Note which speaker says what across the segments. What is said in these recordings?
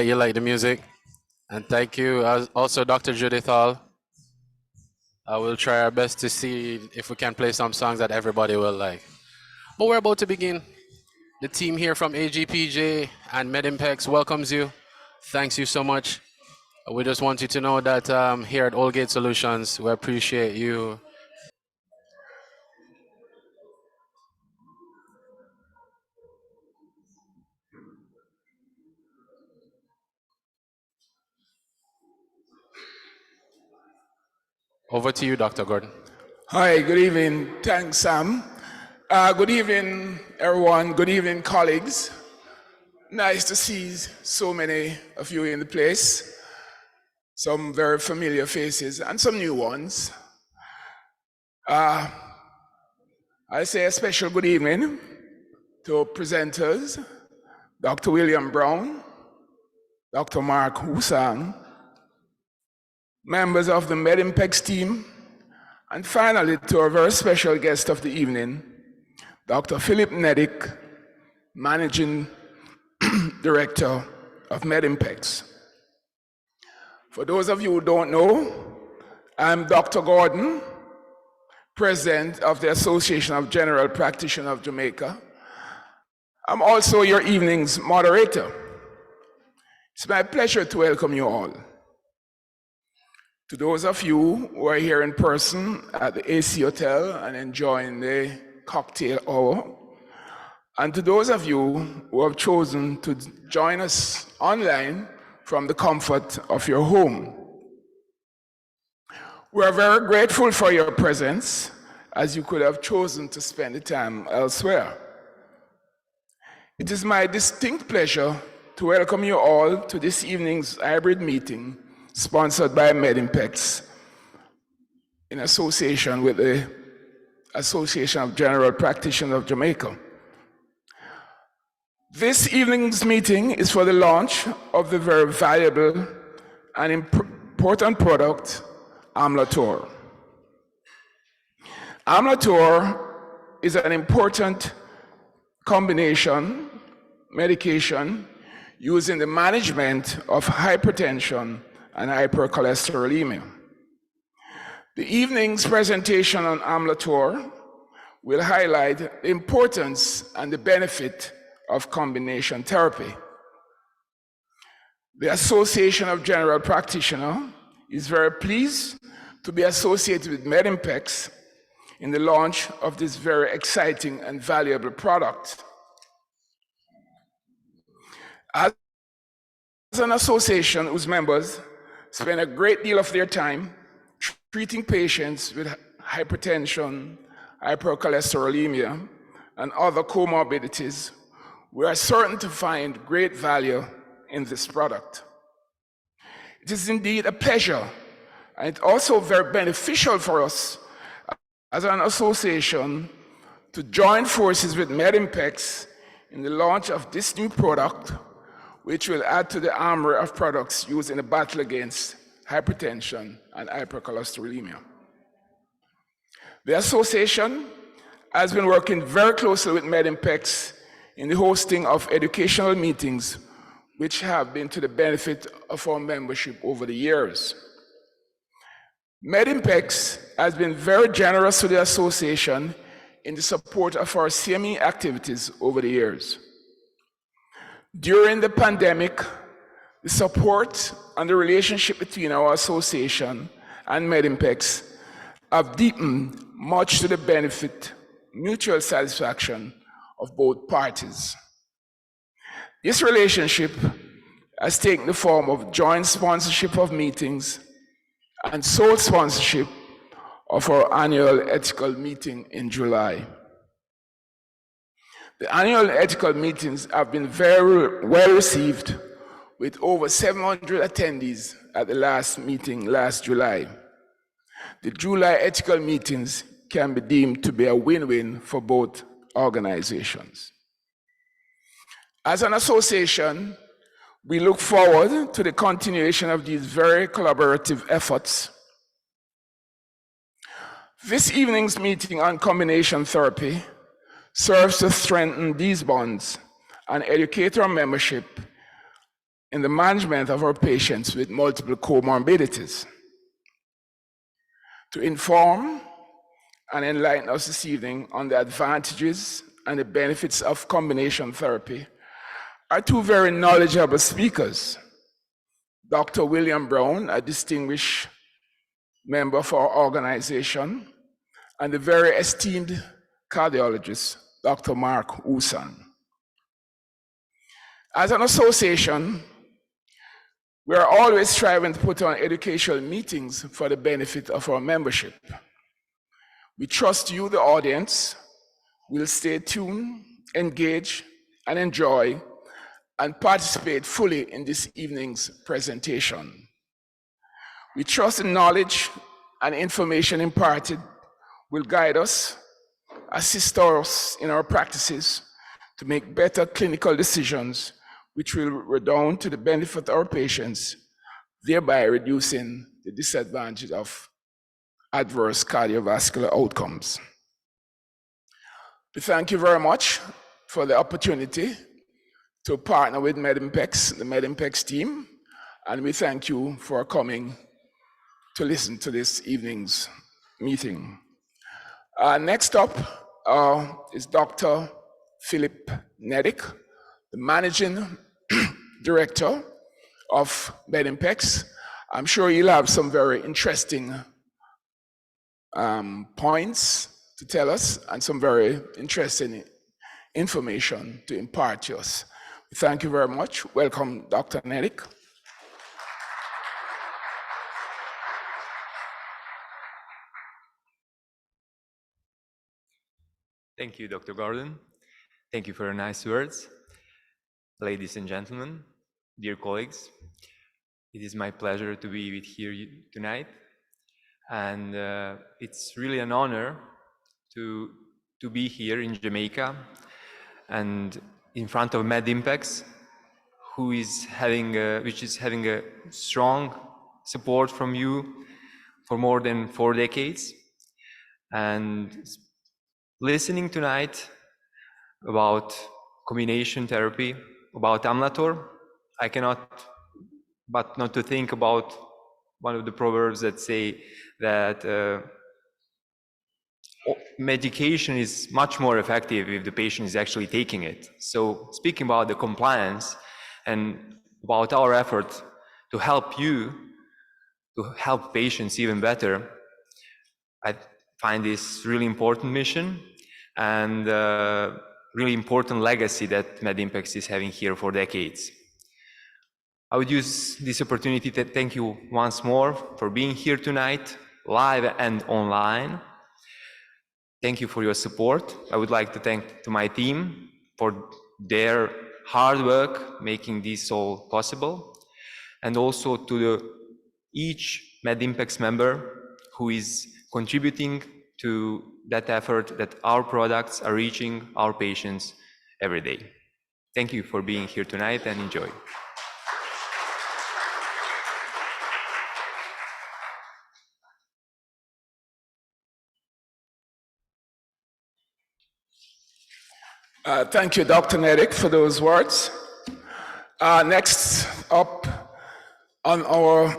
Speaker 1: You like the music, and thank you also Dr. Judith Hall. I will try our best to see if we can play some songs that everybody will like. But we're about to begin. The team here from AGPJ and Medimpex welcomes you. Thanks you so much. We just want you to know that here at Allgate Solutions, we appreciate you. Over to you, Dr. Gordon.
Speaker 2: Hi, good evening. Thanks, Sam. Good evening, everyone. Good evening, colleagues. Nice to see so many of you in the place. Some very familiar faces and some new ones. I say a special good evening to presenters, Dr. William Brown, Dr. Mark Husang, members of the Medimpex team, and finally to our very special guest of the evening, Dr. Filip Nedic, Managing Director of Medimpex. For those of you who don't know, I'm Dr. Gordon, President of the Association of General Practitioners of Jamaica. I'm also your evening's moderator. It's my pleasure to welcome you all. To those of you who are here in person at the AC Hotel and enjoying the cocktail hour, and to those of you who have chosen to join us online from the comfort of your home. We are very grateful for your presence, as you could have chosen to spend the time elsewhere. It is my distinct pleasure to welcome you all to this evening's hybrid meeting sponsored by Medimpex in association with the Association of General Practitioners of Jamaica. This evening's meeting is for the launch of the very valuable and important product, Amlator. Amlator is an important combination medication used in the management of hypertension and hypercholesterolemia. The evening's presentation on Amlator will highlight the importance and the benefit of combination therapy. The Association of General Practitioners is very pleased to be associated with Medimpex in the launch of this very exciting and valuable product. As an association whose members spend a great deal of their time treating patients with hypertension, hypercholesterolemia, and other comorbidities, we are certain to find great value in this product. It is indeed a pleasure, and it's also very beneficial for us as an association to join forces with Medimpex in the launch of this new product, which will add to the armory of products used in the battle against hypertension and hypercholesterolemia. The association has been working very closely with Medimpex in the hosting of educational meetings, which have been to the benefit of our membership over the years. Medimpex has been very generous to the association in the support of our CME activities over the years. During the pandemic, the support and the relationship between our association and Medimpex have deepened much to the benefit, mutual satisfaction of both parties. This relationship has taken the form of joint sponsorship of meetings and sole sponsorship of our annual ethical meeting in July. The annual ethical meetings have been very well received, with over 700 attendees at the last meeting last July. The July ethical meetings can be deemed to be a win-win for both organizations. As an association, we look forward to the continuation of these very collaborative efforts. This evening's meeting on combination therapy serves to strengthen these bonds and educate our membership in the management of our patients with multiple comorbidities. To inform and enlighten us this evening on the advantages and the benefits of combination therapy are two very knowledgeable speakers. Dr. William Brown, a distinguished member of our organization, and the very esteemed cardiologist, Dr. Mark Usan. As an association, we are always striving to put on educational meetings for the benefit of our membership. We trust you, the audience, will stay tuned, engage, and enjoy, and participate fully in this evening's presentation. We trust the knowledge and information imparted will guide us, assist us in our practices to make better clinical decisions which will redound to the benefit of our patients, thereby reducing the disadvantage of adverse cardiovascular outcomes. We thank you very much for the opportunity to partner with Medimpex, the Medimpex team, and we thank you for coming to listen to this evening's meeting. Next up is Dr. Filip Nedic, the Managing Director of Medimpex. I'm sure you'll have some very interesting points to tell us and some very interesting information to impart to us. Thank you very much. Welcome, Dr. Nedic.
Speaker 3: Thank you, Dr. Gordon. Thank you for your nice words. Ladies and gentlemen, dear colleagues, it is my pleasure to be with here tonight. And it's really an honor to be here in Jamaica and in front of Medimpex, which is having a strong support from you for more than 4 decades. And listening tonight about combination therapy, about Amlator, I cannot but not to think about one of the proverbs that say that medication is much more effective if the patient is actually taking it. So speaking about the compliance and about our effort to help you, to help patients even better, I find this really important mission and really important legacy that Medimpex is having here for decades. I would use this opportunity to thank you once more for being here tonight, live and online. Thank you for your support. I would like to thank to my team for their hard work making this all possible, and also to each Medimpex member who is contributing to that effort that our products are reaching our patients every day. Thank you for being here tonight and enjoy.
Speaker 2: Thank you, Dr. Nedic, for those words. Next up on our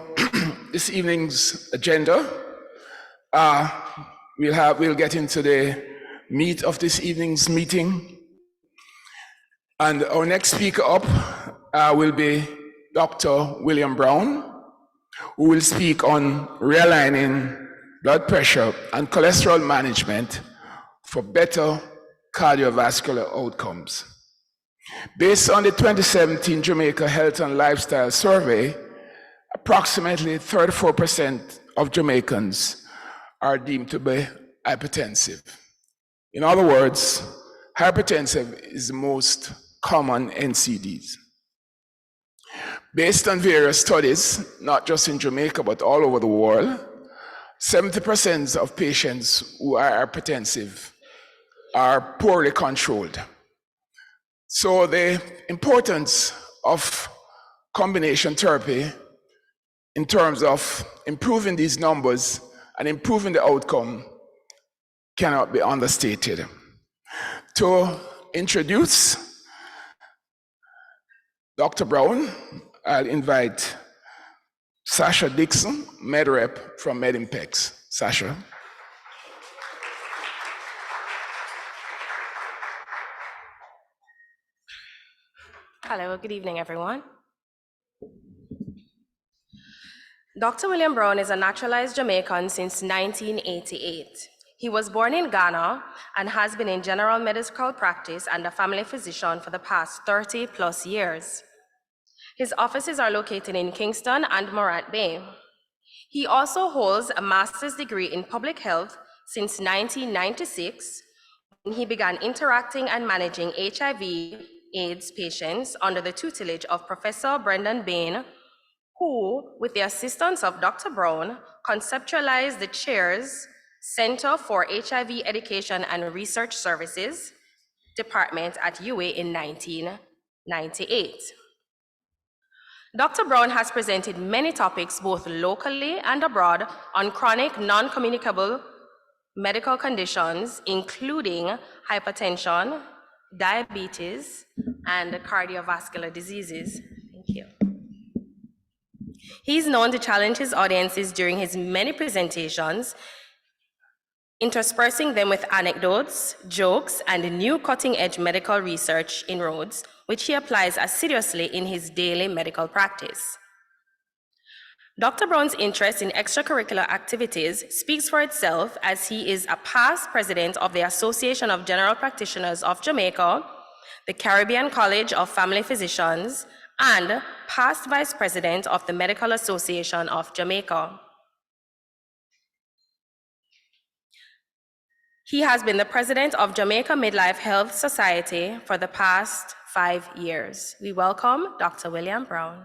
Speaker 2: this evening's agenda, we'll get into the meat of this evening's meeting. And our next speaker up will be Dr. William Brown, who will speak on realigning blood pressure and cholesterol management for better cardiovascular outcomes. Based on the 2017 Jamaica Health and Lifestyle Survey, approximately 34% of Jamaicans are deemed to be hypertensive. In other words, hypertensive is the most common NCDs. Based on various studies, not just in Jamaica, but all over the world, 70% of patients who are hypertensive are poorly controlled. So the importance of combination therapy in terms of improving these numbers and improving the outcome cannot be understated. To introduce Dr. Brown, I'll invite Sasha Dixon, Med Rep from Medimpex. Sasha.
Speaker 4: Hello, good evening, everyone. Dr. William Brown is a naturalized Jamaican since 1988. He was born in Ghana and has been in general medical practice and a family physician for the past 30 plus years. His offices are located in Kingston and Morant Bay. He also holds a master's degree in public health since 1996, when he began interacting and managing HIV/AIDS patients under the tutelage of Professor Brendan Bain, who, with the assistance of Dr. Brown, conceptualized the CHAIRS Center for HIV Education and Research Services department at UA in 1998. Dr. Brown has presented many topics both locally and abroad on chronic non-communicable medical conditions, including hypertension, diabetes, and cardiovascular diseases. Thank you. He's known to challenge his audiences during his many presentations, interspersing them with anecdotes, jokes, and new cutting-edge medical research inroads, which he applies assiduously in his daily medical practice. Dr. Brown's interest in extracurricular activities speaks for itself, as he is a past president of the Association of General Practitioners of Jamaica, the Caribbean College of Family Physicians, and past vice president of the Medical Association of Jamaica. He has been the president of Jamaica Midlife Health Society for the past 5 years. We welcome Dr. William Brown.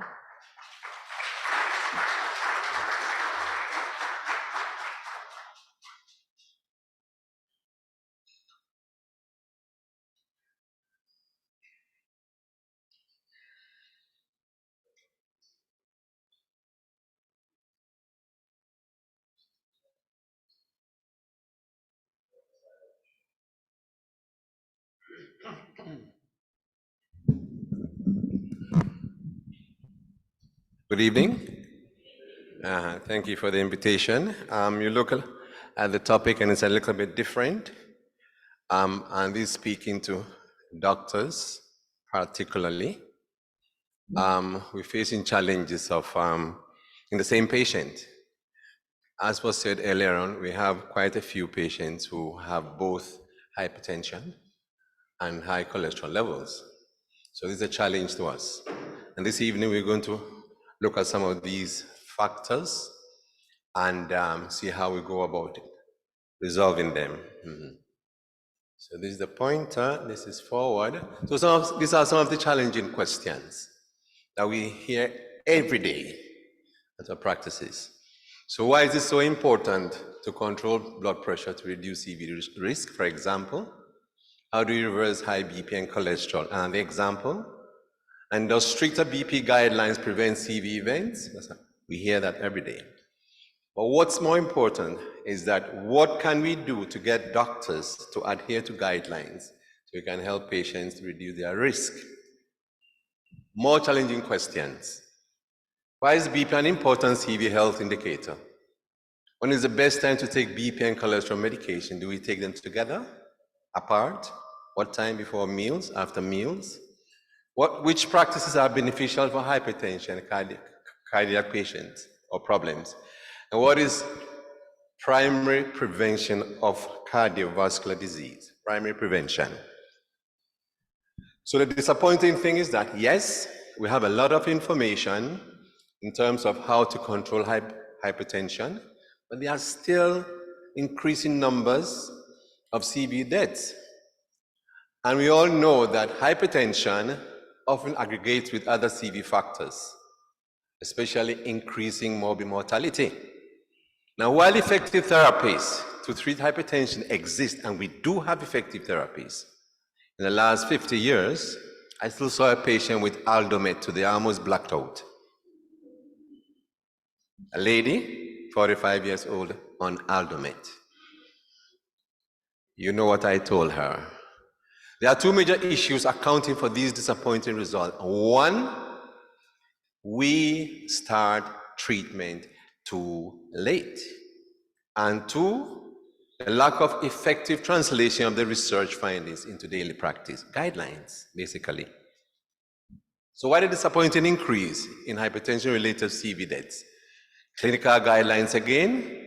Speaker 5: Good evening. Thank you for the invitation. You look at the topic and it's a little bit different. And this is speaking to doctors particularly. We're facing challenges of in the same patient. As was said earlier on, we have quite a few patients who have both hypertension and high cholesterol levels. So this is a challenge to us. And this evening we're going to look at some of these factors and see how we go about it, resolving them. So this is the pointer, this is forward. So these are some of the challenging questions that we hear every day at our practices. So why is it so important to control blood pressure to reduce CV risk, for example? How do you reverse high BP and cholesterol? And the example, and does stricter BP guidelines prevent CV events? We hear that every day. But what's more important is that what can we do to get doctors to adhere to guidelines so we can help patients to reduce their risk? More challenging questions. Why is BP an important CV health indicator? When is the best time to take BP and cholesterol medication? Do we take them together, apart? What time before meals, after meals? Which practices are beneficial for hypertension, cardiac patients or problems? And what is primary prevention of cardiovascular disease? Primary prevention. So the disappointing thing is that, yes, we have a lot of information in terms of how to control hypertension, but there are still increasing numbers of CV deaths. And we all know that hypertension often aggregates with other CV factors, especially increasing morbid mortality. Now, while effective therapies to treat hypertension exist, and we do have effective therapies, in the last 50 years, I still saw a patient with Aldomet today, almost blacked out. A lady, 45 years old, on Aldomet. You know what I told her. There are two major issues accounting for these disappointing results. One, we start treatment too late. And two, a lack of effective translation of the research findings into daily practice, guidelines, basically. So why the disappointing increase in hypertension-related CV deaths? Clinical guidelines again.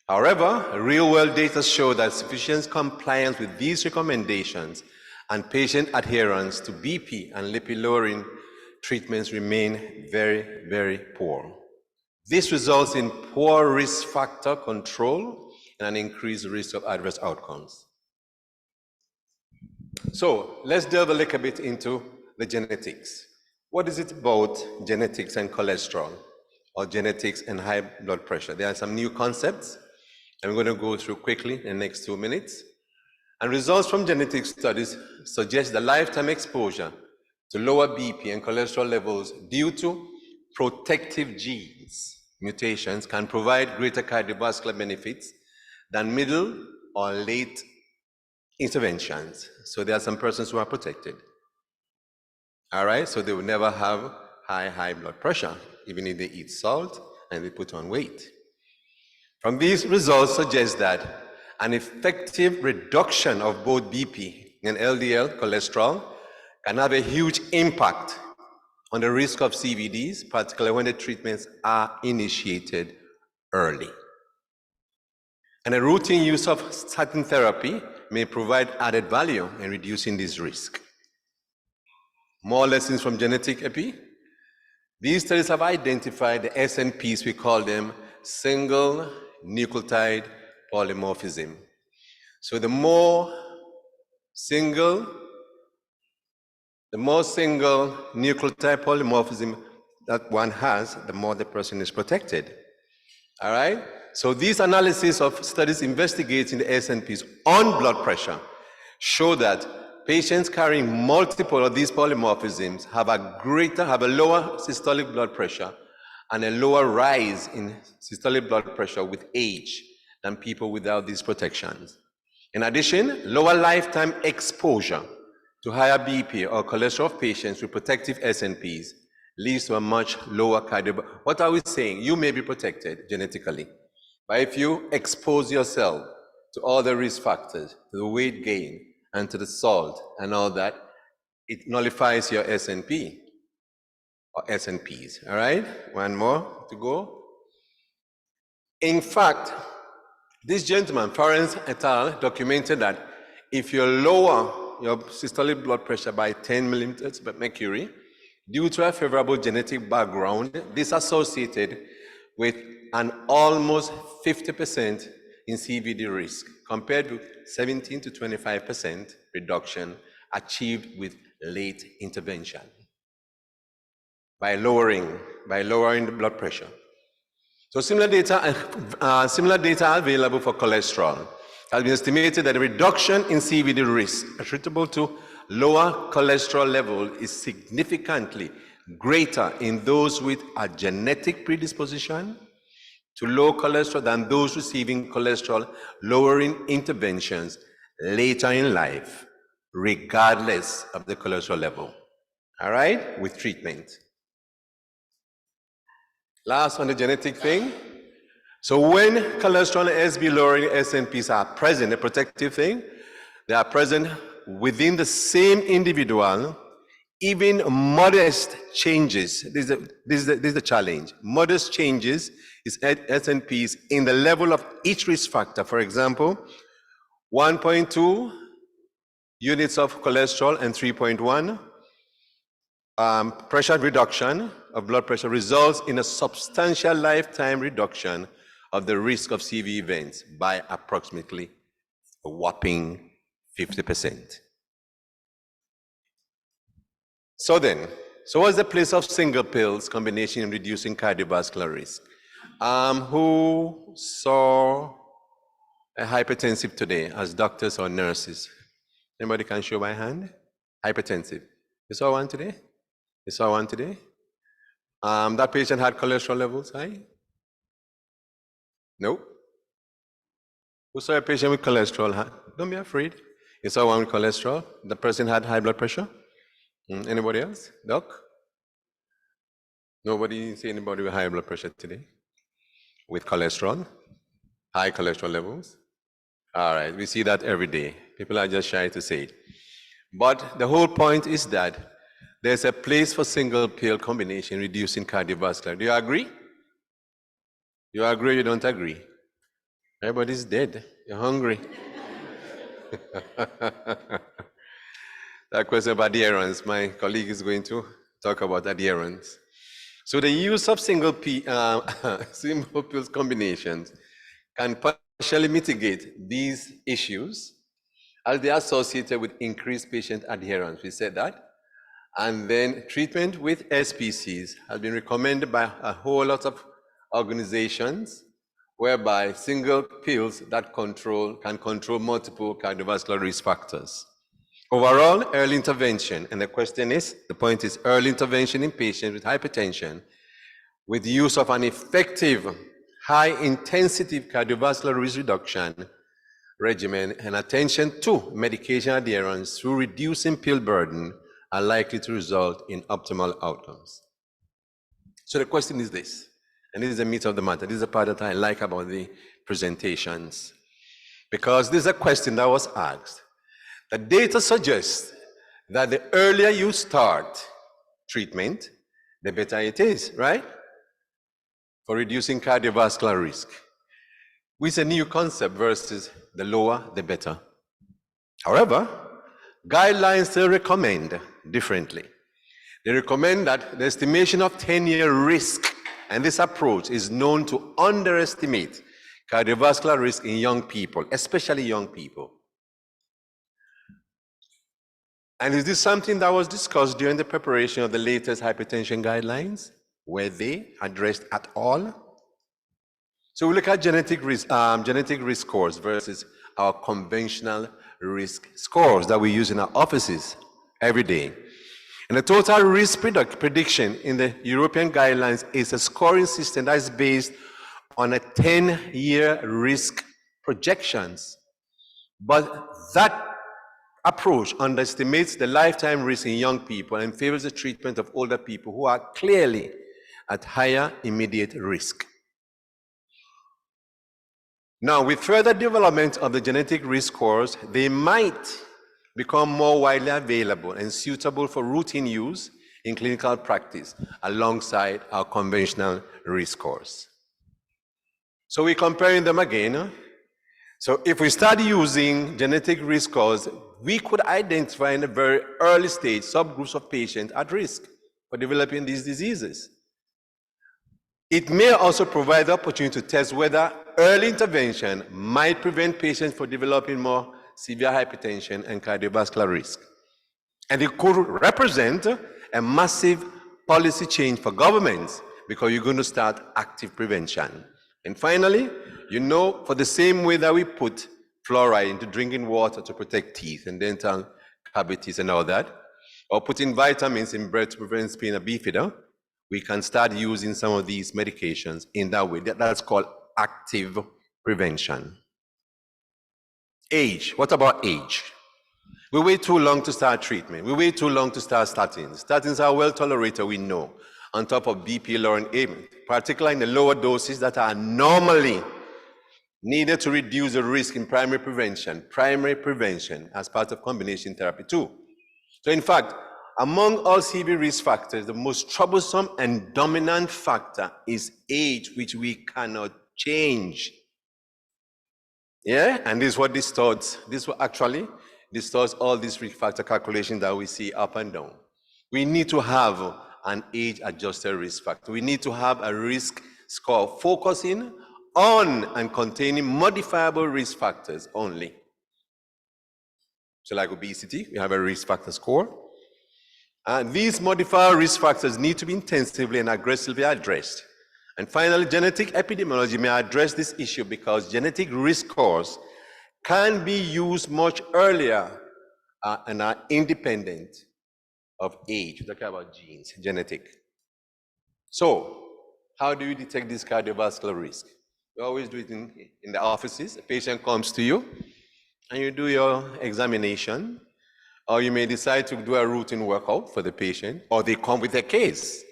Speaker 5: However, real-world data show that sufficient compliance with these recommendations and patient adherence to BP and lipid-lowering treatments remain very, very poor. This results in poor risk factor control and an increased risk of adverse outcomes. So let's delve a little bit into the genetics. What is it about genetics and cholesterol, or genetics and high blood pressure? There are some new concepts, and we're going to go through quickly in the next 2 minutes. And results from genetic studies suggest that lifetime exposure to lower BP and cholesterol levels due to protective genes mutations can provide greater cardiovascular benefits than middle or late interventions. So there are some persons who are protected. All right, so they will never have high blood pressure, even if they eat salt and they put on weight. From these results suggest that an effective reduction of both BP and LDL cholesterol can have a huge impact on the risk of CVDs, particularly when the treatments are initiated early. And a routine use of statin therapy may provide added value in reducing this risk. More lessons from genetic epi. These studies have identified the SNPs, we call them single nucleotide polymorphism. So the more single nucleotide polymorphism that one has, the more the person is protected. All right? So these analyses of studies investigating the SNPs on blood pressure show that patients carrying multiple of these polymorphisms have a lower systolic blood pressure and a lower rise in systolic blood pressure with age than people without these protections. In addition, lower lifetime exposure to higher BP or cholesterol patients with protective SNPs leads to a much lower cardiovascular. What are we saying? You may be protected genetically, but if you expose yourself to all the risk factors, to the weight gain, and to the salt and all that, it nullifies your SNP or SNPs. All right? One more to go. In fact, this gentleman, Florence et al., documented that if you lower your systolic blood pressure by 10 millimeters of mercury, due to a favorable genetic background, this is associated with an almost 50% in CVD risk, compared with 17 to 25% reduction achieved with late intervention by lowering the blood pressure. So similar data are available for cholesterol. It has been estimated that the reduction in CVD risk attributable to lower cholesterol level is significantly greater in those with a genetic predisposition to low cholesterol than those receiving cholesterol lowering interventions later in life, regardless of the cholesterol level. All right, with treatment. Last on the genetic thing. So when cholesterol and SB lowering SNPs are present, a protective thing, they are present within the same individual, even modest changes. This is the challenge. Modest changes is SNPs in the level of each risk factor. For example, 1.2 units of cholesterol and 3.1 pressure reduction of blood pressure results in a substantial lifetime reduction of the risk of CV events by approximately a whopping 50%. So what's the place of single pills combination in reducing cardiovascular risk? Who saw a hypertensive today as doctors or nurses? Anybody can show by hand? Hypertensive. You saw one today? You saw one today? That patient had cholesterol levels high? No? Who saw a patient with cholesterol? Don't be afraid. You saw one with cholesterol? The person had high blood pressure? Anybody else? Doc? Nobody see anybody with high blood pressure today? With cholesterol? High cholesterol levels? All right, we see that every day. People are just shy to say it. But the whole point is that there's a place for single pill combination reducing cardiovascular. Do you agree? You agree or you don't agree? Everybody's dead. You're hungry. That question about adherence, my colleague is going to talk about adherence. So the use of single pills combinations can partially mitigate these issues as they are associated with increased patient adherence. We said that. And then treatment with SPCs has been recommended by a whole lot of organizations, whereby single pills that can control multiple cardiovascular risk factors. Overall, early intervention, and the point is early intervention in patients with hypertension with the use of an effective high-intensity cardiovascular risk reduction regimen and attention to medication adherence through reducing pill burden are likely to result in optimal outcomes. So the question is this, and this is the meat of the matter. This is the part that I like about the presentations, because this is a question that was asked. The data suggests that the earlier you start treatment, the better it is, right? For reducing cardiovascular risk. With a new concept versus the lower, the better. However, guidelines still recommend differently. They recommend that the estimation of 10-year risk, and this approach is known to underestimate cardiovascular risk in young people, especially young people. And is this something that was discussed during the preparation of the latest hypertension guidelines? Were they addressed at all? So we look at genetic risk scores versus our conventional risk scores that we use in our offices every day. And the total risk prediction in the European guidelines is a scoring system that is based on a 10-year risk projections. But that approach underestimates the lifetime risk in young people and favors the treatment of older people who are clearly at higher immediate risk. Now, with further development of the genetic risk scores, they might become more widely available and suitable for routine use in clinical practice alongside our conventional risk scores. So we're comparing them again. So if we start using genetic risk scores, we could identify in a very early stage subgroups of patients at risk for developing these diseases. It may also provide the opportunity to test whether early intervention might prevent patients from developing more severe hypertension and cardiovascular risk. And it could represent a massive policy change for governments because you're going to start active prevention. And finally, for the same way that we put fluoride into drinking water to protect teeth and dental cavities and all that, or putting vitamins in bread to prevent spina bifida, we can start using some of these medications in that way. That's called active prevention. Age. What about age? We wait too long to start treatment. We wait too long to start statins. Statins are well tolerated, we know, on top of BP-lowering agent, particularly in the lower doses that are normally needed to reduce the risk in primary prevention as part of combination therapy too. So in fact, among all CV risk factors, the most troublesome and dominant factor is age, which we cannot change. Yeah, and this is what distorts. This will actually distorts all these risk factor calculations that we see up and down. We need to have an age-adjusted risk factor. We need to have a risk score focusing on and containing modifiable risk factors only. So like obesity, we have a risk factor score. And these modifiable risk factors need to be intensively and aggressively addressed. And finally, genetic epidemiology may address this issue because genetic risk scores can be used much earlier and are independent of age. We're talking about genes, genetic. So, how do you detect this cardiovascular risk? We always do it in the offices. A patient comes to you and you do your examination, or you may decide to do a routine workout for the patient, or they come with a case.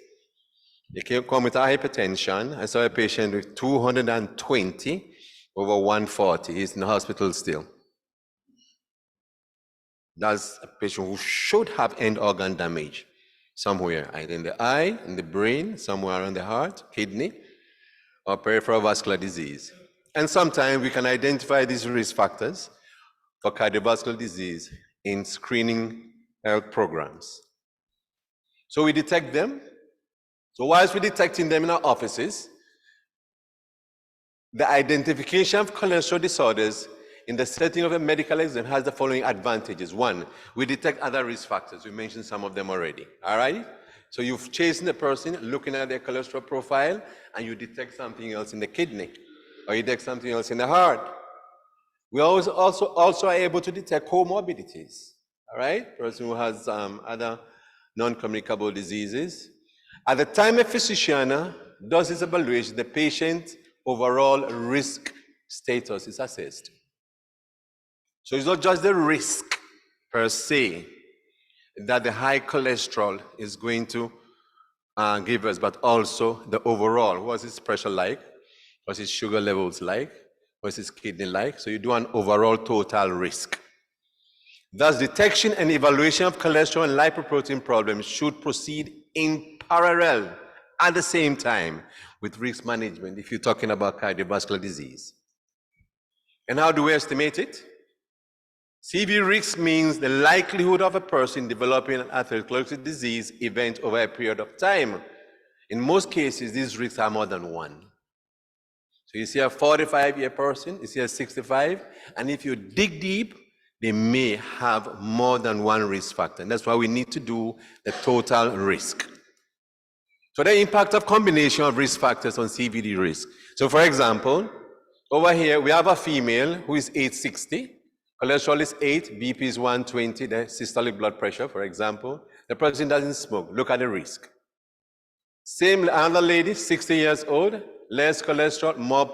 Speaker 5: They came come with hypertension. I saw a patient with 220 over 140. He's in the hospital still. That's a patient who should have end organ damage somewhere, either in the eye, in the brain, somewhere around the heart, kidney, or peripheral vascular disease. And sometimes we can identify these risk factors for cardiovascular disease in screening health programs. So we detect them. So whilst we're detecting them in our offices, the identification of cholesterol disorders in the setting of a medical exam has the following advantages. One, we detect other risk factors. We mentioned some of them already, all right? So you've chosen the person, looking at their cholesterol profile, and you detect something else in the kidney, or you detect something else in the heart. We also are able to detect comorbidities, all right? Person who has other non-communicable diseases. At the time a physician does his evaluation, the patient overall risk status is assessed. So it's not just the risk per se that the high cholesterol is going to give us, but also the overall. What's his pressure like? What's his sugar levels like? What's his kidney like? So you do an overall total risk. Thus, detection and evaluation of cholesterol and lipoprotein problems should proceed in parallel at the same time with risk management if you're talking about cardiovascular disease. And how do we estimate it? CV risk means the likelihood of a person developing an atherosclerotic disease event over a period of time. In most cases, these risks are more than one. So you see a 45-year person, you see a 65, and if you dig deep, they may have more than one risk factor. And that's why we need to do the total risk. So the impact of combination of risk factors on CVD risk. So for example, over here, we have a female who is 860, cholesterol is 8, BP is 120, the systolic blood pressure, for example. The person doesn't smoke. Look at the risk. Same, another lady, 60 years old, less cholesterol, more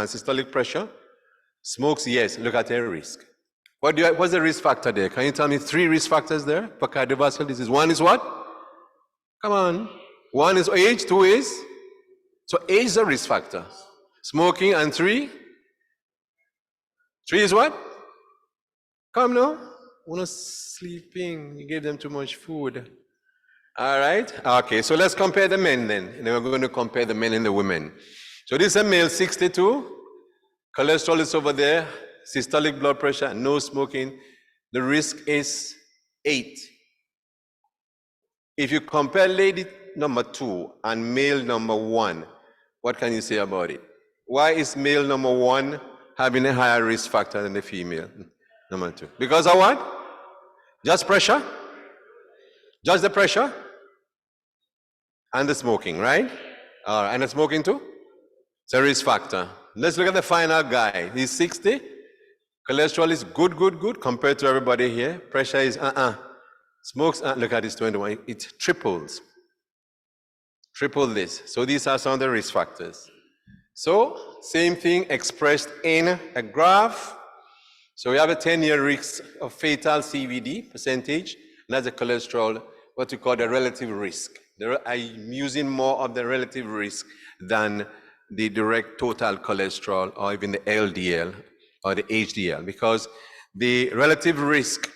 Speaker 5: systolic pressure. Smokes, yes, look at her risk. What's the risk factor there? Can you tell me 3 risk factors there for cardiovascular disease? One is what? Come on. 1 is age, 2 is? So age is a risk factor. Smoking, and 3? 3 is what? Come now. We're not sleeping. You gave them too much food. All right. Okay, so let's compare the men then. And then we're going to compare the men and the women. So this is a male, 62. Cholesterol is over there. Systolic blood pressure, no smoking. The risk is 8. If you compare lady number 2 and male number 1, what can you say about it? Why is male number 1 having a higher risk factor than the female number 2? Because of what? Just pressure? Just the pressure? And the smoking, right? All right, and the smoking too? It's a risk factor. Let's look at the final guy. He's 60. Cholesterol is good compared to everybody here. Pressure is Smokes, look at this 21. It triples. Triple this. So these are some of the risk factors. So same thing expressed in a graph. So we have a 10-year risk of fatal CVD percentage, and that's the cholesterol, what we call the relative risk. I'm using more of the relative risk than the direct total cholesterol or even the LDL or the HDL, because the relative risk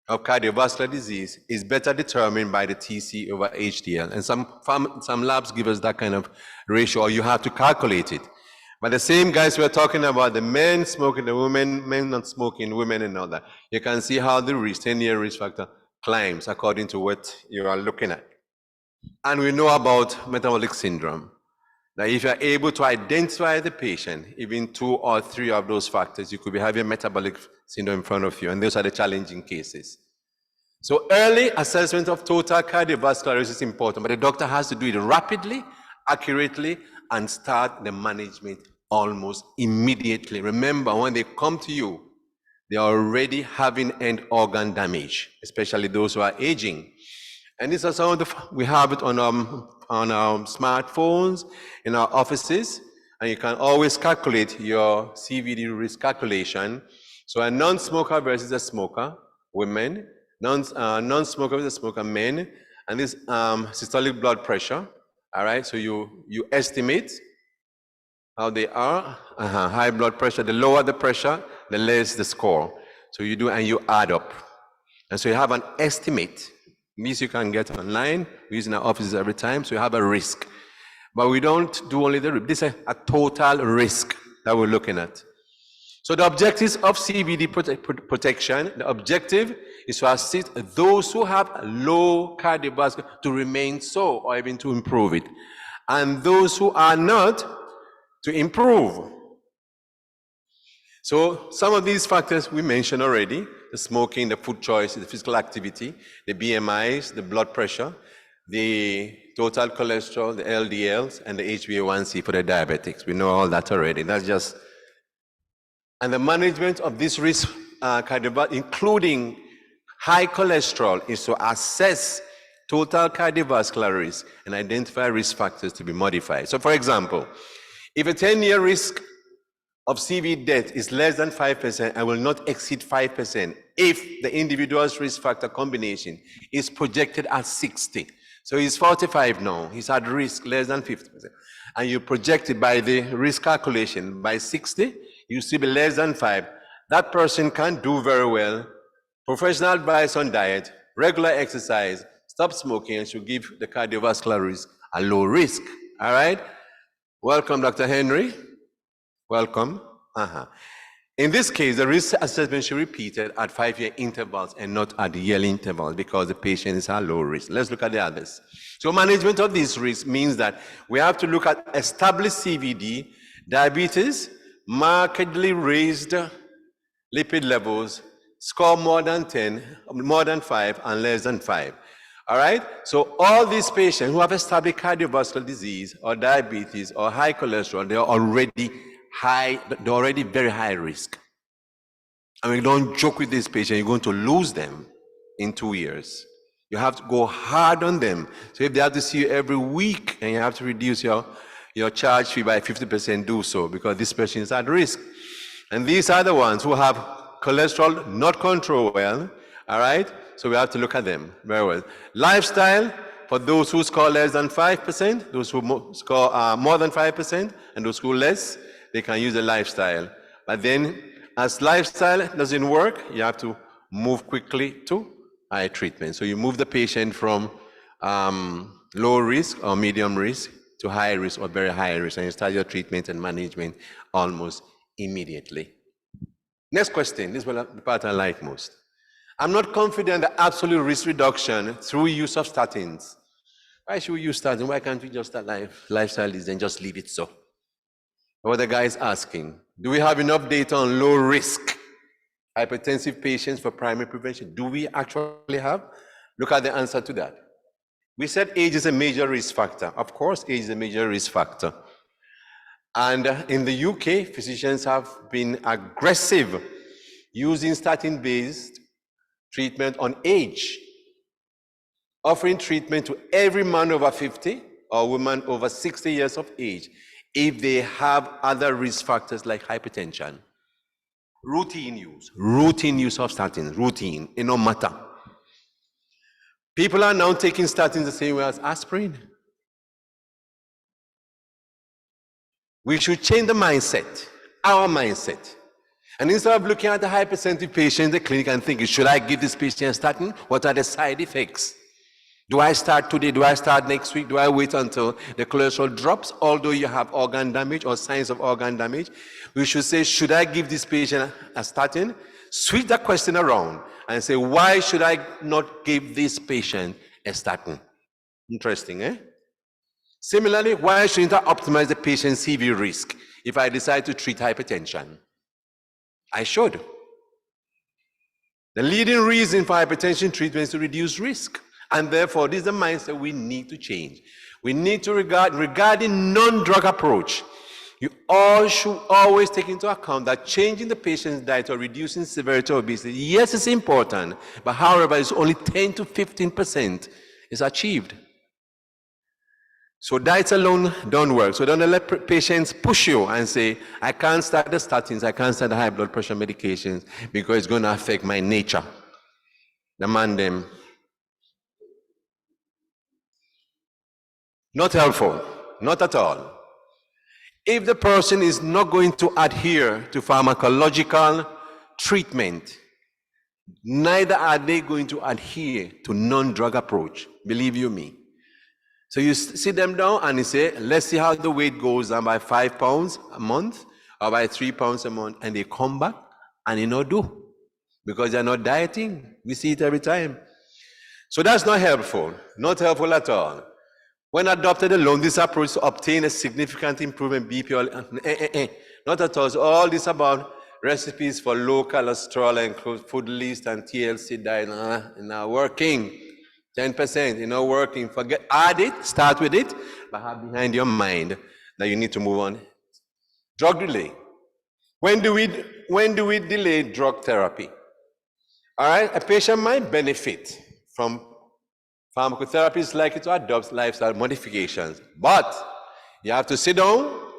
Speaker 5: of cardiovascular disease is better determined by the TC over HDL. And some labs give us that kind of ratio, or you have to calculate it. But the same guys we're talking about, the men smoking, the women, men not smoking, women and all that. You can see how the risk, 10-year risk factor climbs according to what you are looking at. And we know about metabolic syndrome. Now, if you're able to identify the patient, even 2 or 3 of those factors, you could be having metabolic syndrome in front of you, and those are the challenging cases. So early assessment of total cardiovascular risk is important, but the doctor has to do it rapidly, accurately, and start the management almost immediately. Remember, when they come to you, they are already having end organ damage, especially those who are aging. And these are some of the, we have it on our smartphones, in our offices, and you can always calculate your CVD risk calculation. So a non-smoker versus a smoker, women, non-smoker versus a smoker, men, and this systolic blood pressure. All right, so you estimate how they are. High blood pressure, the lower the pressure, the less the score. So you do, and you add up. And so you have an estimate. This you can get online. We use in our offices every time, so you have a risk. But we don't do only the risk. This is a total risk that we're looking at. So the objectives of CVD protection, the objective is to assist those who have low cardiovascular to remain so, or even to improve it. And those who are not, to improve. So some of these factors we mentioned already: the smoking, the food choice, the physical activity, the BMIs, the blood pressure, the total cholesterol, the LDLs, and the HbA1c for the diabetics. We know all that already. That's just, and the management of this risk, including high cholesterol, is to assess total cardiovascular risk and identify risk factors to be modified. So for example, if a 10-year risk of CV death is less than 5% and will not exceed 5% if the individual's risk factor combination is projected at 60. So he's 45 now, he's at risk less than 50%. And you project it by the risk calculation by 60, you still be less than 5. That person can do very well. Professional advice on diet, regular exercise, stop smoking, and should give the cardiovascular risk a low risk. All right? Welcome, Dr. Henry. Welcome. In this case, the risk assessment should be repeated at 5-year intervals and not at yearly intervals because the patient is at low risk. Let's look at the others. So management of these risks means that we have to look at established CVD, diabetes, markedly raised lipid levels, score more than 10, more than 5, and less than 5. All right? So all these patients who have established cardiovascular disease or diabetes or high cholesterol, they're already very high risk. And we don't joke with this patient, you're going to lose them in 2 years. You have to go hard on them. So if they have to see you every week and you have to reduce your charge fee by 50%, do so, because this patient is at risk. And these are the ones who have cholesterol not controlled well, all right? So we have to look at them very well. Lifestyle, for those who score less than 5%, those who score more than 5%, and those who less, they can use the lifestyle. But then, as lifestyle doesn't work, you have to move quickly to high treatment. So you move the patient from low risk or medium risk to high risk or very high risk, and you start your treatment and management almost immediately. Next question, this is the part I like most. I'm not confident that absolute risk reduction through use of statins. Why should we use statins? Why can't we just start lifestyle disease and just leave it so? What the guy is asking, do we have enough data on low risk hypertensive patients for primary prevention? Do we actually have? Look at the answer to that. We said age is a major risk factor. Of course, age is a major risk factor. And in the UK, physicians have been aggressive using statin-based treatment on age, offering treatment to every man over 50 or woman over 60 years of age if they have other risk factors like hypertension. Routine use of statins, routine, it no matter. People are now taking statins the same way as aspirin. We should change the mindset, our mindset. And instead of looking at the hypersensitive patient in the clinic and thinking, should I give this patient a statin? What are the side effects? Do I start today? Do I start next week? Do I wait until the cholesterol drops? Although you have organ damage or signs of organ damage, we should say, should I give this patient a statin? Switch that question around and say, why should I not give this patient a statin? Interesting, eh? Similarly, why shouldn't I optimize the patient's CV risk if I decide to treat hypertension? I should. The leading reason for hypertension treatment is to reduce risk. And therefore, this is the mindset we need to change. We need to regarding non-drug approach, you all should always take into account that changing the patient's diet or reducing severity of obesity, yes, it's important, but however, it's only 10 to 15% is achieved. So diets alone don't work. So don't let patients push you and say, I can't start the statins, I can't start the high blood pressure medications because it's going to affect my nature. Demand them. Not helpful, not at all. If the person is not going to adhere to pharmacological treatment, neither are they going to adhere to non-drug approach, believe you me. So you sit them down and you say, let's see how the weight goes down by 5 pounds a month or by 3 pounds a month, and they come back and they not do, because they're not dieting. We see it every time. So that's not helpful at all. When adopted alone, this approach to obtain a significant improvement in BP, not at all. So all this about recipes for low cholesterol and food list and TLC diet, not working. 10%, not working. Forget, add it, start with it, but have behind your mind that you need to move on. Drug delay. When do we delay drug therapy? All right, a patient might benefit from pharmacotherapy is likely to adopt lifestyle modifications, but you have to sit down,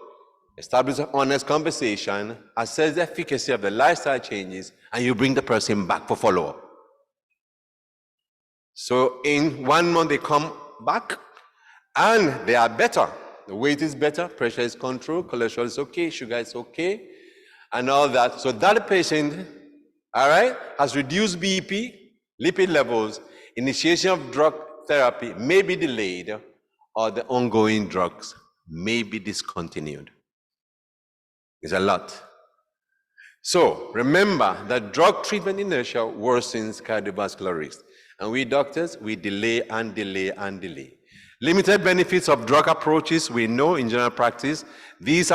Speaker 5: establish an honest conversation, assess the efficacy of the lifestyle changes, and you bring the person back for follow-up. So in 1 month they come back and they are better. The weight is better, pressure is controlled, cholesterol is okay, sugar is okay, and all that. So that patient, all right, has reduced BP, lipid levels, initiation of drug therapy may be delayed, or the ongoing drugs may be discontinued. It's a lot. So remember that drug treatment inertia worsens cardiovascular risk. And we doctors, we delay and delay and delay. Limited benefits of drug approaches, we know in general practice, these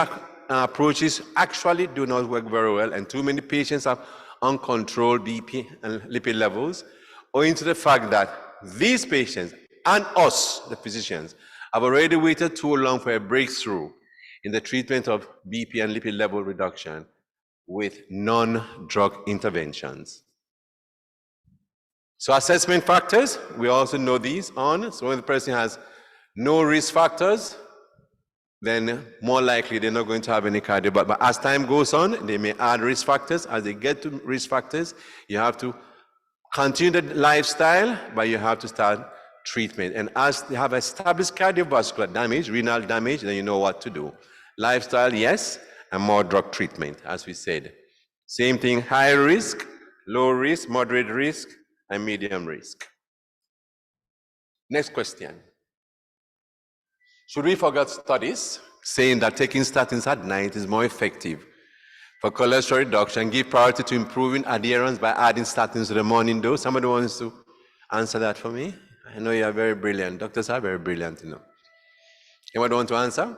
Speaker 5: approaches actually do not work very well, and too many patients have uncontrolled BP and lipid levels, owing to the fact that these patients and us, the physicians, have already waited too long for a breakthrough in the treatment of BP and lipid level reduction with non-drug interventions. So assessment factors, we also know these on. So when the person has no risk factors, then more likely they're not going to have any cardio. But as time goes on, they may add risk factors. As they get to risk factors, you have to continue the lifestyle, but you have to start treatment. And as they have established cardiovascular damage, renal damage, then you know what to do. Lifestyle, yes, and more drug treatment, as we said. Same thing, high risk, low risk, moderate risk, and medium risk. Next question. Should we forget studies saying that taking statins at night is more effective for cholesterol reduction, give priority to improving adherence by adding statins to the morning dose? Somebody wants to answer that for me? I know you are very brilliant. Doctors are very brilliant, you know. Anyone want to answer?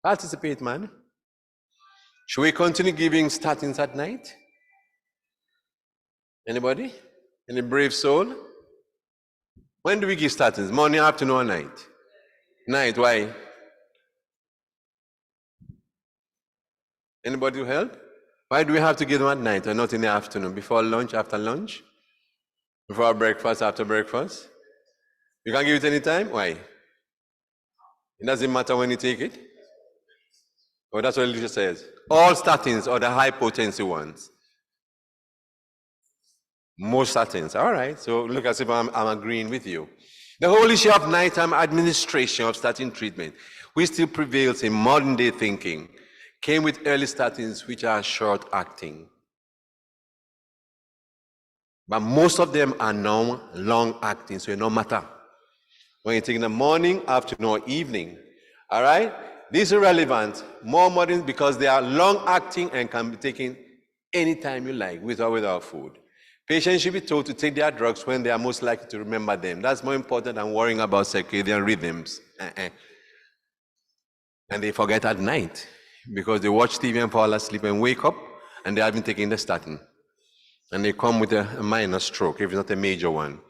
Speaker 5: Participate, man. Should we continue giving statins at night? Anybody? Any brave soul? When do we give statins? Morning, afternoon, or night? Night, why? Anybody will help? Why do we have to give them at night or not in the afternoon? Before lunch, after lunch? Before breakfast, after breakfast? You can give it any time? Why? It doesn't matter when you take it? Oh, that's what the literature says. All statins or the high potency ones. Most statins. All right, so look as if I'm agreeing with you. The whole issue of nighttime administration of statin treatment, which still prevails in modern day thinking, came with early statins which are short acting. But most of them are now long acting, so it no matter when you take in the morning, afternoon, or evening. All right? These are relevant, more modern, because they are long acting and can be taken anytime you like, with or without food. Patients should be told to take their drugs when they are most likely to remember them. That's more important than worrying about circadian rhythms. And they forget at night because they watch TV and fall asleep and wake up and they haven't taken the statin. And they come with a minor stroke, if it's not a major one.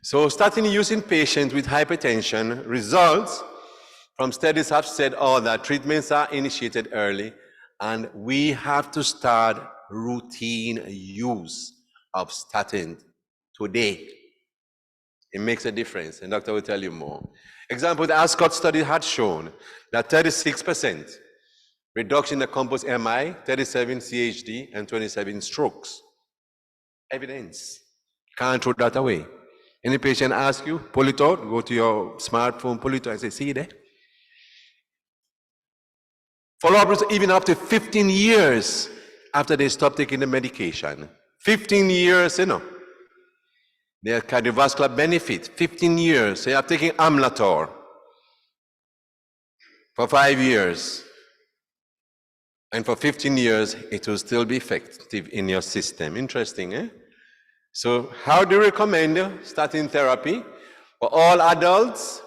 Speaker 5: So statin use in patients with hypertension results from studies have said that treatments are initiated early and we have to start routine use of statin today. It makes a difference, and doctor will tell you more. Example, the Ascot study had shown that 36% reduction in the composite MI, 37 CHD, and 27 strokes. Evidence. Can't throw that away. Any patient ask you, pull it out, go to your smartphone, pull it out and say, see there? Follow-up even up to 15 years after they stop taking the medication. 15 years, you know. Their cardiovascular benefit, 15 years. So you are taking Amlator for 5 years. And for 15 years, it will still be effective in your system. Interesting, eh? So how do you recommend statin therapy for all adults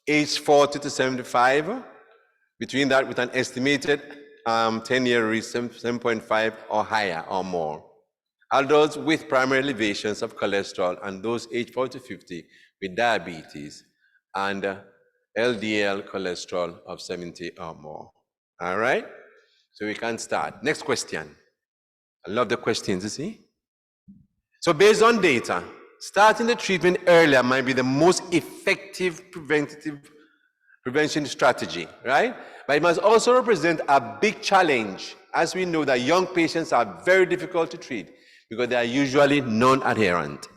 Speaker 5: aged 40 to 75? Between that with an estimated 10-year risk, 7.5 or higher or more. Adults with primary elevations of cholesterol and those aged 40 to 50 with diabetes and LDL cholesterol of 70 or more. All right? So we can start. Next question. I love the questions, you see? So based on data, starting the treatment earlier might be the most effective prevention strategy, right? But it must also represent a big challenge, as we know that young patients are very difficult to treat because they are usually non-adherent.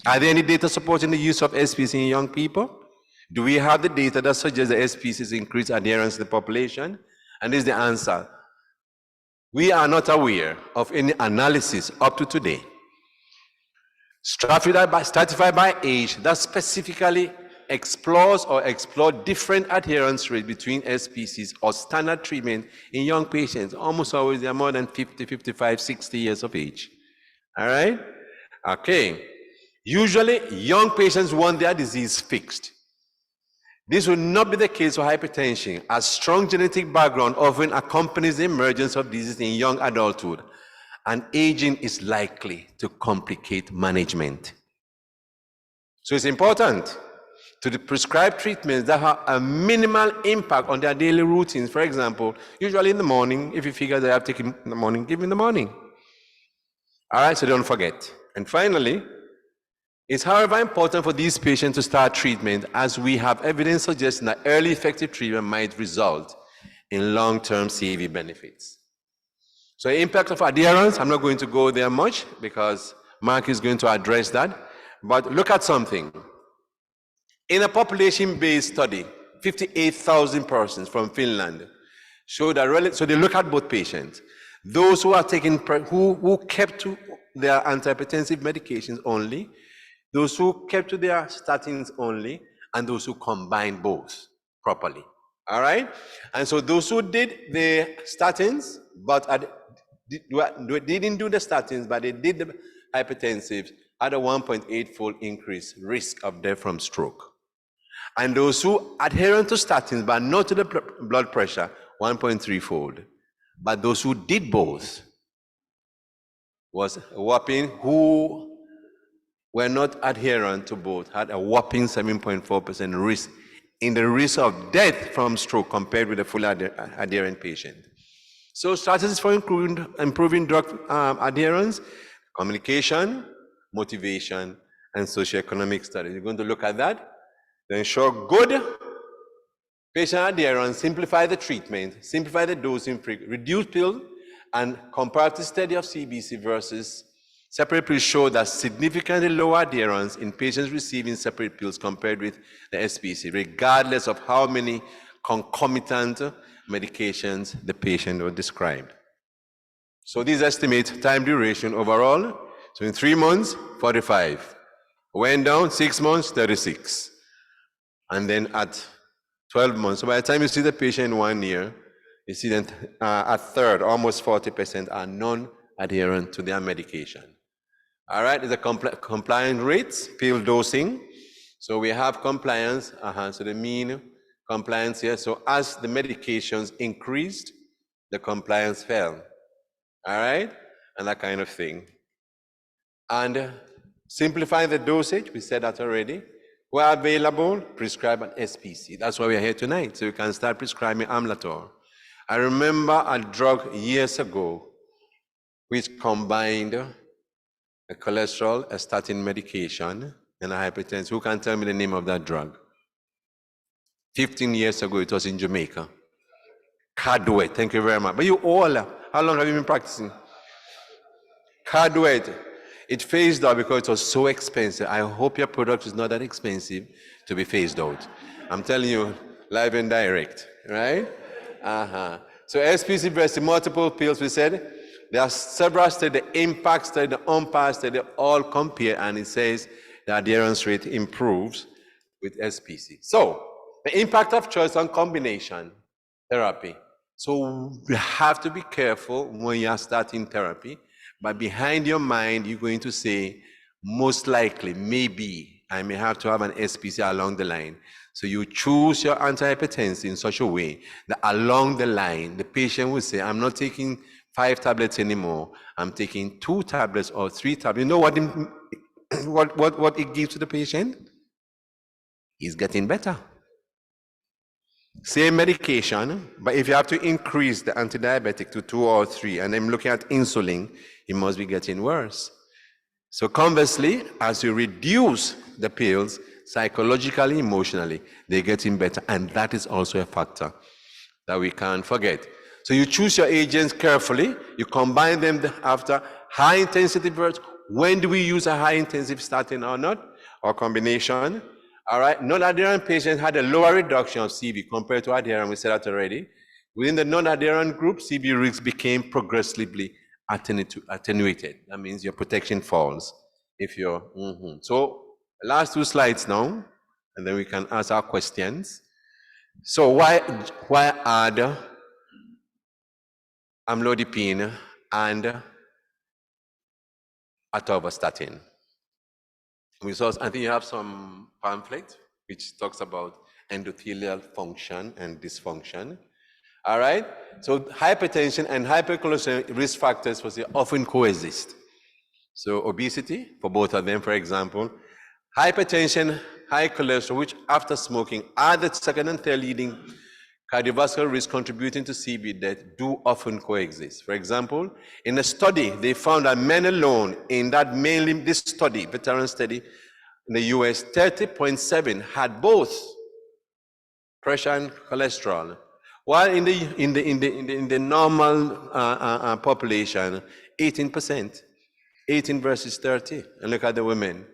Speaker 5: Are there any data supporting the use of SPC in young people? Do we have the data that suggests that SPCs increase adherence in the population? And this is the answer. We are not aware of any analysis up to today stratified by age that specifically explore different adherence rates between SPCs or standard treatment in young patients. Almost always they are more than 50, 55, 60 years of age. All right? Okay. Usually, young patients want their disease fixed. This will not be the case for hypertension, as strong genetic background often accompanies the emergence of disease in young adulthood, and aging is likely to complicate management. So it's important to prescribe treatments that have a minimal impact on their daily routines. For example, usually in the morning, if you figure they have taken in the morning, give in the morning. All right, so don't forget. And finally, it's however important for these patients to start treatment, as we have evidence suggesting that early effective treatment might result in long-term CV benefits. So the impact of adherence, I'm not going to go there much because Mark is going to address that. But look at something. In a population-based study, 58,000 persons from Finland showed that, so they look at both patients. Those who are taking, who kept to their antihypertensive medications only, those who kept to their statins only, and those who combined both properly. All right? And so those who did the statins, but didn't do the statins, but they did the hypertensives, had a 1.8-fold increase risk of death from stroke. And those who adherent to statins, but not to the blood pressure, 1.3-fold. But those who did both was a whopping, who were not adherent to both, had a whopping 7.4% risk in the risk of death from stroke compared with a fully adherent patient. So strategies for improving drug adherence, communication, motivation, and socioeconomic studies. You're going to look at that to ensure good patient adherence, simplify the treatment, simplify the dosing, reduce pill, and comparative study of CBC versus separate pills show that significantly lower adherence in patients receiving separate pills compared with the SPC, regardless of how many concomitant medications the patient was described. So these estimate time duration overall. So in 3 months, 45. Went down, 6 months, 36. And then at 12 months, so by the time you see the patient in 1 year, you see that a third, almost 40%, are non-adherent to their medication. All right, the compliance rates, pill dosing. So we have compliance, so the mean compliance here. So as the medications increased, the compliance fell. All right, and that kind of thing. And simplifying the dosage, we said that already. Where available, prescribe an SPC. That's why we're here tonight, so you can start prescribing Amlator. I remember a drug years ago which combined a cholesterol, a statin medication, and a hypertension. Who can tell me the name of that drug? 15 years ago, it was in Jamaica. Cardiologist, thank you very much. But you all, how long have you been practicing? Cardiologist. It phased out because it was so expensive. I hope your product is not that expensive to be phased out. I'm telling you, live and direct, right? So SPC versus multiple pills, we said, there are several studies, the impact study, the unpowered study, all compare, and it says the adherence rate improves with SPC. So the impact of choice on combination therapy. So you have to be careful when you are starting therapy, but behind your mind, you're going to say, most likely, maybe, I may have to have an SPC along the line. So you choose your antihypertensive in such a way that along the line, the patient will say, I'm not taking 5 tablets anymore. I'm taking 2 tablets or 3 tablets. You know what it gives to the patient? He's getting better. Same medication, but if you have to increase the antidiabetic to 2 or 3, and I'm looking at insulin, it must be getting worse. So conversely, as you reduce the pills, psychologically, emotionally, they're getting better, and that is also a factor that we can't forget. So you choose your agents carefully, you combine them after high intensity bursts. When do we use a high intensive statin or not, or combination? All right, non-adherent patients had a lower reduction of CV compared to adherent, we said that already. Within the non-adherent group, CV risks became progressively attenuated. That means your protection falls if you're, So last 2 slides now, and then we can ask our questions. So why add amlodipine and atorvastatin? I think you have some pamphlet which talks about endothelial function and dysfunction. All right? So hypertension and hypercholesterol risk factors for often coexist. So obesity, for both of them, for example, hypertension, high cholesterol, which after smoking are the second and third leading cardiovascular risk contributing to CV death, do often coexist. For example, in a study, they found that men alone, in that mainly this study, veteran study in the US, 30.7 had both pressure and cholesterol, while in the normal population, 18%, 18 versus 30. And look at the women.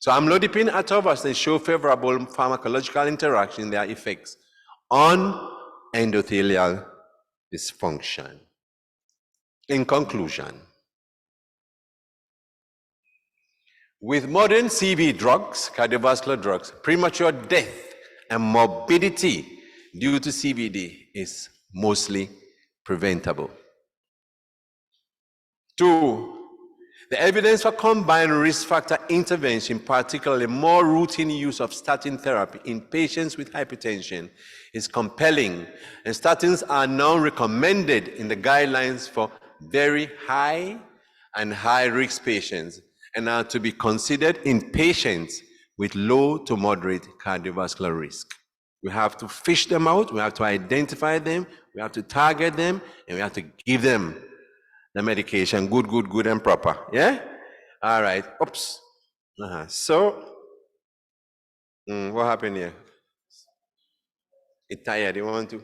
Speaker 5: So amlodipine atorvastatin show favorable pharmacological interaction in their effects on endothelial dysfunction. In conclusion, with modern CV drugs, cardiovascular drugs, premature death and morbidity due to CVD is mostly preventable. 2, the evidence for combined risk factor intervention, particularly more routine use of statin therapy in patients with hypertension, is compelling, and statins are now recommended in the guidelines for very high and high-risk patients, and are to be considered in patients with low to moderate cardiovascular risk. We have to fish them out, we have to identify them, we have to target them, and we have to give them the medication, good and proper, yeah? All right, oops. So, what happened here? It's tired, you want to?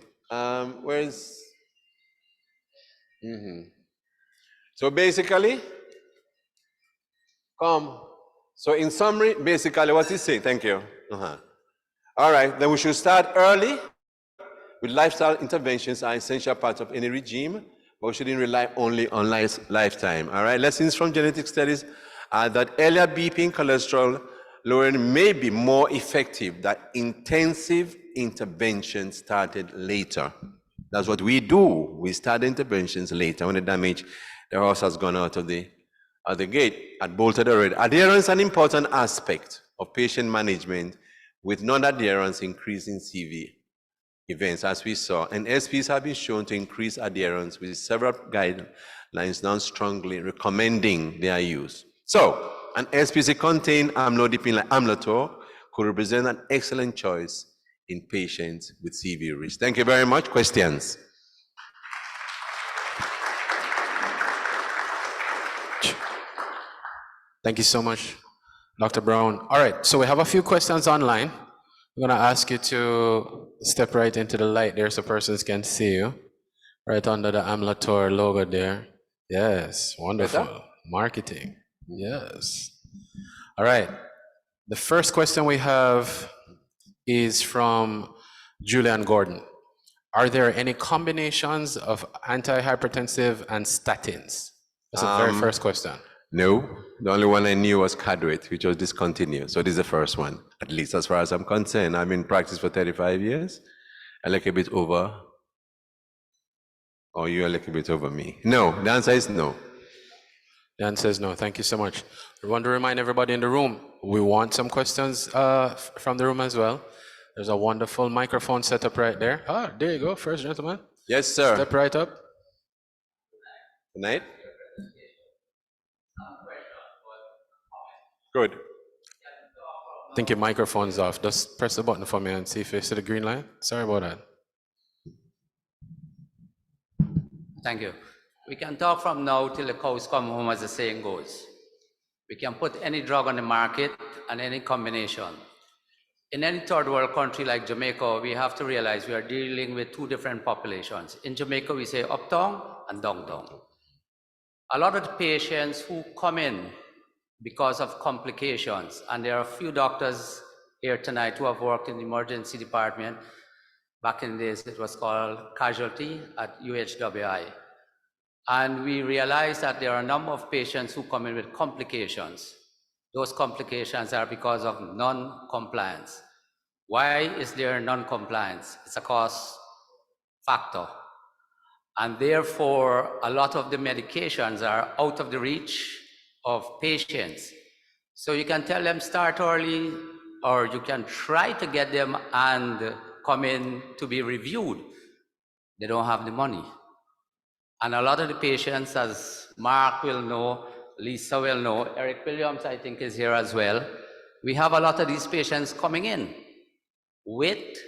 Speaker 5: Where's? So basically, So in summary, basically what he's saying, thank you. All right, then we should start early with lifestyle interventions are essential part of any regime, but we shouldn't rely only on lifetime. All right, lessons from genetic studies are that earlier BP and cholesterol lowering may be more effective than intensive interventions started later. That's what we do. We start interventions later when the horse has gone out of the gate, had bolted already. Adherence is an important aspect of patient management, with non-adherence increasing CV events, as we saw. And SPs have been shown to increase adherence, with several guidelines now strongly recommending their use. So, an SPC contain amlodipine like Amlotor could represent an excellent choice in patients with CV risk. Thank you very much. Questions?
Speaker 1: Thank you so much, Dr. Brown. All right, so we have a few questions online. I'm gonna ask you to step right into the light there so persons can see you. Right under the Amlator logo there. Yes, wonderful.
Speaker 5: Better?
Speaker 1: Marketing. Yes. All right. The first question we have is from Julian Gordon. Are there any combinations of antihypertensive and statins? That's the very first question.
Speaker 5: No, the only one I knew was Cadwit, which was discontinued. So this is the first one, at least as far as I'm concerned. I'm in practice for 35 years. I like a bit over, or you are like a bit over me. No, the answer is no.
Speaker 1: The answer is no. Thank you so much. We want to remind everybody in the room, we want some questions from the room as well. There's a wonderful microphone set up right there. Ah, there you go, first gentleman.
Speaker 5: Yes, sir.
Speaker 1: Step right up.
Speaker 5: Good night. Good.
Speaker 1: I think your microphone's off. Just press the button for me and see if you see the green line. Sorry about that.
Speaker 6: Thank you. We can talk from now till the cows come home, as the saying goes. We can put any drug on the market and any combination. In any third world country like Jamaica, we have to realize we are dealing with two different populations. In Jamaica, we say uptown and downtown. A lot of the patients who come in because of complications, and there are a few doctors here tonight who have worked in the emergency department. Back in the days, it was called casualty at UHWI. And we realized that there are a number of patients who come in with complications. Those complications are because of non-compliance. Why is there non-compliance? It's a cost factor. And therefore, a lot of the medications are out of the reach of patients. So you can tell them start early, or you can try to get them and come in to be reviewed. They don't have the money. And a lot of the patients, as Mark will know, Lisa will know, Eric Williams, I think, is here as well. We have a lot of these patients coming in with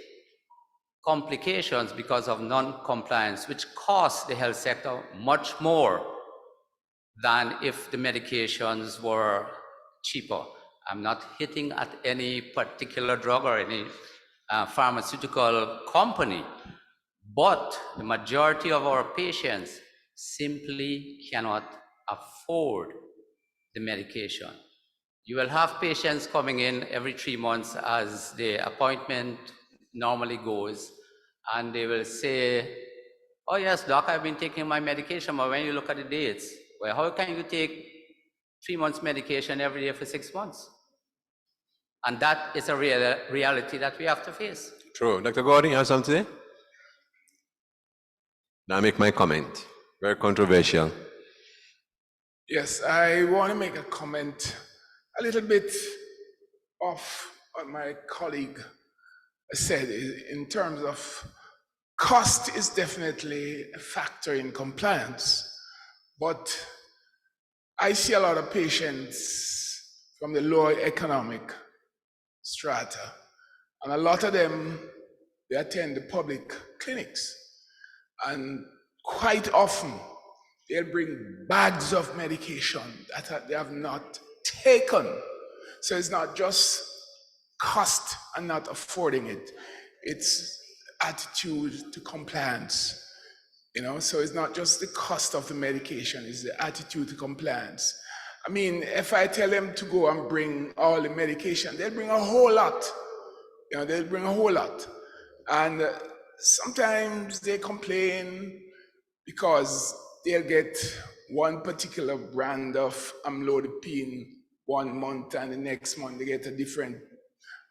Speaker 6: complications because of non-compliance, which costs the health sector much more than if the medications were cheaper. I'm not hitting at any particular drug or any pharmaceutical company, but the majority of our patients simply cannot afford the medication. You will have patients coming in every 3 months as the appointment normally goes, and they will say, oh yes, doc, I've been taking my medication, but when you look at the dates, well, how can you take 3 months medication every day for 6 months? And that is a reality that we have to face.
Speaker 5: True. Dr. Gordon, you have something to say? Now I make my comment. Very controversial.
Speaker 2: Yes, I want to make a comment a little bit off what my colleague said in terms of cost is definitely a factor in compliance, but I see a lot of patients from the lower economic strata, and a lot of them, they attend the public clinics, and quite often they'll bring bags of medication that they have not taken. So it's not just cost and not affording it, it's attitude to compliance. So it's not just the cost of the medication, it's the attitude to compliance. I mean, if I tell them to go and bring all the medication, they'll bring a whole lot. They'll bring a whole lot. And sometimes they complain because they'll get one particular brand of amlodipine 1 month, and the next month they get a different,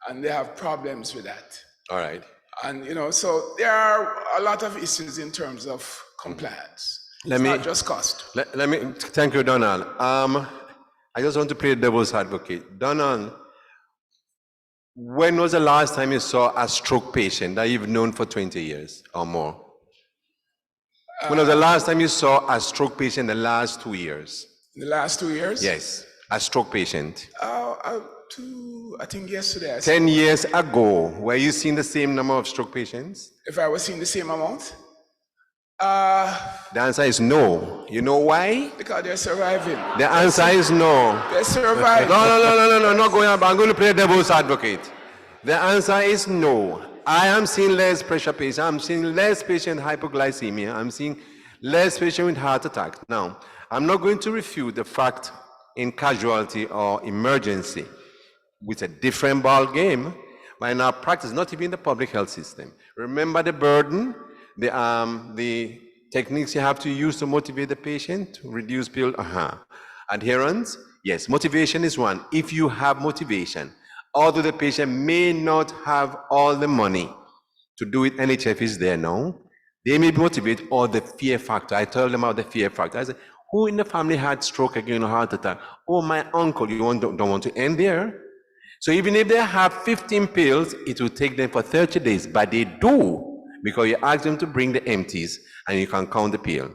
Speaker 2: and they have problems with that.
Speaker 5: All right.
Speaker 2: And so there are a lot of issues in terms of compliance. Not just cost.
Speaker 5: Let me thank you, Donald. I just want to play devil's advocate. Donald, when was the last time you saw a stroke patient that you've known for 20 years or more? When was the last time you saw a stroke patient in the last 2 years?
Speaker 2: In the last 2 years?
Speaker 5: Yes, a stroke patient.
Speaker 2: I think yesterday.
Speaker 5: 10 years ago, were you seeing the same number of stroke patients?
Speaker 2: If I was seeing the same amount?
Speaker 5: The answer is no. You know why?
Speaker 2: Because they're surviving.
Speaker 5: The answer is no.
Speaker 2: They're surviving.
Speaker 5: No, not going up. I'm going to play devil's advocate. The answer is no. I am seeing less pressure patients. I'm seeing less patient with hypoglycemia. I'm seeing less patient with heart attack. Now, I'm not going to refute the fact in casualty or emergency, with a different ball game. But in our practice, not even in the public health system. Remember the burden, the techniques you have to use to motivate the patient to reduce pill. Adherence, yes, motivation is one. If you have motivation, although the patient may not have all the money to do it, NHF is there now. They may be motivated, or the fear factor. I tell them about the fear factor. I say, who in the family had stroke again or heart attack? Oh, my uncle. You don't want to end there. So even if they have 15 pills, it will take them for 30 days, but they do, because you ask them to bring the empties and you can count the pill.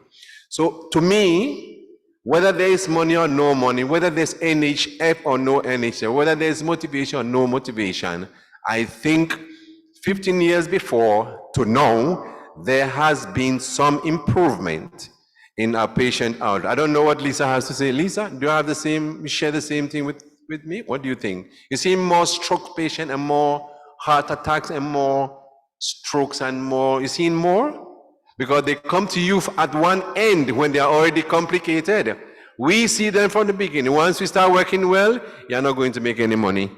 Speaker 5: So to me, whether there is money or no money, whether there's NHF or no NHF, whether there's motivation or no motivation, I think 15 years before to now, there has been some improvement in our patient out. I don't know what Lisa has to say. Lisa, do you have the same, you share the same thing with me? What do you think? You see more stroke patients and more heart attacks and more strokes and more, you see more? Because they come to you at one end when they are already complicated. We see them from the beginning. Once we start working well, you're not going to make any money,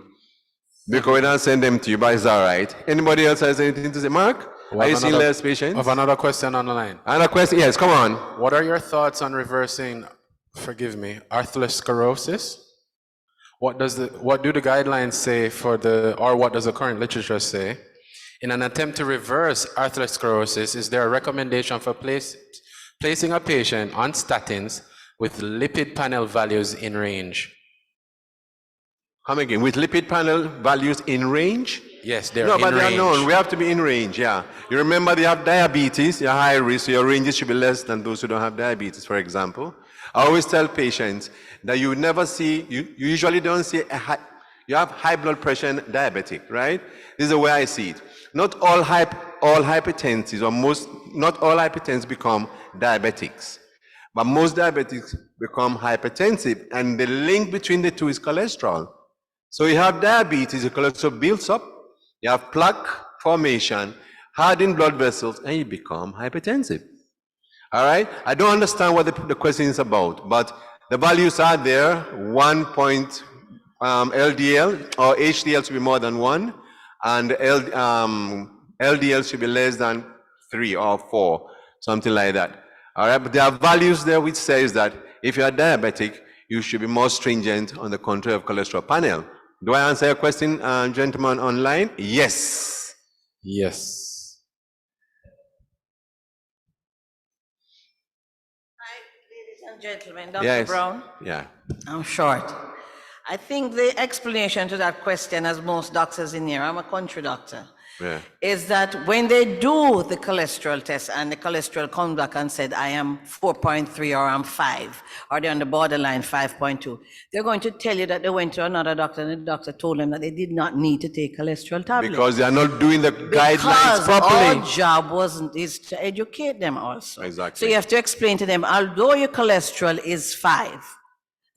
Speaker 5: because we don't send them to you, but it's all right. Anybody else has anything to say? Mark, are you seeing less patients?
Speaker 1: I have another question on the line.
Speaker 5: Another question? Yes, come on.
Speaker 1: What are your thoughts on reversing, forgive me, atherosclerosis? What do the guidelines say or what does the current literature say? In an attempt to reverse atherosclerosis, is there a recommendation for placing a patient on statins with lipid panel values in range?
Speaker 5: Come again, with lipid panel values in range?
Speaker 1: Yes, they're in range.
Speaker 5: No, but they are known. We have to be in range, yeah. You remember they have diabetes, you're high risk, so your ranges should be less than those who don't have diabetes, for example. I always tell patients that you never see, you usually don't see you have high blood pressure and diabetic, right? This is the way I see it. Not all hypertensives, or not all hypertensives become diabetics, but most diabetics become hypertensive, and the link between the two is cholesterol. So you have diabetes, the cholesterol builds up, you have plaque formation, hardened blood vessels, and you become hypertensive. All right? I don't understand what the question is about, but the values are there. 1 point LDL or HDL should be more than 1, and LDL should be less than 3 or 4, something like that. All right? But there are values there which says that if you are diabetic, you should be more stringent on the control of cholesterol panel. Do I answer your question, gentlemen online? Yes.
Speaker 1: Yes.
Speaker 7: Hi, ladies and gentlemen. Dr.
Speaker 5: Yes.
Speaker 7: Brown?
Speaker 5: Yeah.
Speaker 7: I'm short. I think the explanation to that question, as most doctors in here, I'm a country doctor, is that when they do the cholesterol test and the cholesterol comes back and said, I am 4.3 or I'm 5, or they're on the borderline 5.2, they're going to tell you that they went to another doctor and the doctor told them that they did not need to take cholesterol tablets.
Speaker 5: Because they are not doing the guidelines properly.
Speaker 7: Our job is to educate them also.
Speaker 5: Exactly.
Speaker 7: So you have to explain to them, although your cholesterol is 5,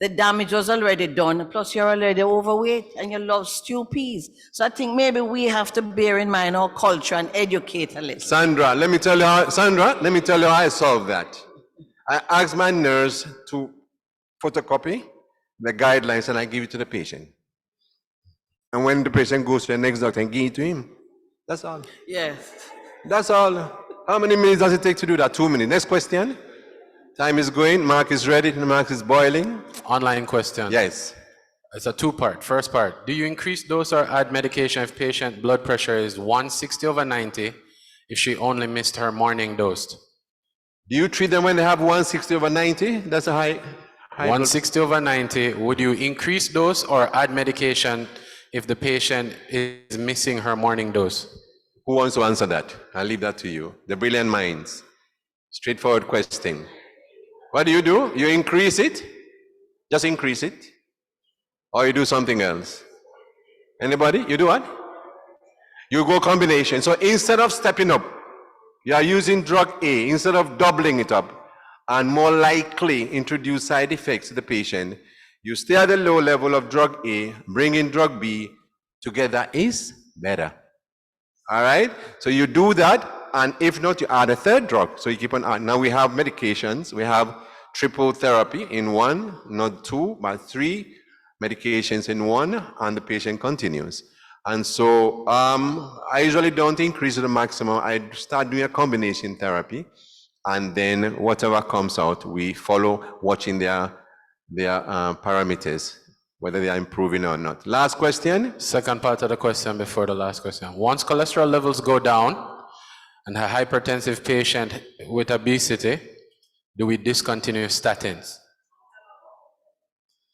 Speaker 7: the damage was already done, plus you're already overweight and you love stew peas. So I think maybe we have to bear in mind our culture and educate a little.
Speaker 5: Sandra, let me tell you how I solved that. I asked my nurse to photocopy the guidelines and I give it to the patient. And when the patient goes to the next doctor and give it to him, that's all.
Speaker 7: Yes.
Speaker 5: That's all. How many minutes does it take to do that? 2 minutes. Next question. Time is going. Mark is ready. Mark is boiling.
Speaker 1: Online question.
Speaker 5: Yes.
Speaker 1: It's a two-part. First part, do you increase dose or add medication if patient blood pressure is 160/90 if she only missed her morning dose?
Speaker 5: Do you treat them when they have 160/90? That's a high
Speaker 1: 160/90. Would you increase dose or add medication if the patient is missing her morning dose?
Speaker 5: Who wants to answer that? I'll leave that to you. The brilliant minds. Straightforward question. What do? You increase it? Just increase it? Or you do something else? Anybody? You do what? You go combination. So instead of stepping up, you are using drug A, instead of doubling it up and more likely introduce side effects to the patient, you stay at the low level of drug A, bring in drug B, together is better. All right? So you do that, and if not, you add a third drug. So you keep on adding. Now we have medications, we have triple therapy in one, not two, but three medications in one, and the patient continues. And so I usually don't increase the maximum. I start doing a combination therapy, and then whatever comes out, we follow watching their parameters, whether they are improving or not. Last question.
Speaker 1: Second part of the question before the last question. Once cholesterol levels go down and a hypertensive patient with obesity, do we discontinue statins?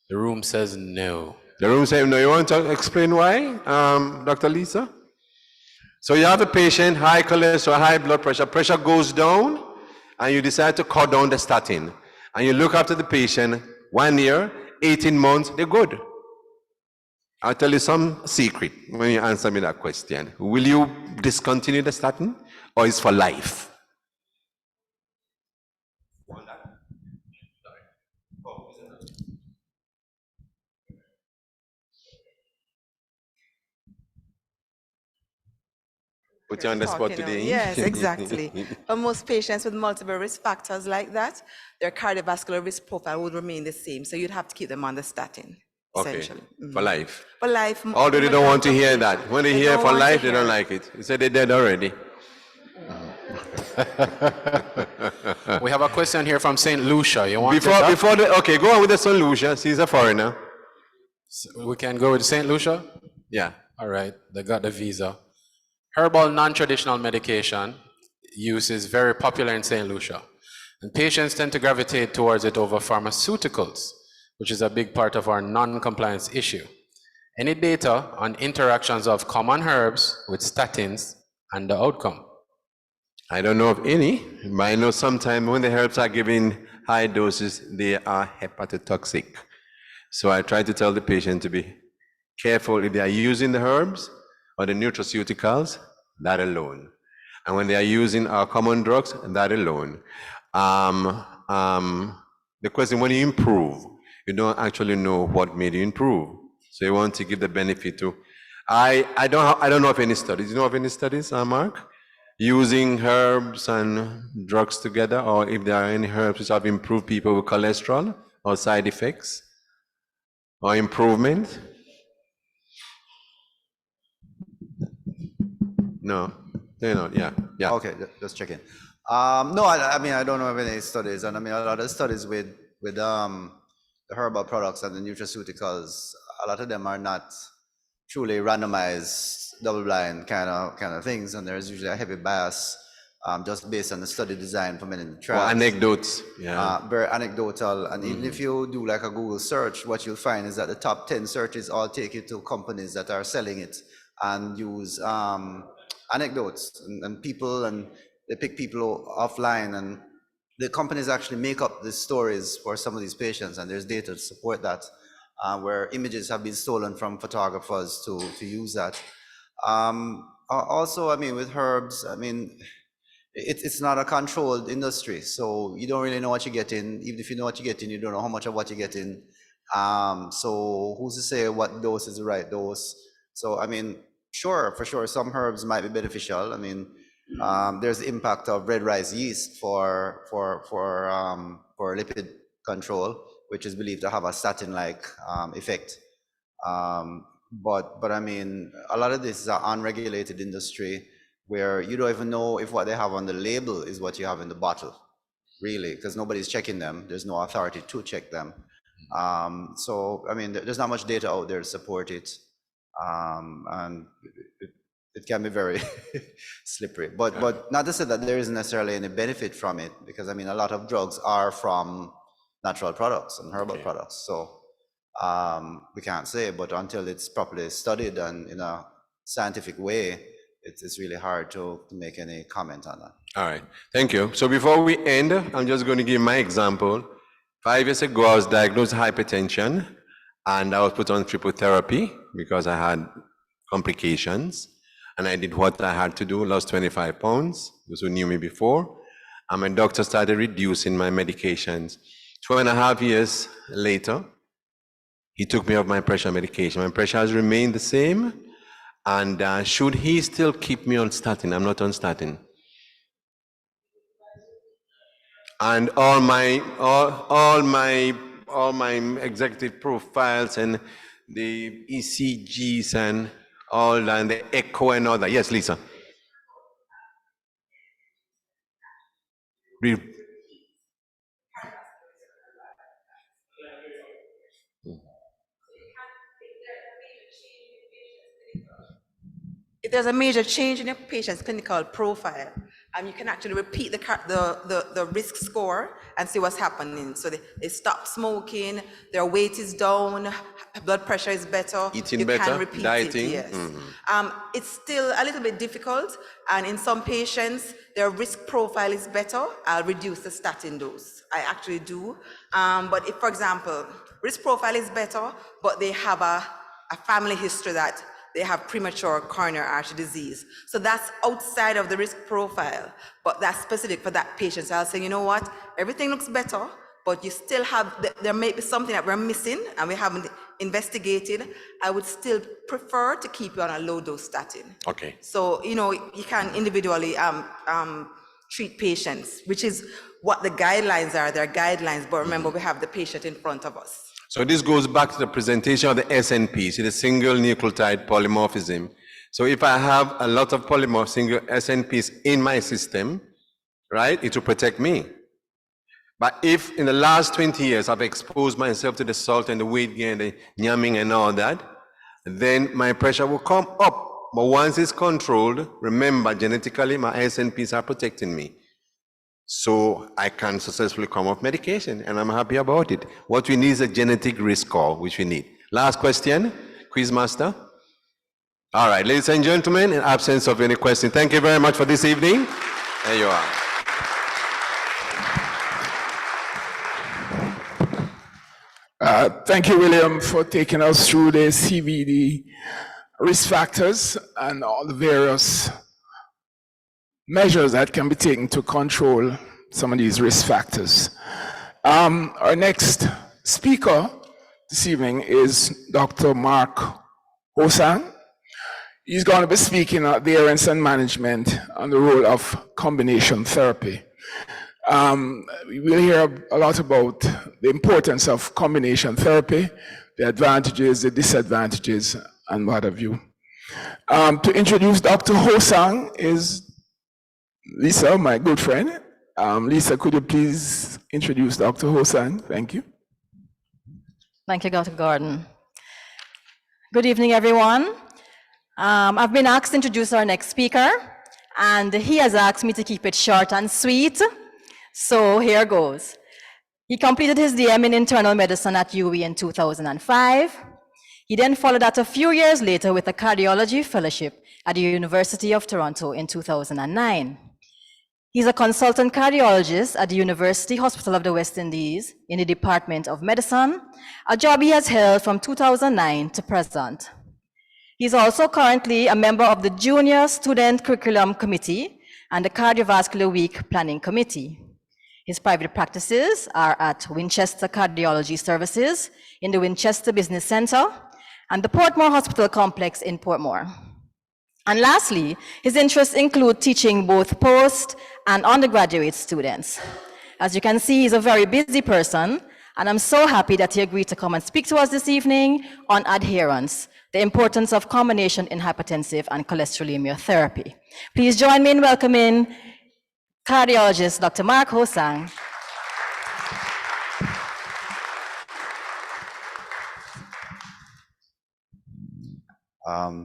Speaker 1: The room says no.
Speaker 5: The room says no. You want to explain why, Dr. Lisa? So you have a patient, high cholesterol, high blood pressure, pressure goes down, and you decide to cut down the statin. And you look after the patient 1 year, 18 months, they're good. I'll tell you some secret when you answer me that question. Will you discontinue the statin, or is for life? Put you on the spot today.
Speaker 8: Yes, exactly. For most patients with multiple risk factors like that, their cardiovascular risk profile would remain the same. So you'd have to keep them on the statin, essentially.
Speaker 5: Okay, for life.
Speaker 8: For life.
Speaker 5: Although they don't want to hear that. When they hear for life, they don't like it. They say they're dead already.
Speaker 1: We have a question here from St. Lucia. You want
Speaker 5: okay, go on with the St. Lucia. She's a foreigner.
Speaker 1: So we can go with St. Lucia?
Speaker 5: Yeah.
Speaker 1: All right, they got the visa. Herbal non-traditional medication use is very popular in St. Lucia, and patients tend to gravitate towards it over pharmaceuticals, which is a big part of our non-compliance issue. Any data on interactions of common herbs with statins and the outcome?
Speaker 5: I don't know of any, but I know sometimes when the herbs are given high doses, they are hepatotoxic. So I try to tell the patient to be careful if they are using the herbs or the nutraceuticals, that alone. And when they are using our common drugs, that alone. The question, when you improve, you don't actually know what made you improve. So you want to give the benefit to. I don't know of any studies. Do you know of any studies, Mark? Using herbs and drugs together, or if there are any herbs which have improved people with cholesterol or side effects or improvement? No, they're not. Yeah.
Speaker 9: Okay, just checking. No, I mean I don't know of any studies, and I mean a lot of studies with the herbal products and the nutraceuticals. A lot of them are not truly randomized, double-blind kind of things, and there's usually a heavy bias just based on the study design for many trials.
Speaker 5: Well, anecdotes, yeah.
Speaker 9: Very anecdotal, and even if you do like a Google search, what you'll find is that the top 10 searches all take you to companies that are selling it and use anecdotes and people, and they pick people offline, and the companies actually make up the stories for some of these patients, and there's data to support that, where images have been stolen from photographers to use that. Also, I mean, with herbs, I mean, it's not a controlled industry, so you don't really know what you're getting. Even if you know what you're getting, you don't know how much of what you're getting. So who's to say what dose is the right dose? So, I mean, sure, for sure, some herbs might be beneficial. I mean, there's the impact of red rice yeast for lipid control, which is believed to have a statin-like effect. But I mean, a lot of this is an unregulated industry where you don't even know if what they have on the label is what you have in the bottle, really, because nobody's checking them. There's no authority to check them. So, I mean, there's not much data out there to support it. And it can be very slippery, but not to say that there isn't necessarily any benefit from it, because I mean, a lot of drugs are from natural products and herbal products. So we can't say, but until it's properly studied and in a scientific way, it's really hard to make any comment on that.
Speaker 5: All right, thank you. So before we end, I'm just going to give my example. 5 years ago, I was diagnosed with hypertension, and I was put on triple therapy because I had complications, and I did what I had to do, lost 25 pounds, those who knew me before, and my doctor started reducing my medications. 2.5 years later, he took me off my pressure medication. My pressure has remained the same, and should he still keep me on statin? I'm not on statin. And all my executive profiles and the ECGs and all that, and the echo and all that. Yes, Lisa.
Speaker 8: If there's a major change in your patient's clinical profile, you can actually repeat the risk score and see what's happening. So they stop smoking, their weight is down, blood pressure is better.
Speaker 5: Eating
Speaker 8: you
Speaker 5: better,
Speaker 8: can repeat
Speaker 5: dieting.
Speaker 8: it, yes. It's still a little bit difficult, and in some patients, their risk profile is better. I'll reduce the statin dose. I actually do. But if, for example, risk profile is better, but they have a family history that they have premature coronary artery disease. So that's outside of the risk profile, but that's specific for that patient. So I'll say, you know what, everything looks better, but you still have, there may be something that we're missing and we haven't investigated. I would still prefer to keep you on a low dose statin.
Speaker 5: Okay.
Speaker 8: So, you know, you can individually treat patients, which is what the guidelines are. They're guidelines, but remember, we have the patient in front of us.
Speaker 5: So this goes back to the presentation of the SNP, the single nucleotide polymorphism. So if I have a lot of single SNPs in my system, right, it will protect me. But if in the last 20 years I've exposed myself to the salt and the weight gain, the yamming and all that, then my pressure will come up. But once it's controlled, remember, genetically, my SNPs are protecting me. So I can successfully come off medication, and I'm happy about it. What we need is a genetic risk score, which we need. Last question, Quizmaster. All right, ladies and gentlemen, in absence of any question, thank you very much for this evening. There you are.
Speaker 2: Thank you, William, for taking us through the CVD risk factors and all the various measures that can be taken to control some of these risk factors. Our next speaker this evening is Dr. Mark Hosang. He's going to be speaking on adherence and management on the role of combination therapy. We will hear a lot about the importance of combination therapy, the advantages, the disadvantages, and what have you. To introduce Dr. Hosang is Lisa, my good friend. Lisa, could you please introduce Dr. Hosang? Thank you.
Speaker 10: Thank you, Dr. Gordon. Good evening, everyone. I've been asked to introduce our next speaker, and he has asked me to keep it short and sweet. So here goes. He completed his DM in internal medicine at UWI in 2005. He then followed that a few years later with a cardiology fellowship at the University of Toronto in 2009. He's a consultant cardiologist at the University Hospital of the West Indies in the Department of Medicine, a job he has held from 2009 to present. He's also currently a member of the Junior Student Curriculum Committee and the Cardiovascular Week Planning Committee. His private practices are at Winchester Cardiology Services in the Winchester Business Center and the Portmore Hospital Complex in Portmore. And lastly, his interests include teaching both post and undergraduate students. As you can see, he's a very busy person, and I'm so happy that he agreed to come and speak to us this evening on adherence, the importance of combination in hypertensive and cholesterolemia therapy. Please join me in welcoming cardiologist Dr. Mark Hosang.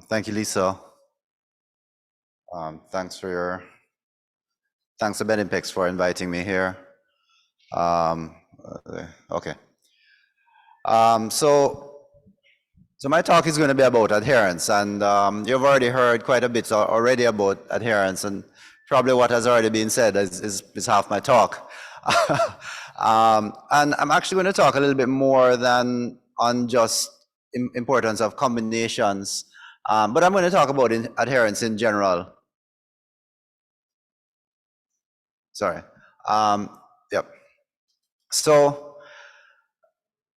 Speaker 9: Thank you, Lisa. Thanks to Medimpex for inviting me here. Okay. So my talk is going to be about adherence, and you've already heard quite a bit already about adherence, and probably what has already been said is half my talk. And I'm actually going to talk a little bit more than on just importance of combinations, but I'm going to talk about adherence in general. Sorry. Yep. So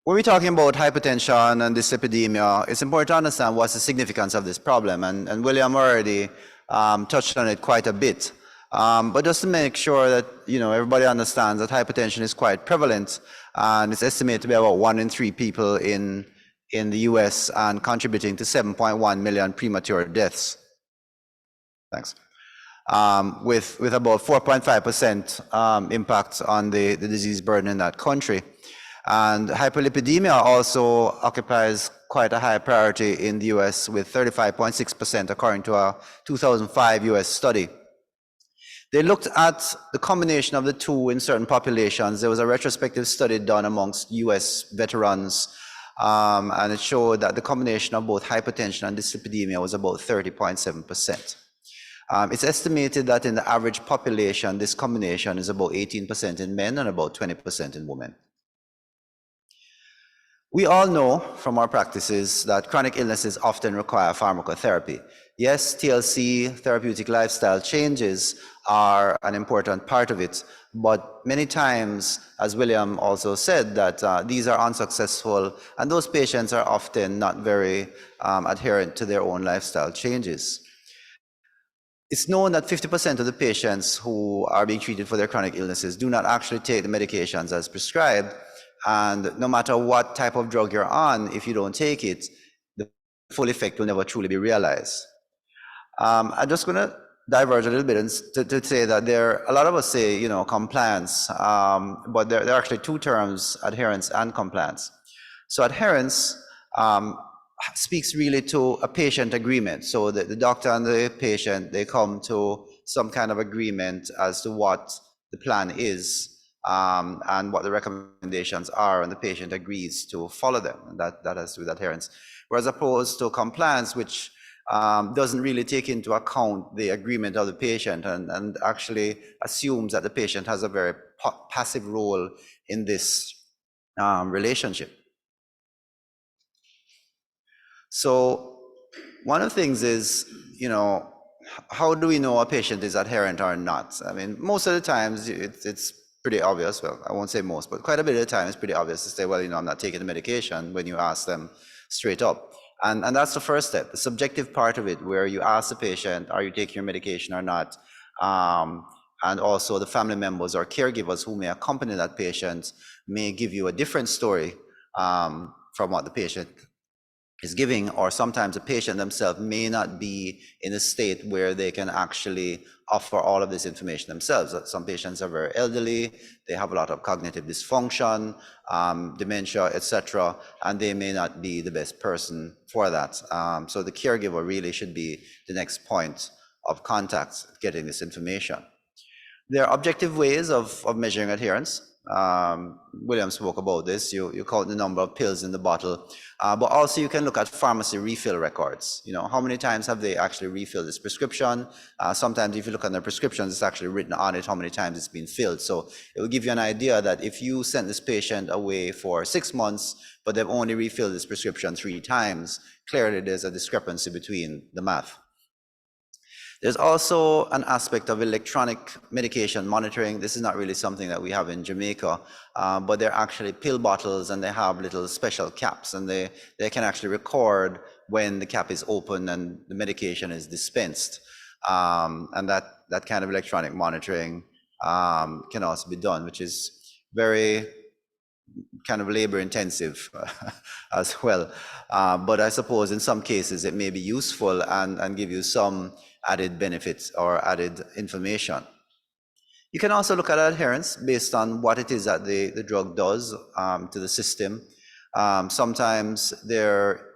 Speaker 9: when we're talking about hypertension and dyslipidemia, it's important to understand what's the significance of this problem. And William already touched on it quite a bit. But just to make sure that everybody understands that hypertension is quite prevalent, and it's estimated to be about 1 in 3 people in the US and contributing to 7.1 million premature deaths. Thanks. With about 4.5% impact on the disease burden in that country. And hyperlipidemia also occupies quite a high priority in the US, with 35.6% according to a 2005 US study. They looked at the combination of the two in certain populations. There was a retrospective study done amongst US veterans, and it showed that the combination of both hypertension and dyslipidemia was about 30.7%. It's estimated that in the average population, this combination is about 18% in men and about 20% in women. We all know from our practices that chronic illnesses often require pharmacotherapy. Yes, TLC, therapeutic lifestyle changes, are an important part of it, but many times, as William also said, that these are unsuccessful, and those patients are often not very adherent to their own lifestyle changes. It's known that 50% of the patients who are being treated for their chronic illnesses do not actually take the medications as prescribed, and no matter what type of drug you're on, if you don't take it, the full effect will never truly be realized. I'm just going to diverge a little bit and to say that a lot of us say, compliance, but there are actually two terms, adherence and compliance. So adherence speaks really to a patient agreement. So the doctor and the patient, they come to some kind of agreement as to what the plan is, and what the recommendations are, and the patient agrees to follow them. And that has to do with adherence. Whereas opposed to compliance, which doesn't really take into account the agreement of the patient and actually assumes that the patient has a very passive role in this relationship. So one of the things is, how do we know a patient is adherent or not? I mean, most of the times it's pretty obvious. Well, I won't say most, but quite a bit of the time it's pretty obvious to say, well, I'm not taking the medication, when you ask them straight up. And that's the first step, the subjective part of it, where you ask the patient, are you taking your medication or not? And also the family members or caregivers who may accompany that patient may give you a different story from what the patient is giving, or sometimes the patient themselves may not be in a state where they can actually offer all of this information themselves. Some patients are very elderly, they have a lot of cognitive dysfunction, dementia, etc., and they may not be the best person for that. So the caregiver really should be the next point of contact getting this information. There are objective ways of measuring adherence. William spoke about this. You count the number of pills in the bottle, but also you can look at pharmacy refill records. How many times have they actually refilled this prescription? Sometimes if you look at their prescriptions, it's actually written on it how many times it's been filled. So it will give you an idea that if you sent this patient away for 6 months, but they've only refilled this prescription 3 times, clearly there's a discrepancy between the math. There's also an aspect of electronic medication monitoring. This is not really something that we have in Jamaica, but they're actually pill bottles, and they have little special caps, and they can actually record when the cap is open and the medication is dispensed. And that kind of electronic monitoring can also be done, which is very kind of labor intensive as well. But I suppose in some cases it may be useful and give you some added benefits or added information. You can also look at adherence based on what it is that the drug does to the system. Sometimes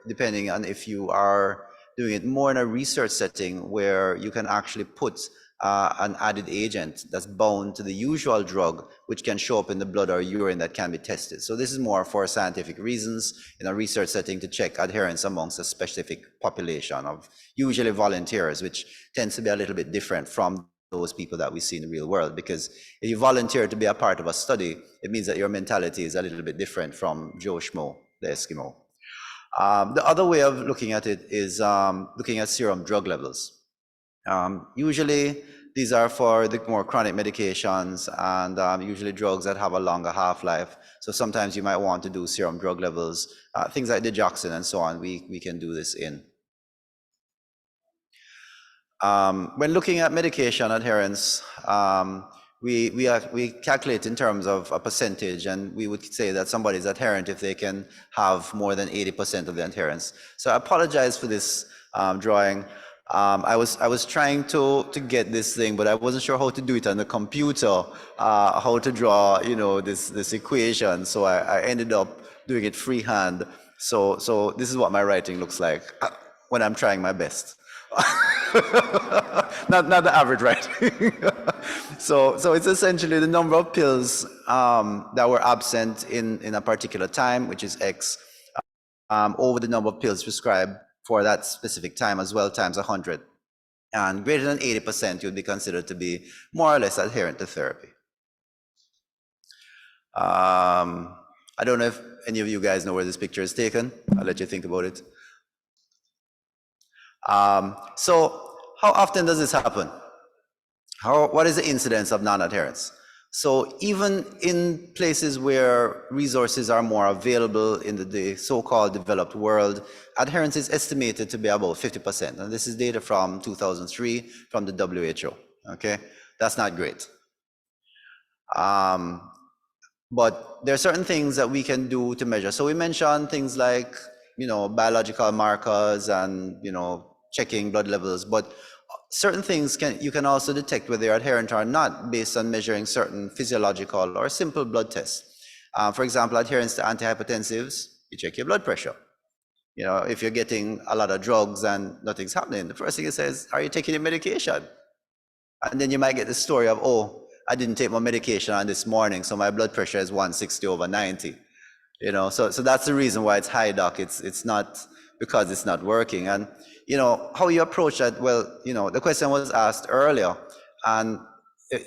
Speaker 9: depending on if you are doing it more in a research setting where you can actually put an added agent that's bound to the usual drug, which can show up in the blood or urine that can be tested. So this is more for scientific reasons in a research setting to check adherence amongst a specific population of usually volunteers, which tends to be a little bit different from those people that we see in the real world. Because if you volunteer to be a part of a study, it means that your mentality is a little bit different from Joe Schmo, the Eskimo. The other way of looking at it is looking at serum drug levels. Usually these are for the more chronic medications, and usually drugs that have a longer half-life. So sometimes you might want to do serum drug levels, things like digoxin and so on, we can do this in. When looking at medication adherence, we calculate in terms of a percentage, and we would say that somebody is adherent if they can have more than 80% of the adherence. So I apologize for this drawing. I was trying to get this thing, but I wasn't sure how to do it on the computer, how to draw, this equation. So I ended up doing it freehand. So this is what my writing looks like when I'm trying my best. not the average writing. So it's essentially the number of pills that were absent in a particular time, which is X, over the number of pills prescribed for that specific time as well, times 100. And greater than 80% would be considered to be more or less adherent to therapy. I don't know if any of you guys know where this picture is taken. I'll let you think about it. So how often does this happen? What is the incidence of non-adherence? So even in places where resources are more available in the so-called developed world, adherence is estimated to be about 50%. And this is data from 2003 from the WHO, okay? That's not great. But there are certain things that we can do to measure. So we mentioned things like, biological markers and, checking blood levels, but certain things you can also detect whether they're adherent or not based on measuring certain physiological or simple blood tests. For example, adherence to antihypertensives, you check your blood pressure. If you're getting a lot of drugs and nothing's happening, the first thing it says, are you taking your medication? And then you might get the story of, oh, I didn't take my medication on this morning, so my blood pressure is 160/90. So that's the reason why it's high, doc. It's not because it's not working. And how you approach that, well, the question was asked earlier, and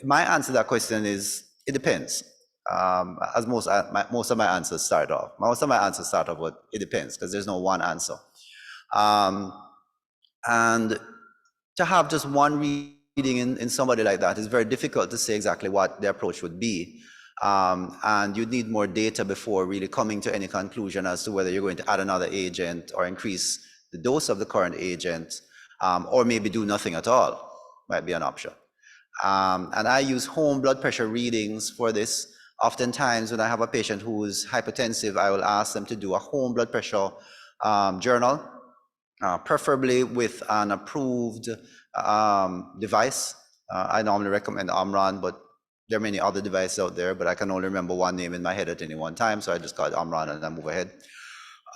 Speaker 9: my answer to that question is, it depends. As most of my answers start off. Most of my answers start off with, it depends, because there's no one answer. And to have just one reading in somebody like that is very difficult to say exactly what the approach would be. And you need more data before really coming to any conclusion as to whether you're going to add another agent or increase the dose of the current agent, or maybe do nothing at all, might be an option. And I use home blood pressure readings for this. Oftentimes when I have a patient who is hypertensive, I will ask them to do a home blood pressure journal, preferably with an approved device. I normally recommend Omron, but there are many other devices out there, but I can only remember one name in my head at any one time, so I just call it Omron and I move ahead.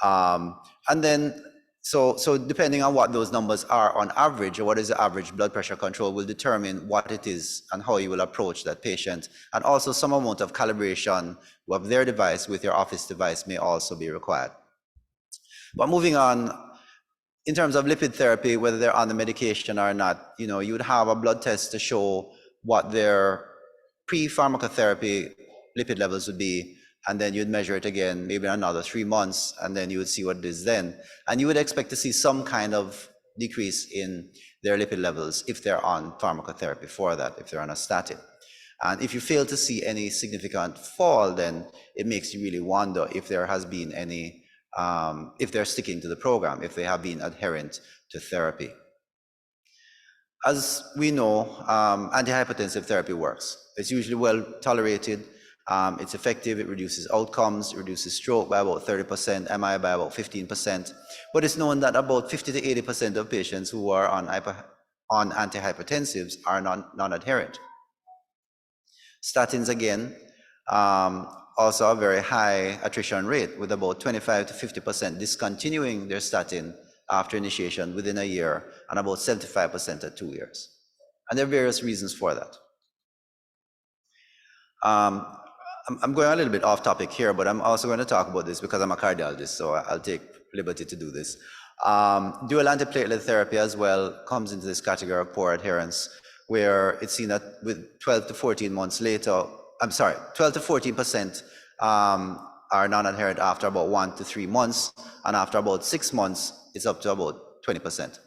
Speaker 9: And then, so depending on what those numbers are on average, or what is the average blood pressure control, will determine what it is and how you will approach that patient. And also some amount of calibration of their device with your office device may also be required. But moving on, in terms of lipid therapy, whether they're on the medication or not, you would have a blood test to show what their pre-pharmacotherapy lipid levels would be, and then you'd measure it again, maybe another 3 months, and then you would see what it is then. And you would expect to see some kind of decrease in their lipid levels if they're on pharmacotherapy for that, if they're on a statin. And if you fail to see any significant fall, then it makes you really wonder if there has been any, if they're sticking to the program, if they have been adherent to therapy. As we know, antihypertensive therapy works. It's usually well tolerated, it's effective, it reduces outcomes, it reduces stroke by about 30%, MI by about 15%. But it's known that about 50 to 80% of patients who are on antihypertensives are non-adherent. Statins, again, also a very high attrition rate, with about 25 to 50% discontinuing their statin after initiation within a year, and about 75% at 2 years. And there are various reasons for that. I'm going a little bit off topic here, but I'm also going to talk about this because I'm a cardiologist, so I'll take liberty to do this. Dual antiplatelet therapy as well comes into this category of poor adherence, where it's seen that with 12 to 14 months later, 12 to 14% are non-adherent after about 1 to 3 months, and after about 6 months, it's up to about 20%,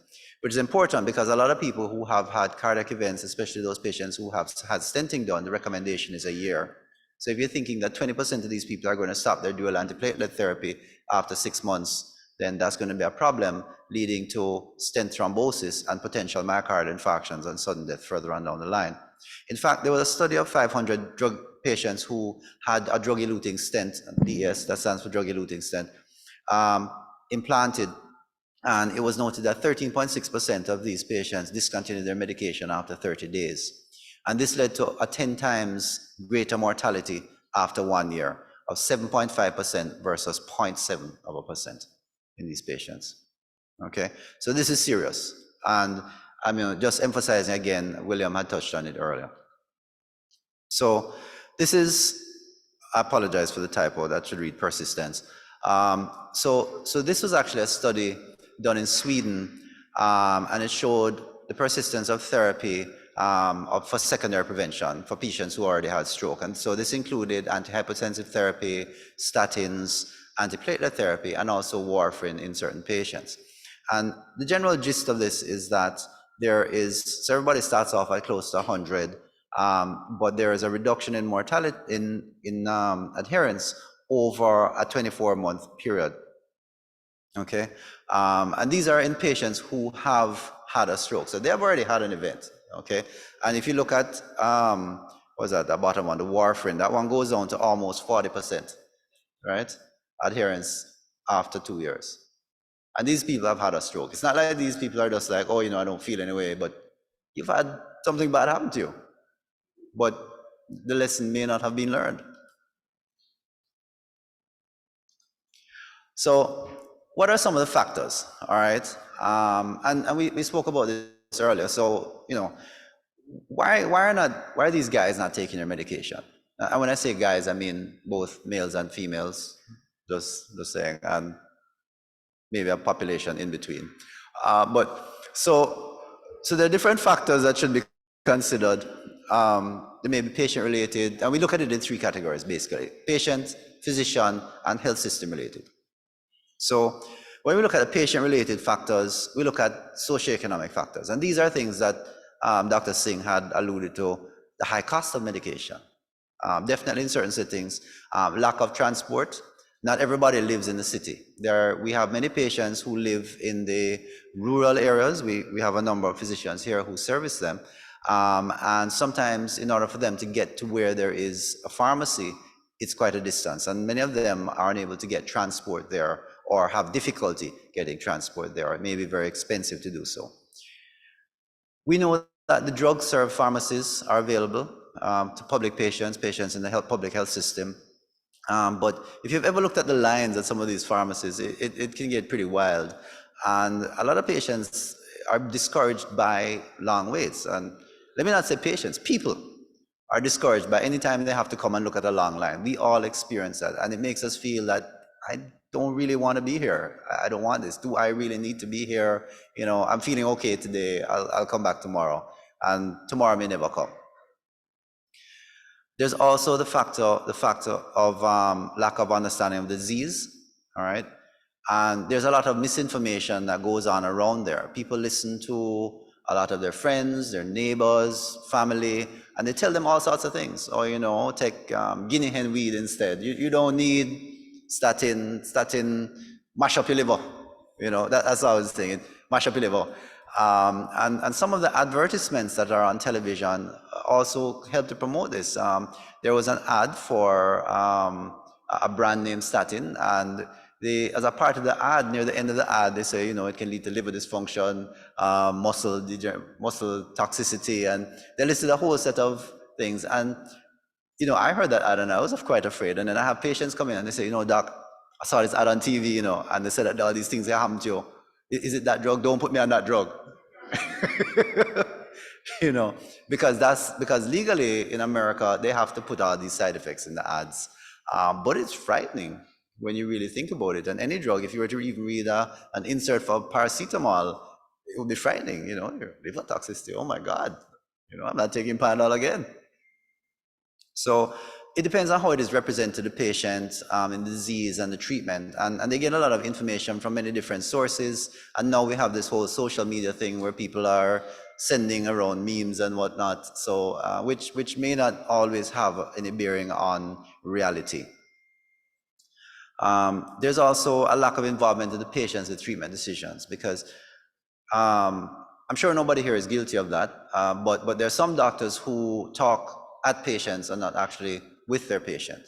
Speaker 9: which is important because a lot of people who have had cardiac events, especially those patients who have had stenting done, the recommendation is a year. So if you're thinking that 20% of these people are going to stop their dual antiplatelet therapy after 6 months, then that's going to be a problem, leading to stent thrombosis and potential myocardial infarctions and sudden death further on down the line. In fact, there was a study of 500 drug patients who had a drug-eluting stent, DES, that stands for drug-eluting stent, implanted, and it was noted that 13.6% of these patients discontinued their medication after 30 days. And this led to a 10 times greater mortality after 1 year of 7.5% versus 0.7% in these patients. Okay, so this is serious. And I mean, just emphasizing again, William had touched on it earlier. So this is, I apologize for the typo, that should read persistence. So this was actually a study done in Sweden, and it showed the persistence of therapy for secondary prevention for patients who already had stroke. And so this included antihypertensive therapy, statins, antiplatelet therapy, and also warfarin in certain patients. And the general gist of this is that so everybody starts off at close to 100, but there is a reduction in mortality, in adherence over a 24-month period. Okay, and these are in patients who have had a stroke, so they have already had an event. Okay, and if you look at what's that, the bottom one, the warfarin, that one goes down to almost 40%, right? Adherence after 2 years. And these people have had a stroke. It's not like these people are just like, oh, I don't feel any way, but you've had something bad happen to you. But the lesson may not have been learned. So what are some of the factors, all right? And we spoke about this earlier. So, why are these guys not taking their medication? And when I say guys, I mean both males and females, just saying, and maybe a population in between. So there are different factors that should be considered. They may be patient-related, and we look at it in 3 categories, basically: patient, physician, and health system-related. So when we look at the patient-related factors, we look at socioeconomic factors, and these are things that Dr. Singh had alluded to: the high cost of medication, definitely in certain settings, lack of transport. Not everybody lives in the city. We have many patients who live in the rural areas. We have a number of physicians here who service them. And sometimes in order for them to get to where there is a pharmacy, it's quite a distance. And many of them aren't able to get transport there or have difficulty getting transport there. It may be very expensive to do so. We know that the drug-served pharmacies are available to public patients in the public health system. But if you've ever looked at the lines at some of these pharmacies, it can get pretty wild. And a lot of patients are discouraged by long waits. And let me not say patients, people are discouraged by any time they have to come and look at a long line. We all experience that. And it makes us feel that I don't really want to be here. I don't want this. Do I really need to be here? I'm feeling okay today. I'll come back tomorrow. And tomorrow may never come. There's also the factor of lack of understanding of the disease, all right? And there's a lot of misinformation that goes on around there. People listen to a lot of their friends, their neighbors, family, and they tell them all sorts of things. Or, take guinea hen weed instead. You don't need statin, mash up your liver. That's how I was saying it, mash up your liver. And some of the advertisements that are on television also help to promote this. There was an ad for a brand name statin, and as a part of the ad, near the end of the ad, they say, it can lead to liver dysfunction, muscle toxicity, and they listed a whole set of things. And, I heard that ad and I was quite afraid. And then I have patients come in and they say, doc, I saw this ad on TV, and they said that all these things that happen to you. Is it that drug? Don't put me on that drug. Because legally in America, they have to put all these side effects in the ads. But it's frightening when you really think about it. And any drug, if you were to even read an insert for paracetamol, it would be frightening, your liver toxicity. Oh my God, I'm not taking Panadol again. So it depends on how it is represented to the patient in the disease and the treatment. And they get a lot of information from many different sources. And now we have this whole social media thing where people are sending around memes and whatnot, so which may not always have any bearing on reality. There's also a lack of involvement in the patients with treatment decisions because I'm sure nobody here is guilty of that, but there are some doctors who talk at patients and not actually with their patient.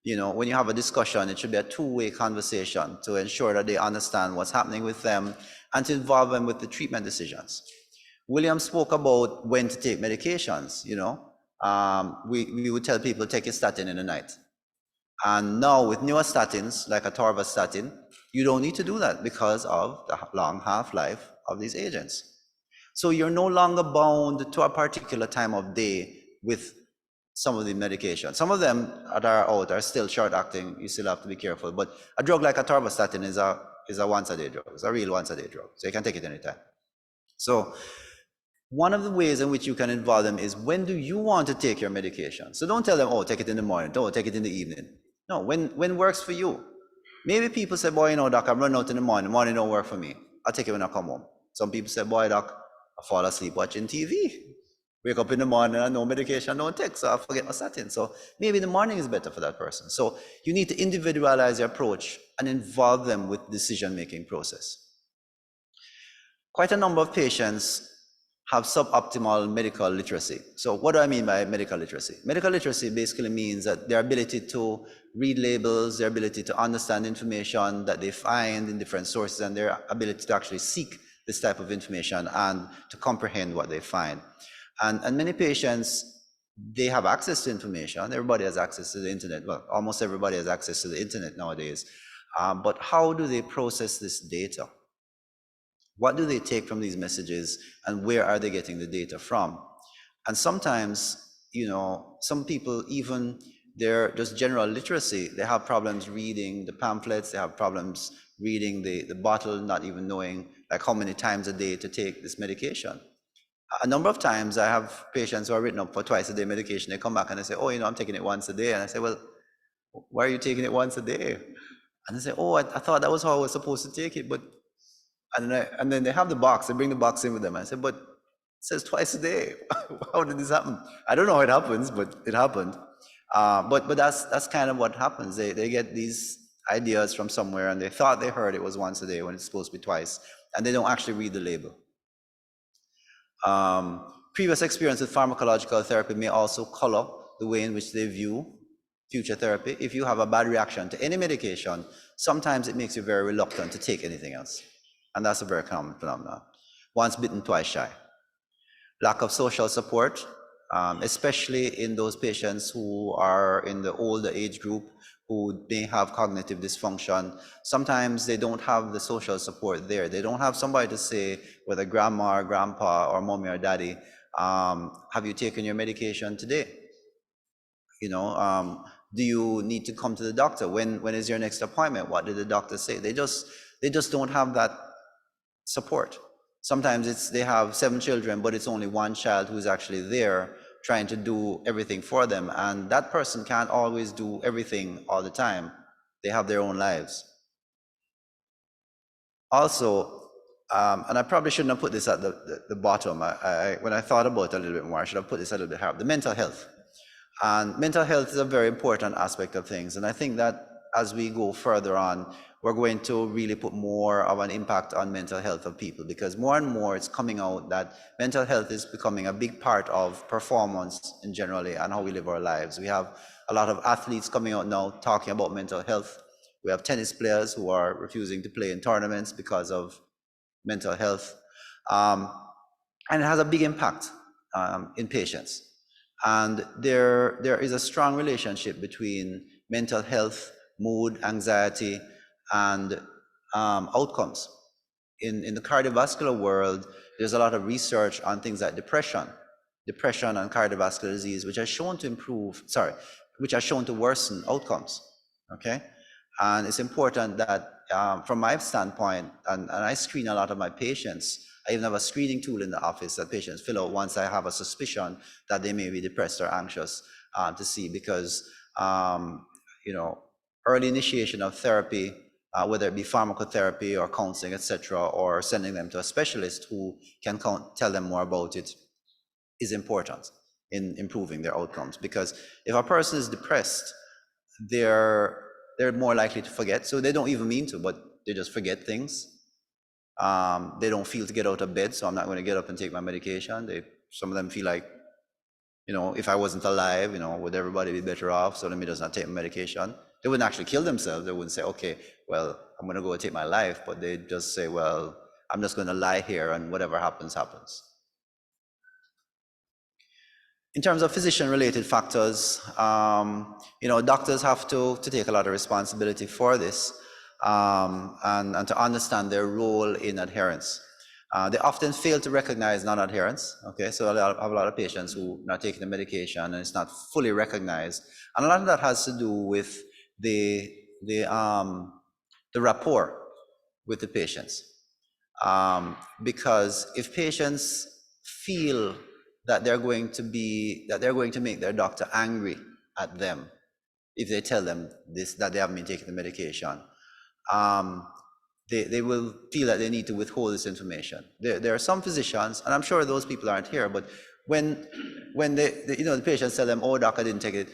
Speaker 9: You know, when you have a discussion, it should be a two-way conversation to ensure that they understand what's happening with them and to involve them with the treatment decisions. William spoke about when to take medications, you know. We would tell people take a statin in the night. And now with newer statins, like atorvastatin, you don't need to do that because of the long half-life of these agents. So you're no longer bound to a particular time of day with some of the medications. Some of them that are out are still short-acting. You still have to be careful. But a drug like atorvastatin is a once-a-day drug. It's a real once-a-day drug. So you can take it anytime. So one of the ways in which you can involve them is when do you want to take your medication? So don't tell them, oh, take it in the morning. Don't take it in the evening. No, when works for you. Maybe people say, boy, you know, doc, I'm running out in the morning. The morning don't work for me. I'll take it when I come home. Some people say, boy, doc, I fall asleep watching TV. Wake up in the morning and no medication, don't take, so I forget my statin. So maybe the morning is better for that person. So you need to individualize your approach and involve them with the decision-making process. Quite a number of patients have suboptimal medical literacy. So what do I mean by medical literacy? Medical literacy basically means that their ability to read labels, their ability to understand information that they find in different sources, and their ability to actually seek this type of information and to comprehend what they find. And many patients, they have access to information. Everybody has access to the internet. Well, almost everybody has access to the internet nowadays. But how do they process this data? What do they take from these messages, and where are they getting the data from? And sometimes, you know, some people, even their just general literacy, they have problems reading the pamphlets, they have problems reading the bottle, not even knowing like how many times a day to take this medication. A number of times I have patients who are written up for twice a day medication. They come back and they say, oh, you know, I'm taking it once a day. And I say, well, why are you taking it once a day? And they say, oh, I thought that was how I was supposed to take it. But and then they have the box, they bring the box in with them. I said, but it says twice a day. How did this happen? I don't know how it happens, but it happened. But that's kind of what happens. They get these ideas from somewhere and they thought they heard it was once a day when it's supposed to be twice, and they don't actually read the label. Previous experience with pharmacological therapy may also color the way in which they view future therapy. If you have a bad reaction to any medication, sometimes it makes you very reluctant to take anything else. And that's a very common phenomenon. Once bitten, twice shy. Lack of social support, especially in those patients who are in the older age group who may have cognitive dysfunction. Sometimes they don't have the social support there. They don't have somebody to say, whether grandma or grandpa or mommy or daddy, have you taken your medication today? You know, do you need to come to the doctor? When is your next appointment? What did the doctor say? They just don't have that support. Sometimes they have 7 children, but it's only one child who's actually there trying to do everything for them. And that person can't always do everything all the time. They have their own lives. Also, and I probably shouldn't have put this at the bottom. When I thought about it a little bit more, I should have put this a little bit higher. The mental health. And mental health is a very important aspect of things. And I think that as we go further on, we're going to really put more of an impact on mental health of people, because more and more it's coming out that mental health is becoming a big part of performance in generally and how we live our lives. We have a lot of athletes coming out now talking about mental health. We have tennis players who are refusing to play in tournaments because of mental health. And it has a big impact in patients. And there is a strong relationship between mental health, mood, anxiety, and outcomes. In the cardiovascular world, there's a lot of research on things like depression and cardiovascular disease, which are shown to worsen outcomes, okay? And it's important that from my standpoint, and I screen a lot of my patients, I even have a screening tool in the office that patients fill out once I have a suspicion that they may be depressed or anxious to see, because you know, early initiation of therapy, whether it be pharmacotherapy or counseling, etc., or sending them to a specialist who can tell them more about it, is important in improving their outcomes. Because if a person is depressed, their they're more likely to forget. So they don't even mean to, but they just forget things. They don't feel to get out of bed, so I'm not going to get up and take my medication. Some of them feel like, if I wasn't alive, would everybody be better off? So let me just not take my medication. They wouldn't actually kill themselves. They wouldn't say, okay, well, I'm going to go take my life. But they just say, well, I'm just going to lie here and whatever happens, happens. In terms of physician-related factors, doctors have to take a lot of responsibility for this and to understand their role in adherence. They often fail to recognize non-adherence. Okay, so I have a lot of patients who are not taking the medication and it's not fully recognized, and a lot of that has to do with the rapport with the patients. Because if patients feel that they're going to make their doctor angry at them if they tell them that they haven't been taking the medication, they will feel that they need to withhold this information. There are some physicians, and I'm sure those people aren't here, but when the patients tell them, "Oh, doc, I didn't take it,"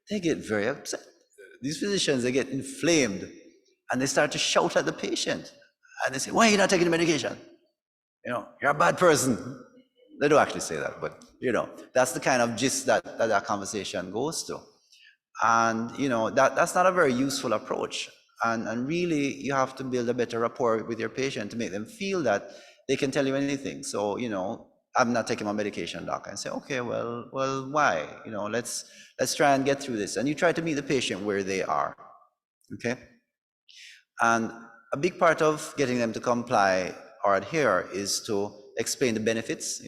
Speaker 9: they get very upset. These physicians, they get inflamed and they start to shout at the patient and they say, "Why are you not taking the medication? You're a bad person." They don't actually say that, but that's the kind of gist that conversation goes to. And that's not a very useful approach. And really, you have to build a better rapport with your patient to make them feel that they can tell you anything. So, I'm not taking my medication, doc. And say, okay, well, why? Let's try and get through this. And you try to meet the patient where they are. Okay. And a big part of getting them to comply or adhere is to explain the benefits.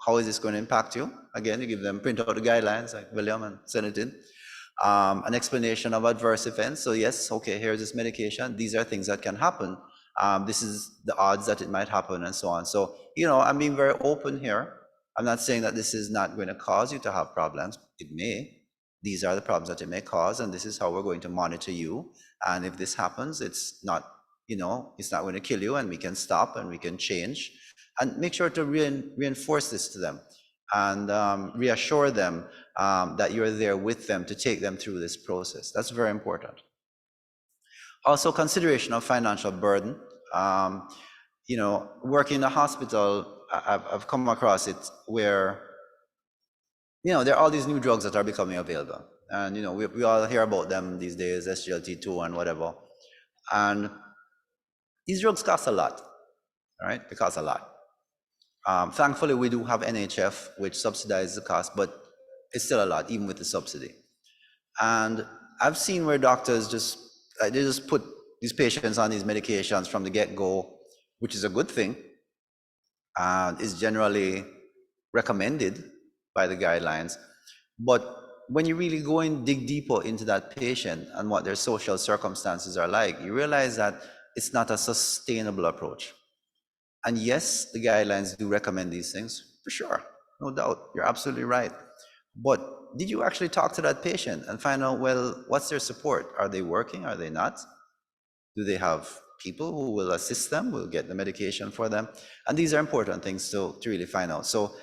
Speaker 9: How is this going to impact you? Again, you give them, print out the guidelines like William and send it in. An explanation of adverse events. So yes, okay, here's this medication. These are things that can happen. This is the odds that it might happen and so on. So, I'm being very open here. I'm not saying that this is not going to cause you to have problems. It may. These are the problems that it may cause, and this is how we're going to monitor you. And if this happens, it's not going to kill you, and we can stop and we can change. And make sure to reinforce this to them and reassure them that you're there with them to take them through this process. That's very important. Also, consideration of financial burden. Working in a hospital, I've come across it where, there are all these new drugs that are becoming available. And, we all hear about them these days, SGLT2 and whatever. And these drugs cost a lot, all right? They cost a lot. Thankfully, we do have NHF, which subsidizes the cost, but it's still a lot, even with the subsidy. And I've seen where doctors they just put these patients on these medications from the get-go, which is a good thing, and is generally recommended by the guidelines. But when you really go and dig deeper into that patient and what their social circumstances are like, you realize that it's not a sustainable approach. And yes, the guidelines do recommend these things, for sure, no doubt, you're absolutely right. But did you actually talk to that patient and find out, well, what's their support? Are they working? Are they not? Do they have people who will assist them, will get the medication for them? And these are important things to really find out. So,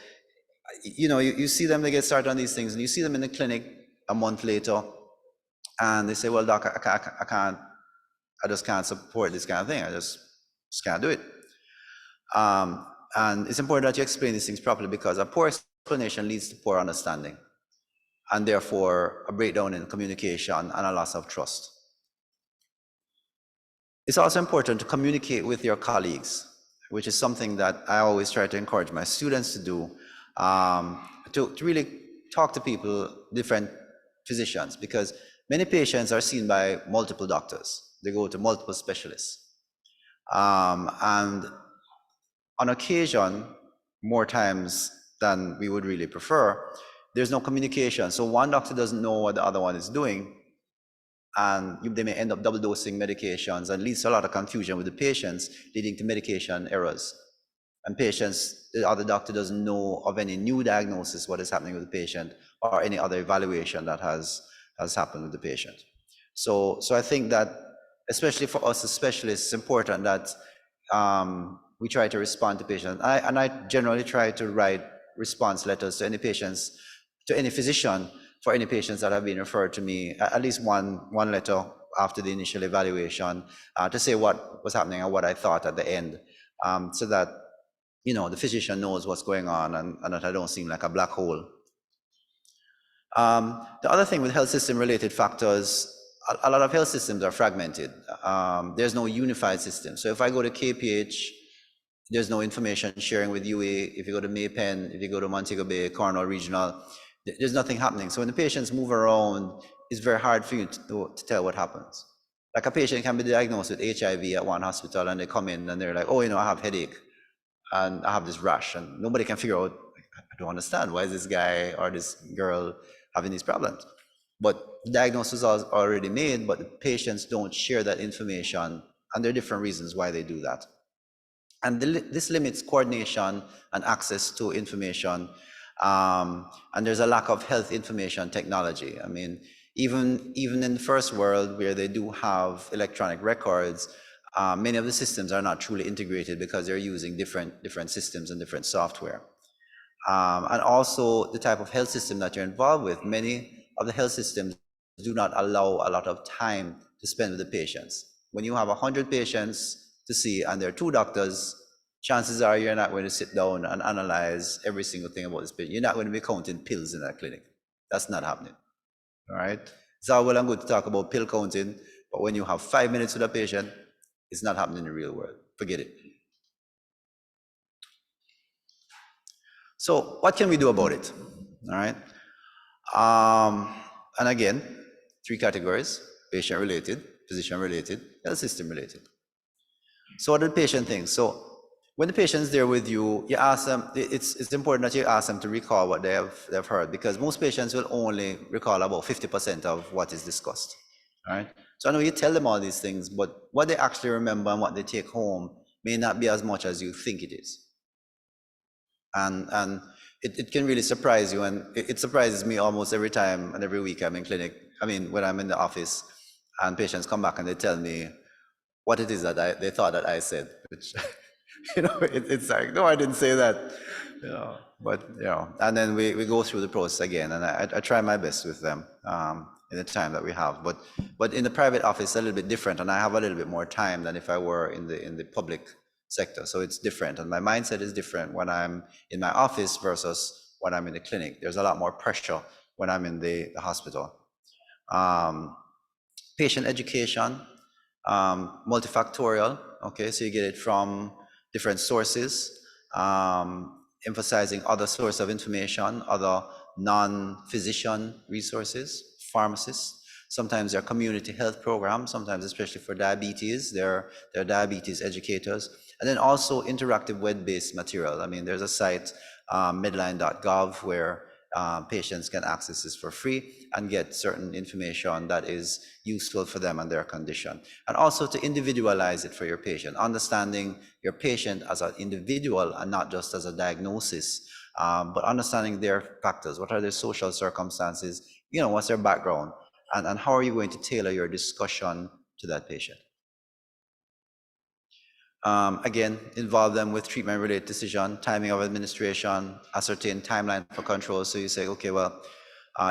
Speaker 9: you see them, they get started on these things, and you see them in the clinic a month later, and they say, well, doc, I just can't support this kind of thing. I just can't do it. And it's important that you explain these things properly, because a poor explanation leads to poor understanding, and therefore a breakdown in communication and a loss of trust. It's also important to communicate with your colleagues, which is something that I always try to encourage my students to do, to really talk to people, different physicians, because many patients are seen by multiple doctors. They go to multiple specialists. And on occasion, more times than we would really prefer, there's no communication. So one doctor doesn't know what the other one is doing, and they may end up double dosing medications, and leads to a lot of confusion with the patients, leading to medication errors. And the other doctor doesn't know of any new diagnosis, what is happening with the patient, or any other evaluation that has happened with the patient. So I think that, especially for us as specialists, it's important that we try to respond to patients. And I generally try to write response letters to any physician, for any patients that have been referred to me, at least one letter after the initial evaluation to say what was happening and what I thought at the end, so that, you know, the physician knows what's going on and that I don't seem like a black hole. The other thing with health system related factors, a lot of health systems are fragmented. There's no unified system. So if I go to KPH, there's no information sharing with UA. If you go to Maypen, if you go to Montego Bay, Cornwall Regional, there's nothing happening. So when the patients move around, it's very hard for you to tell what happens. Like a patient can be diagnosed with HIV at one hospital and they come in and they're like, oh, you know, I have headache and I have this rash, and nobody can figure out, I don't understand, why is this guy or this girl having these problems? But the diagnosis is already made, but the patients don't share that information, and there are different reasons why they do that. And this limits coordination and access to information, and there's a lack of health information technology. I mean, even in the first world where they do have electronic records, many of the systems are not truly integrated because they're using different systems and different software. And also the type of health system that you're involved with, many of the health systems do not allow a lot of time to spend with the patients. When you have 100 patients to see and there are 2 doctors, chances are you're not going to sit down and analyze every single thing about this patient. You're not going to be counting pills in that clinic. That's not happening, all right? It's all well and good to talk about pill counting, but when you have 5 minutes with a patient, it's not happening in the real world. Forget it. So what can we do about it? All right. And again, 3 categories: patient-related, physician-related, health system-related. So what do the patient think? So when the patient's there with you, you ask them, it's important that you ask them to recall what they've heard, because most patients will only recall about 50% of what is discussed. All right. So I know you tell them all these things, but what they actually remember and what they take home may not be as much as you think it is. And it can really surprise you, and it surprises me almost every time and every week I'm in clinic. I mean, when I'm in the office and patients come back and they tell me what it is that they thought that I said, which, you know, it's like, no, I didn't say that, you know, but, you know, and then we go through the process again, and I try my best with them in the time that we have. But in the private office, it's a little bit different, and I have a little bit more time than if I were in the public sector. So it's different, and my mindset is different when I'm in my office versus when I'm in the clinic. There's a lot more pressure when I'm in the hospital. Patient education, multifactorial, okay, so you get it from different sources, emphasizing other sources of information, other non-physician resources, pharmacists. Sometimes there are community health programs, sometimes especially for diabetes, there are diabetes educators. And then also interactive web-based material. I mean, there's a site, medline.gov, where patients can access this for free and get certain information that is useful for them and their condition. And also to individualize it for your patient, understanding your patient as an individual and not just as a diagnosis, but understanding their factors. What are their social circumstances? You know, what's their background? And how are you going to tailor your discussion to that patient? Again, involve them with treatment-related decision, timing of administration, ascertain timeline for control. So you say, okay, well,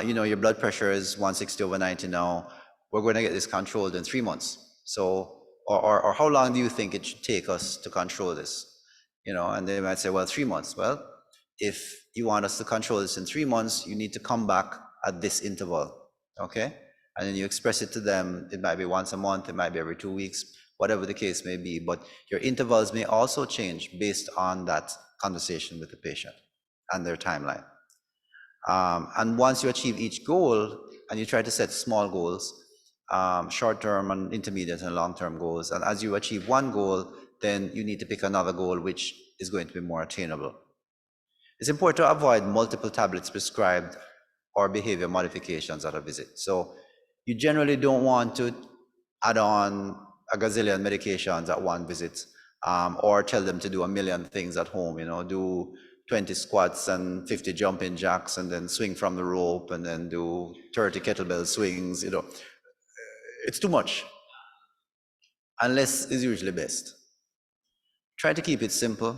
Speaker 9: you know, your blood pressure is 160/90 now. We're going to get this controlled in 3 months. So, or how long do you think it should take us to control this? You know, and they might say, well, 3 months. Well, if you want us to control this in 3 months, you need to come back at this interval, okay? And then you express it to them. It might be once a month, it might be every 2 weeks, whatever the case may be, but your intervals may also change based on that conversation with the patient and their timeline. And once you achieve each goal, and you try to set small goals, short-term and intermediate and long-term goals, and as you achieve one goal, then you need to pick another goal which is going to be more attainable. It's important to avoid multiple tablets prescribed or behavior modifications at a visit. So you generally don't want to add on a gazillion medications at one visit, or tell them to do a million things at home, you know, do 20 squats and 50 jumping jacks and then swing from the rope and then do 30 kettlebell swings, you know. It's too much. And less is usually best. Try to keep it simple,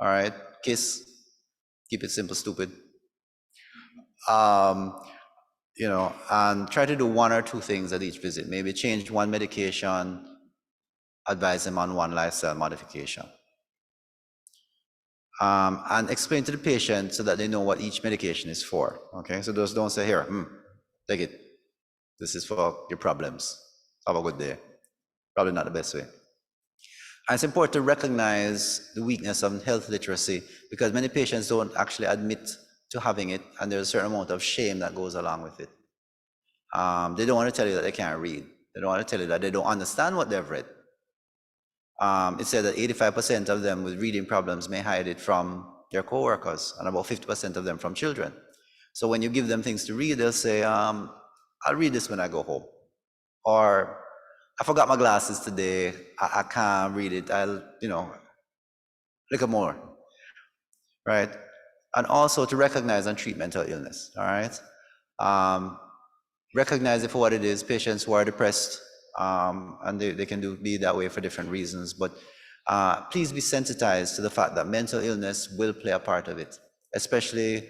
Speaker 9: all right? KISS, keep it simple, stupid. and try to do one or two things at each visit. Maybe change one medication, advise them on one lifestyle modification. And explain to the patient so that they know what each medication is for, okay? So those don't say, here, take it. This is for your problems. Have a good day. Probably not the best way. And it's important to recognize the weakness of health literacy because many patients don't actually admit to having it, and there's a certain amount of shame that goes along with it. They don't want to tell you that they can't read. They don't want to tell you that they don't understand what they've read. It said that 85% of them with reading problems may hide it from their coworkers, and about 50% of them from children. So when you give them things to read, they'll say, I'll read this when I go home. Or, I forgot my glasses today, I can't read it, I'll, look more, right? And also to recognize and treat mental illness, all right? Recognize it for what it is. Patients who are depressed, and they can be that way for different reasons, but please be sensitized to the fact that mental illness will play a part of it, especially,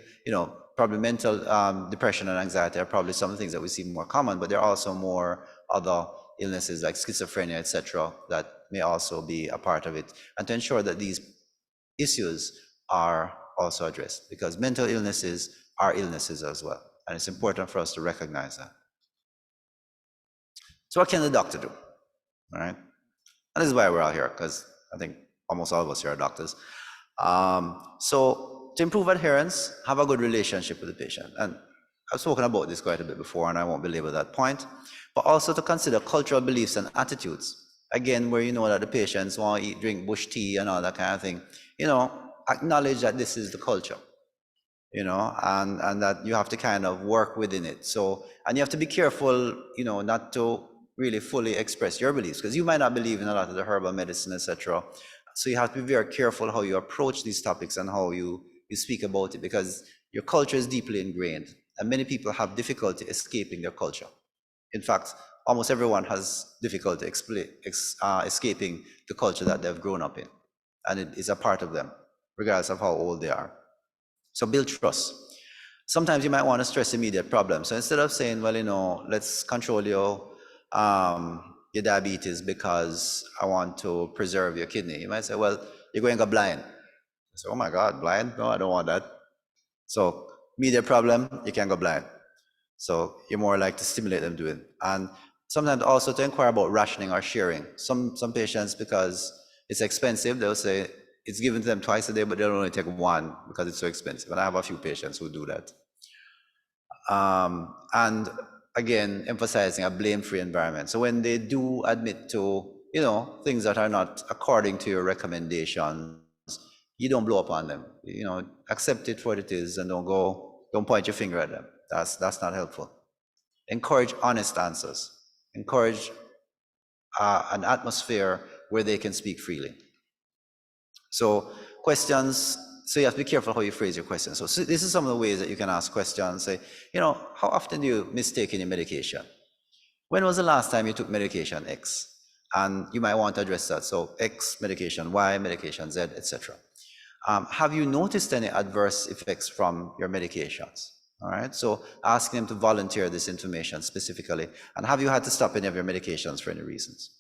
Speaker 9: probably mental depression and anxiety are probably some of the things that we see more common, but there are also more other illnesses like schizophrenia, etc., that may also be a part of it, and to ensure that these issues are also addressed, because mental illnesses are illnesses as well, and it's important for us to recognize that. So what can the doctor do, all right? And this is why we're all here, because I think almost all of us here are doctors. So to improve adherence, have a good relationship with the patient. And I've spoken about this quite a bit before, and I won't belabor that point, but also to consider cultural beliefs and attitudes. Again, where you know that the patients want to eat, drink bush tea and all that kind of thing, acknowledge that this is the culture, and that you have to kind of work within it. So, and you have to be careful, not to really fully express your beliefs, because you might not believe in a lot of the herbal medicine, etc. So you have to be very careful how you approach these topics and how you speak about it, because your culture is deeply ingrained, and many people have difficulty escaping their culture. In fact, almost everyone has difficulty escaping the culture that they've grown up in, and it is a part of them, regardless of how old they are. So build trust. Sometimes you might want to stress immediate problems. So instead of saying, well, let's control your diabetes because I want to preserve your kidney, you might say, well, you're going to go blind. I say, oh my God, blind? No, I don't want that. So immediate problem, you can go blind. So you're more likely to stimulate them doing it. And sometimes also to inquire about rationing or sharing. Some patients, because it's expensive, they'll say it's given to them twice a day, but they'll only take one because it's so expensive. And I have a few patients who do that. And again, emphasizing a blame-free environment. So when they do admit to, things that are not according to your recommendations, you don't blow up on them. Accept it for what it is, and don't point your finger at them. That's not helpful. Encourage honest answers. Encourage an atmosphere where they can speak freely. So questions, so you have to be careful how you phrase your questions. So this is some of the ways that you can ask questions. Say, how often do you mistake your medication? When was the last time you took medication X? And you might want to address that. So X medication, Y medication, Z, etc. Have you noticed any adverse effects from your medications? All right, so asking them to volunteer this information specifically. And have you had to stop any of your medications for any reasons?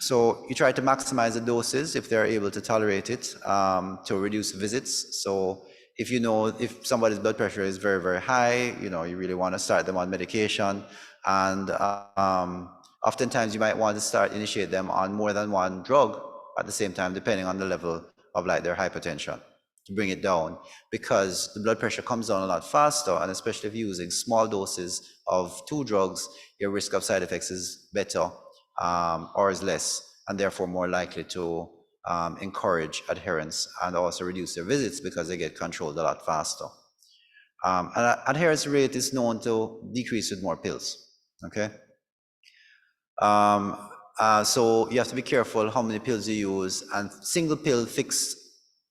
Speaker 9: So you try to maximize the doses if they're able to tolerate it, to reduce visits. So if somebody's blood pressure is very, very high, you really want to start them on medication. And oftentimes you might want to initiate them on more than one drug at the same time, depending on the level of their hypertension, to bring it down, because the blood pressure comes down a lot faster, and especially if you're using small doses of 2 drugs, your risk of side effects is better or is less, and therefore more likely to encourage adherence and also reduce their visits because they get controlled a lot faster. And adherence rate is known to decrease with more pills, okay? So you have to be careful how many pills you use, and single pill fixed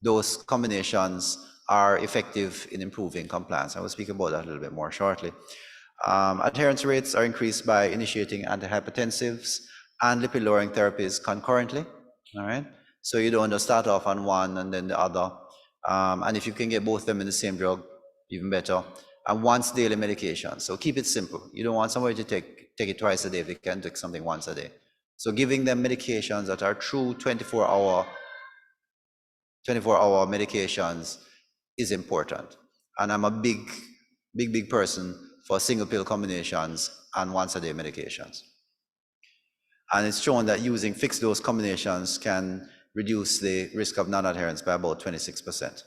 Speaker 9: dose combinations are effective in improving compliance. I will speak about that a little bit more shortly. Adherence rates are increased by initiating antihypertensives and lipid-lowering therapies concurrently, all right? So you don't just start off on one and then the other. And if you can get both of them in the same drug, even better, and once daily medication. So keep it simple. You don't want somebody to take it twice a day if they can take something once a day. So giving them medications that are true 24-hour medications is important. And I'm a big person for single pill combinations and once a day medications. And it's shown that using fixed dose combinations can reduce the risk of non-adherence by about 26%.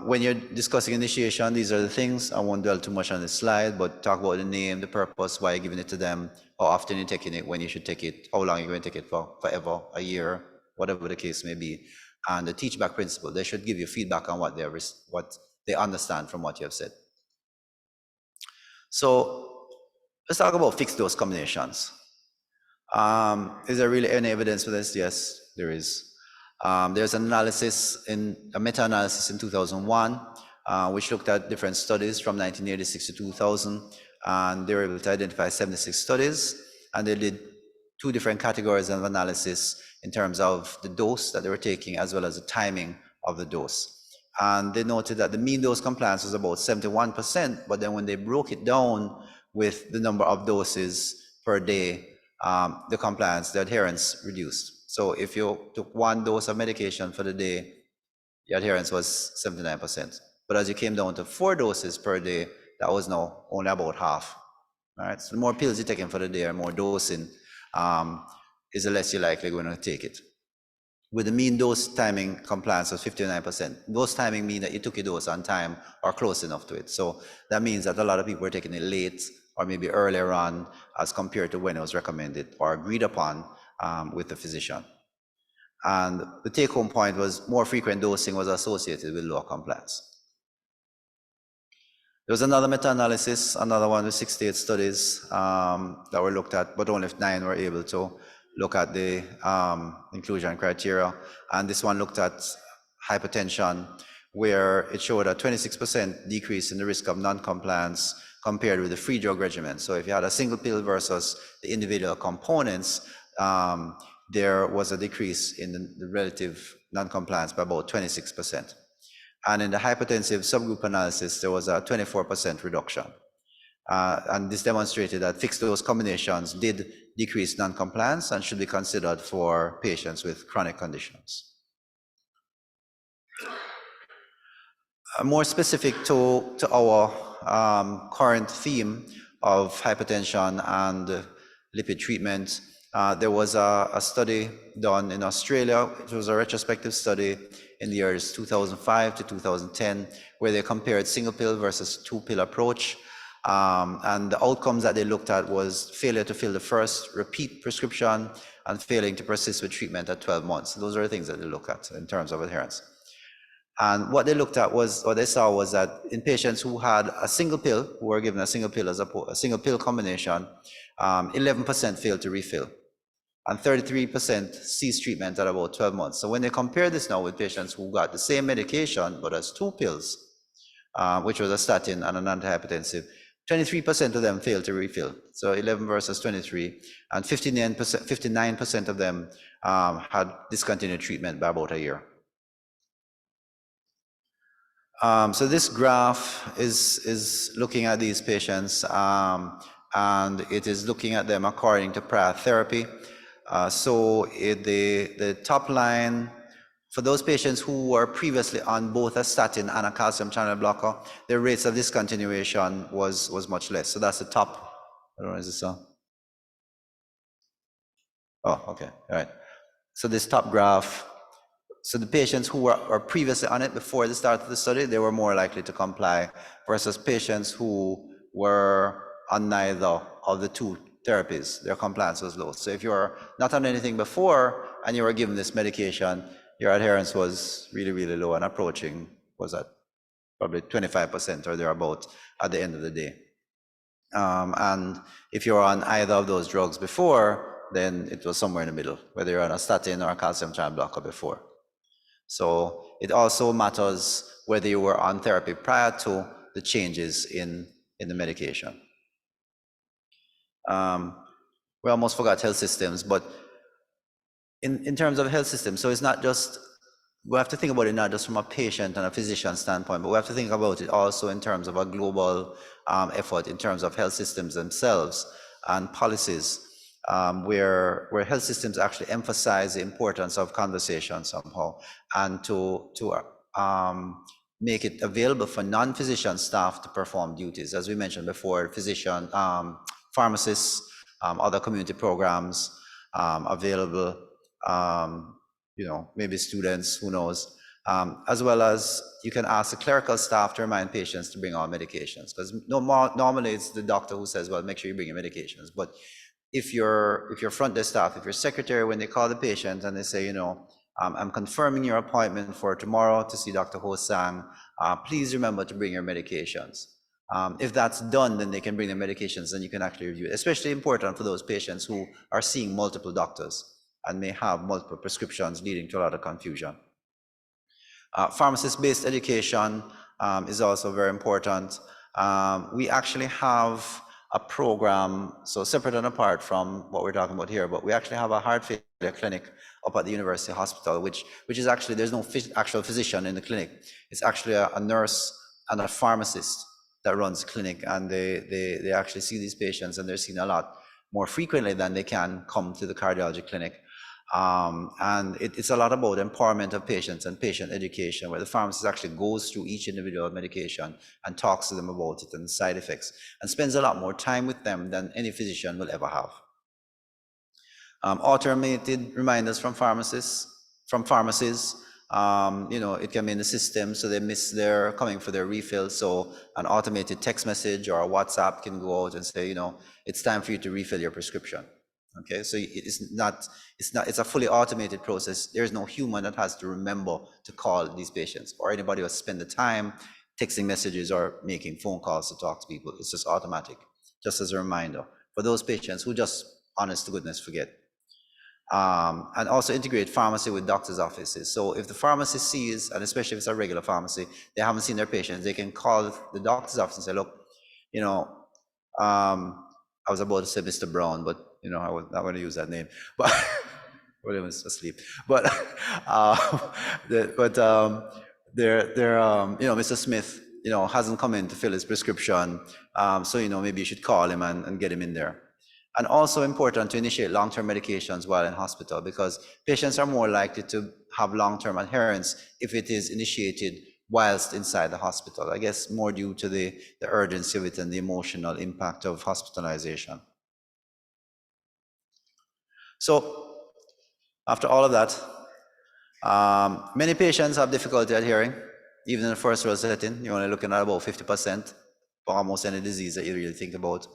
Speaker 9: When you're discussing initiation, these are the things. I won't dwell too much on this slide, but talk about the name, the purpose, why you're giving it to them, how often you're taking it, when you should take it, how long you're going to take it for, forever, a year, whatever the case may be. And the teach back principle, they should give you feedback on what they understand from what you have said. So let's talk about fixed dose combinations. Is there really any evidence for this? Yes, there is. There's an analysis, a meta-analysis in 2001, which looked at different studies from 1986 to 2000, and they were able to identify 76 studies, and they did 2 different categories of analysis in terms of the dose that they were taking as well as the timing of the dose. And they noted that the mean dose compliance was about 71%, but then when they broke it down with the number of doses per day, the compliance, the adherence reduced. So if you took 1 dose of medication for the day, the adherence was 79%. But as you came down to 4 doses per day, that was now only about half. All right, so the more pills you're taking for the day or more dosing, is the less you're likely going to take it. With the mean dose timing compliance of 59%. Dose timing means that you took your dose on time or close enough to it. So that means that a lot of people were taking it late or maybe earlier on as compared to when it was recommended or agreed upon with the physician. And the take-home point was more frequent dosing was associated with lower compliance. There was another meta-analysis, another one with 68 studies that were looked at, but only 9 were able to look at the inclusion criteria. And this one looked at hypertension, where it showed a 26% decrease in the risk of non-compliance compared with the free drug regimen. So if you had a single pill versus the individual components, there was a decrease in the relative non-compliance by about 26%. And in the hypertensive subgroup analysis, there was a 24% reduction. And this demonstrated that fixed dose combinations did decrease non-compliance and should be considered for patients with chronic conditions. More specific to our current theme of hypertension and lipid treatment, there was a study done in Australia. It was a retrospective study in the years 2005 to 2010, where they compared single pill versus 2-pill approach. And the outcomes that they looked at was failure to fill the first repeat prescription and failing to persist with treatment at 12 months. Those are the things that they look at in terms of adherence. And what they looked at was, what they saw was that in patients who had a single pill, who were given a single pill as a single pill combination, 11% failed to refill, and 33% ceased treatment at about 12 months. So when they compare this now with patients who got the same medication but as 2 pills, which was a statin and an antihypertensive, 23% of them failed to refill. So 11 versus 23, and 59% of them had discontinued treatment by about a year. So this graph is looking at these patients, and it is looking at them according to prior therapy. So the top line, for those patients who were previously on both a statin and a calcium channel blocker, their rates of discontinuation was much less. So that's the top. I don't know, is this a? Oh, okay, all right. So this top graph, so the patients who were previously on it before the start of the study, they were more likely to comply versus patients who were on neither of the 2 therapies. Their compliance was low. So if you were not on anything before and you were given this medication, your adherence was really, really low and approaching, was at probably 25% or thereabout at the end of the day. And if you were on either of those drugs before, then it was somewhere in the middle, whether you're on a statin or a calcium channel blocker before. So it also matters whether you were on therapy prior to the changes in the medication. We almost forgot health systems, but in terms of health systems, so it's not just we have to think about it not just from a patient and a physician standpoint, but we have to think about it also in terms of a global effort, in terms of health systems themselves and policies, where health systems actually emphasize the importance of conversation somehow, and to make it available for non-physician staff to perform duties. As we mentioned before, physician, pharmacists, other community programs available, maybe students, who knows, as well as you can ask the clerical staff to remind patients to bring all medications, because normally it's the doctor who says, well, make sure you bring your medications. But if your front desk staff, if your secretary, when they call the patient and they say, I'm confirming your appointment for tomorrow to see Dr. Ho-Sang, please remember to bring your medications. If that's done, then they can bring their medications and you can actually review it. Especially important for those patients who are seeing multiple doctors and may have multiple prescriptions, leading to a lot of confusion. Pharmacist-based education is also very important. We actually have a program, so separate and apart from what we're talking about here, but we actually have a heart failure clinic up at the University Hospital, which is actually, there's no actual physician in the clinic. It's actually a nurse and a pharmacist that runs the clinic, and they actually see these patients, and they're seen a lot more frequently than they can come to the cardiology clinic. And it's a lot about empowerment of patients and patient education, where the pharmacist actually goes through each individual medication and talks to them about it and side effects, and spends a lot more time with them than any physician will ever have. Automated reminders from pharmacies. It can be in the system, so they miss their coming for their refill. So an automated text message or a WhatsApp can go out and say, it's time for you to refill your prescription. Okay, so it's a fully automated process. There's no human that has to remember to call these patients, or anybody who spend the time texting messages or making phone calls to talk to people. It's just automatic, just as a reminder for those patients who just, honest to goodness, forget. And also integrate pharmacy with doctor's offices. So if the pharmacist sees, and especially if it's a regular pharmacy, they haven't seen their patients, they can call the doctor's office and say, look, I was about to say Mr. Brown, but I was not going to use that name. But William was asleep. But Mr. Smith, hasn't come in to fill his prescription. So maybe you should call him and get him in there. And also important to initiate long-term medications while in hospital, because patients are more likely to have long-term adherence if it is initiated whilst inside the hospital. I guess more due to the urgency of it and the emotional impact of hospitalization. So after all of that, many patients have difficulty adhering, even in the first world setting. You're only looking at about 50% for almost any disease that you really think about.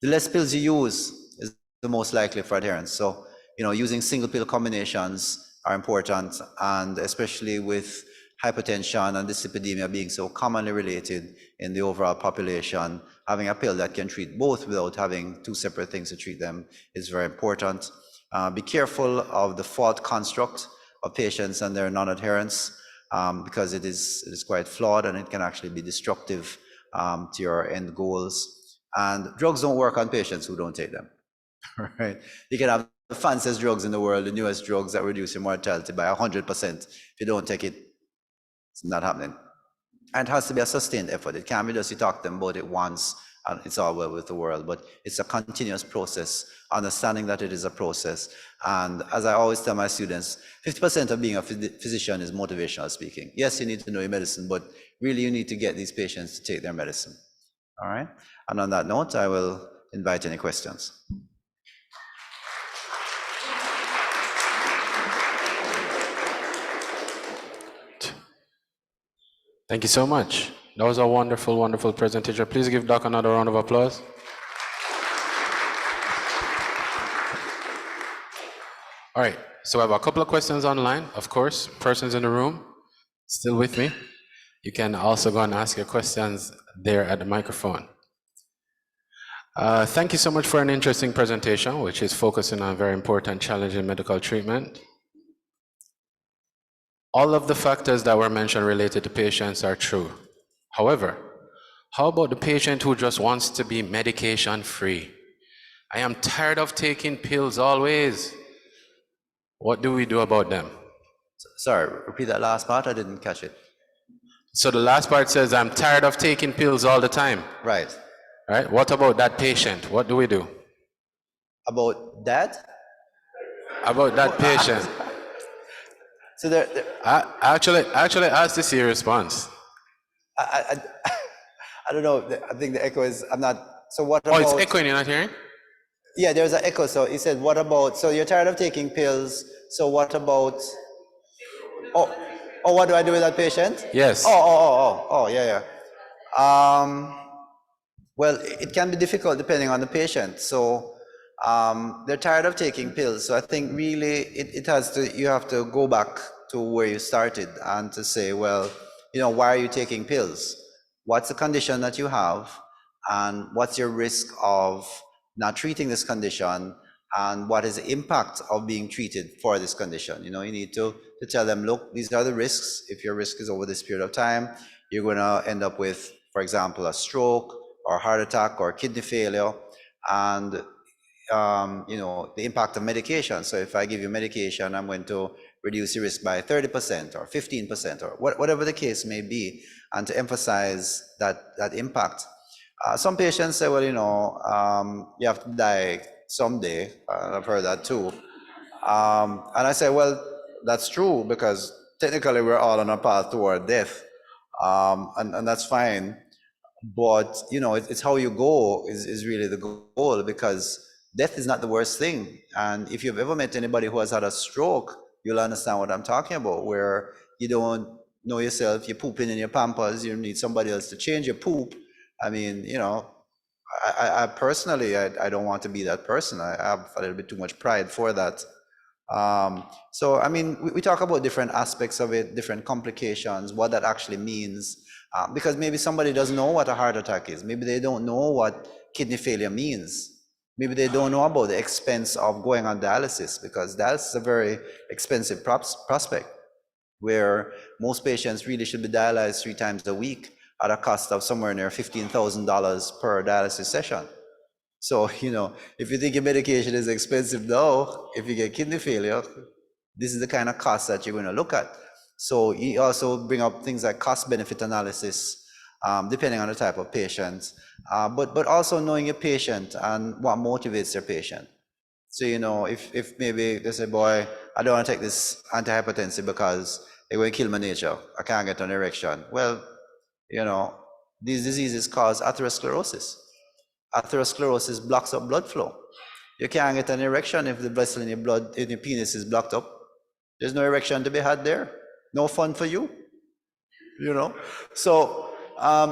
Speaker 9: The less pills you use is the most likely for adherence. So, using single pill combinations are important, and especially with hypertension and dyslipidemia being so commonly related in the overall population, having a pill that can treat both without having two separate things to treat them is very important. Be careful of the fault construct of patients and their non-adherence, because it is quite flawed and it can actually be destructive to your end goals. And drugs don't work on patients who don't take them, right? You can have the fanciest drugs in the world, the newest drugs that reduce your mortality by 100%. If you don't take it, it's not happening. And it has to be a sustained effort. It can't be just you talk to them about it once and it's all well with the world, but it's a continuous process, understanding that it is a process. And as I always tell my students, 50% of being a physician is motivational speaking. Yes, you need to know your medicine, but really you need to get these patients to take their medicine. All right. And on that note, I will invite any questions.
Speaker 1: Thank you so much. That was a wonderful, wonderful presentation. Please give Doc another round of applause. All right. So I have a couple of questions online. Of course, persons in the room still with me. You can also go and ask your questions there at the microphone. Thank you so much for an interesting presentation, which is focusing on a very important challenge in medical treatment. All of the factors that were mentioned related to patients are true. However, how about the patient who just wants to be medication-free? I am tired of taking pills always. What do we do about them?
Speaker 9: Sorry, repeat that last part. I didn't catch it.
Speaker 1: So the last part says, I'm tired of taking pills all the time.
Speaker 9: Right.
Speaker 1: Right? What about that patient? What do we do?
Speaker 9: About that?
Speaker 1: About that patient.
Speaker 9: So there
Speaker 1: I actually asked to see your response.
Speaker 9: I don't know. I think the echo is. I'm not. So what about?
Speaker 1: Oh, it's echoing. You're not hearing?
Speaker 9: Yeah, there's an echo. So he said, "What about?" So you're tired of taking pills. So what about? Oh, what do I do with that patient?
Speaker 1: Yes.
Speaker 9: Yeah. Well, it can be difficult depending on the patient. So they're tired of taking pills. So I think really it has to, you have to go back to where you started and to say, well, why are you taking pills? What's the condition that you have? And what's your risk of not treating this condition? And what is the impact of being treated for this condition? You need to tell them, look, these are the risks. If your risk is over this period of time, you're going to end up with, for example, a stroke or heart attack or kidney failure, and the impact of medication. So if I give you medication, I'm going to reduce your risk by 30% or 15% or whatever the case may be, and to emphasize that impact. Some patients say, well, you have to die someday. I've heard that too. And I say, well, that's true, because technically we're all on a path toward death, and that's fine. But it's how you go is really the goal, because death is not the worst thing. And if you've ever met anybody who has had a stroke, you'll understand what I'm talking about, where you don't know yourself, you're pooping in your Pampers, you need somebody else to change your poop. I mean, I personally, I don't want to be that person. I have a little bit too much pride for that. So, I mean, we talk about different aspects of it, different complications, what that actually means. Because maybe somebody doesn't know what a heart attack is. Maybe they don't know what kidney failure means. Maybe they don't know about the expense of going on dialysis, because that's a very expensive prospect, where most patients really should be dialyzed 3 times a week at a cost of somewhere near $15,000 per dialysis session. So, if you think your medication is expensive now, if you get kidney failure, this is the kind of cost that you're going to look at. So you also bring up things like cost-benefit analysis, depending on the type of patient, but also knowing your patient and what motivates your patient. So, if maybe they say, boy, I don't want to take this antihypertensive because they're going to kill my nature, I can't get an erection. Well, these diseases cause atherosclerosis. Atherosclerosis blocks up blood flow. You can't get an erection if the vessel in your penis is blocked up. There's no erection to be had there. No fun for you, So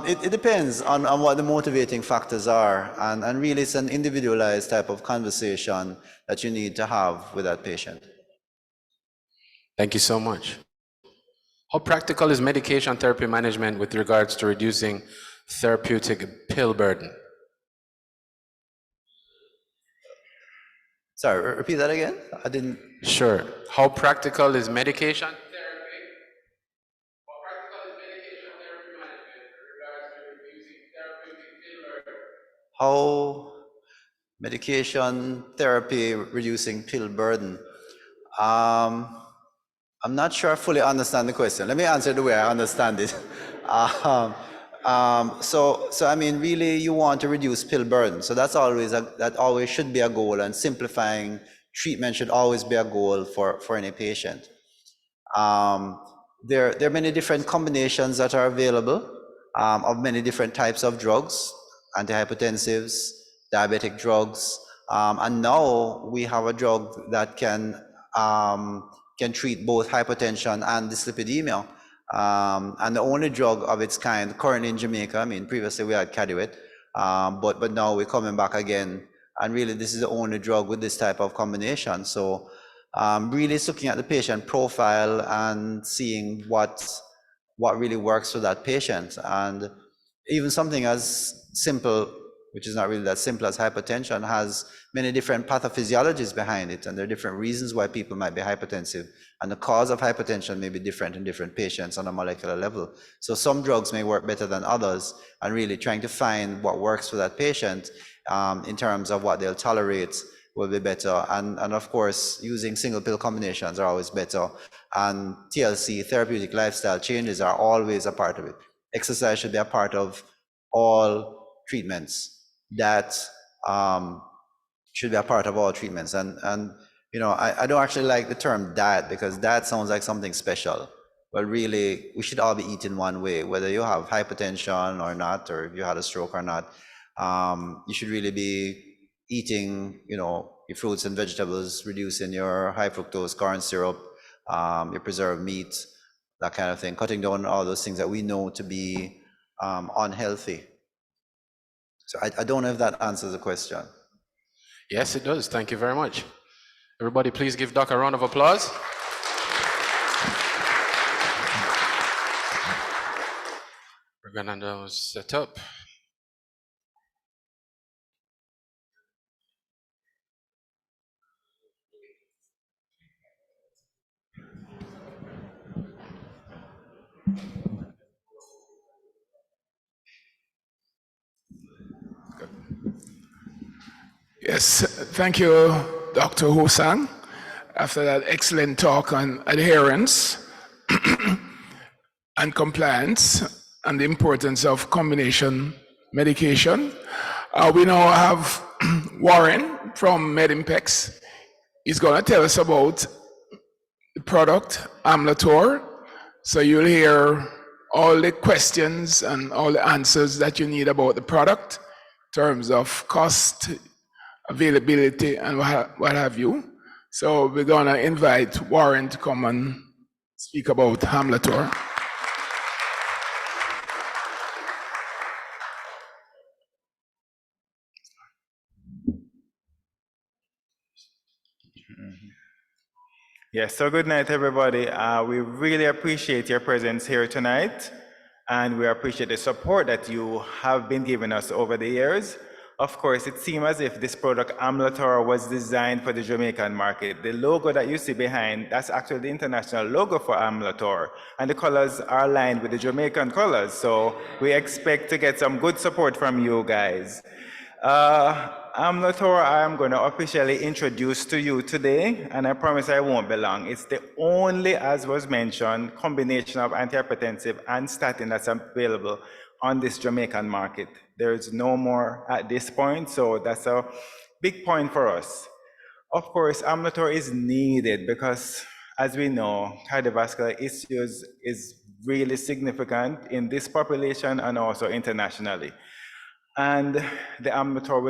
Speaker 9: it depends on what the motivating factors are, and really it's an individualized type of conversation that you need to have with that patient.
Speaker 1: Thank you so much. How practical is medication therapy management with regards to reducing therapeutic pill burden?
Speaker 9: Sorry, repeat that again? I didn't.
Speaker 1: Sure. How practical is medication?
Speaker 9: How medication therapy reducing pill burden? I'm not sure I fully understand the question. Let me answer the way I understand it. So I mean, really, you want to reduce pill burden. So that always should be a goal, and simplifying treatment should always be a goal for any patient. There are many different combinations that are available of many different types of drugs, antihypertensives, diabetic drugs, and now we have a drug that can treat both hypertension and dyslipidemia. And the only drug of its kind currently in Jamaica, I mean, previously we had Cardiologist, but now we're coming back again. And really, this is the only drug with this type of combination. So really it's looking at the patient profile and seeing what really works for that patient. And even something as simple, which is not really that simple, as hypertension, has many different pathophysiologies behind it, and there are different reasons why people might be hypertensive, and the cause of hypertension may be different in different patients on a molecular level. So some drugs may work better than others, and really trying to find what works for that patient in terms of what they'll tolerate will be better. And of course, using single pill combinations are always better. And TLC, therapeutic lifestyle changes, are always a part of it. Exercise should be a part of all treatments. That should be a part of all treatments. And you know, I don't actually like the term diet, because diet sounds like something special. But really, we should all be eating one way, whether you have hypertension or not, or if you had a stroke or not. You should really be eating, you know, your fruits and vegetables, reducing your high fructose corn syrup, your preserved meat, that kind of thing, cutting down all those things that we know to be unhealthy. So I don't know if that answers the question.
Speaker 1: Yes, it does. Thank you very much. Everybody, please give Doc a round of applause. We're gonna now set up.
Speaker 2: Yes, thank you, Dr. Hosang, after that excellent talk on adherence and compliance and the importance of combination medication. We now have Warren from Medimpex. He's going to tell us about the product, Amlator. So you'll hear all the questions and all the answers that you need about the product in terms of cost, availability, and what have you. So we're going to invite Warren to come and speak about Amlator.
Speaker 11: Yes, so good night, everybody. We really appreciate your presence here tonight, and we appreciate the support that you have been giving us over the years. Of course, it seems as if this product, Amlator, was designed for the Jamaican market. The logo that you see behind, that's actually the international logo for Amlator, and the colors are aligned with the Jamaican colors, so we expect to get some good support from you guys. Amlator, I am going to officially introduce to you today, and I promise I won't be long. It's the only, as was mentioned, combination of antihypertensive and statin that's available on this Jamaican market. There is no more at this point, so that's a big point for us. Of course, Amlator is needed because, as we know, cardiovascular issues is really significant in this population and also internationally. And the Amlator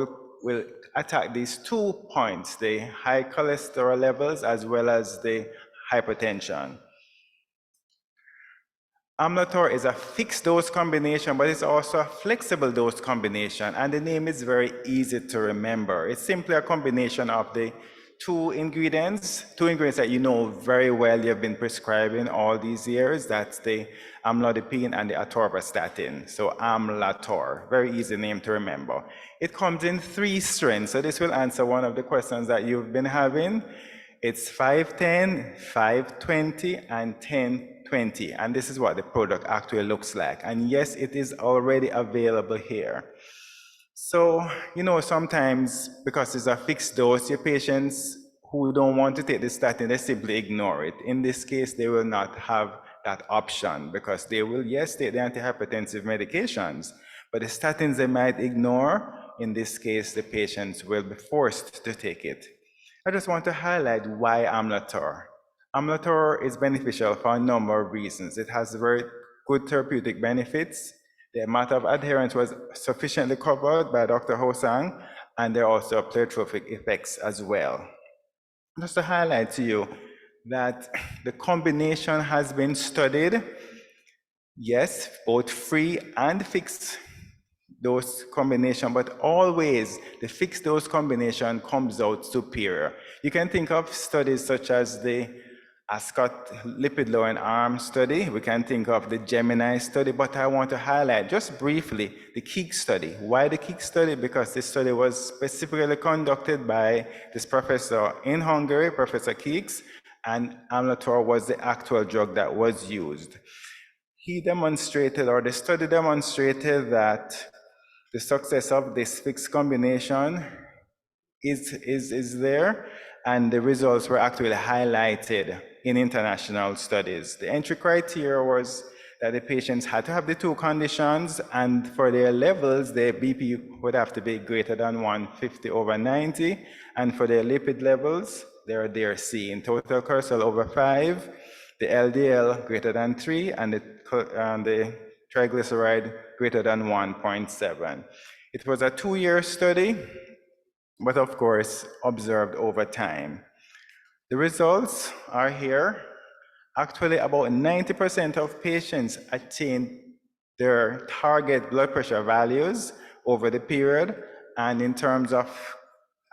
Speaker 11: will attack these 2 points, the high cholesterol levels as well as the hypertension. Amlator is a fixed dose combination, but it's also a flexible dose combination, and the name is very easy to remember. It's simply a combination of the two ingredients that you know very well you've been prescribing all these years. That's the amlodipine and the atorvastatin. So Amlator, very easy name to remember. It comes in 3 strengths, so this will answer one of the questions that you've been having. It's 510, 520, and 1020, and this is what the product actually looks like. And yes, it is already available here. So, you know, sometimes because it's a fixed dose, your patients who don't want to take the statin, they simply ignore it. In this case, they will not have that option because they will, yes, take the antihypertensive medications, but the statins they might ignore. In this case, the patients will be forced to take it. I just want to highlight why Amlator. Amlator is beneficial for a number of reasons. It has very good therapeutic benefits. The amount of adherence was sufficiently covered by Dr. Hosang, and there are also pleiotropic effects as well. Just to highlight to you that the combination has been studied, yes, both free and fixed dose combination, but always the fixed dose combination comes out superior. You can think of studies such as the Ascot lipid-lowering arm study. We can think of the Gemini study, but I want to highlight just briefly the KEEK study. Why the KEEK study? Because this study was specifically conducted by this professor in Hungary, Professor Keeks, and Amlator was the actual drug that was used. He demonstrated, or the study demonstrated, that the success of this fixed combination is there, and the results were actually highlighted in international studies. The entry criteria was that the patients had to have the two conditions, and for their levels, their BP would have to be greater than 150/90, and for their lipid levels, they're seeing total cholesterol over 5, the LDL greater than 3, and the triglyceride greater than 1.7. It was a 2-year study, but of course, observed over time. The results are here. Actually, about 90% of patients attained their target blood pressure values over the period, and in terms of,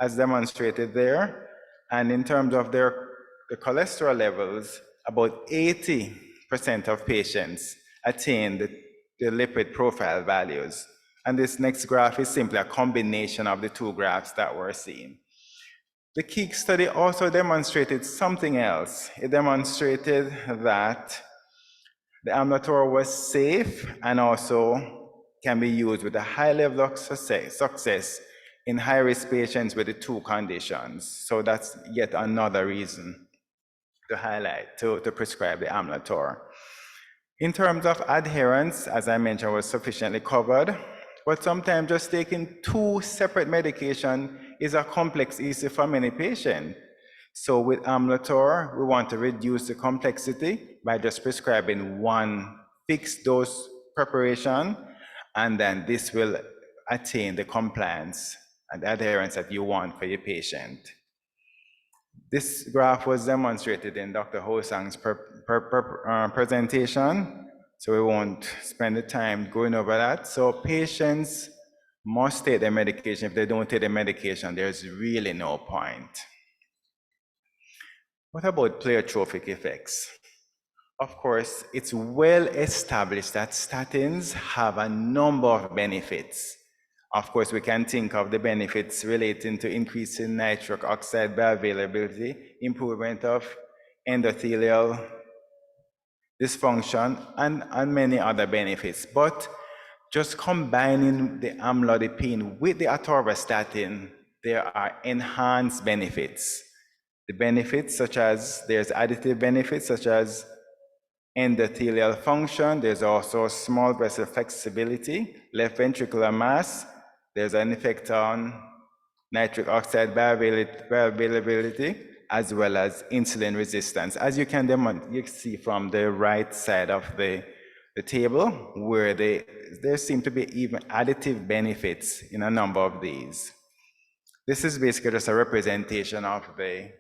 Speaker 11: as demonstrated there, and in terms of the cholesterol levels, about 80% of patients attained the lipid profile values. And this next graph is simply a combination of the two graphs that we're seeing. The KEEK study also demonstrated something else. It demonstrated that the Amlator was safe and also can be used with a high level of success in high-risk patients with the two conditions. So that's yet another reason to highlight, to prescribe the Amlator. In terms of adherence, as I mentioned, was sufficiently covered, but sometimes just taking two separate medications is a complex issue for many patients. So with Amlator, we want to reduce the complexity by just prescribing one fixed dose preparation, and then this will attain the compliance and adherence that you want for your patient. This graph was demonstrated in Dr. Hosang's presentation, so we won't spend the time going over that. So patients must take their medication. If they don't take the medication, there's really no point. What about pleiotropic effects? Of course, it's well established that statins have a number of benefits. Of course, we can think of the benefits relating to increasing nitric oxide bioavailability, improvement of endothelial dysfunction, and many other benefits. But just combining the amlodipine with the atorvastatin, there are enhanced benefits. The benefits such as, there's additive benefits such as endothelial function, there's also small vessel flexibility, left ventricular mass, there's an effect on nitric oxide bioavailability, as well as insulin resistance. As you can see from the right side of the table, where there seem to be even additive benefits in a number of these. This is basically just a representation of the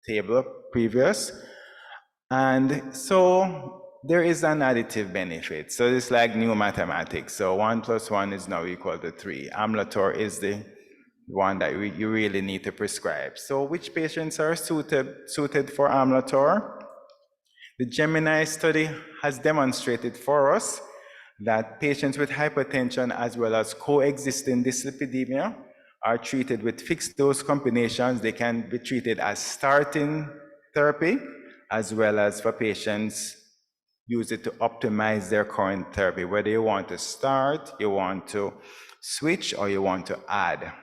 Speaker 11: table previous. And so there is an additive benefit. So it's like new mathematics. So 1 + 1 is now equal to 3. Amlator is the one that you really need to prescribe. So which patients are suited for Amlator? The Gemini study has demonstrated for us that patients with hypertension as well as coexisting dyslipidemia are treated with fixed dose combinations. They can be treated as starting therapy, as well as for patients use it to optimize their current therapy, whether you want to start, you want to switch, or you want to add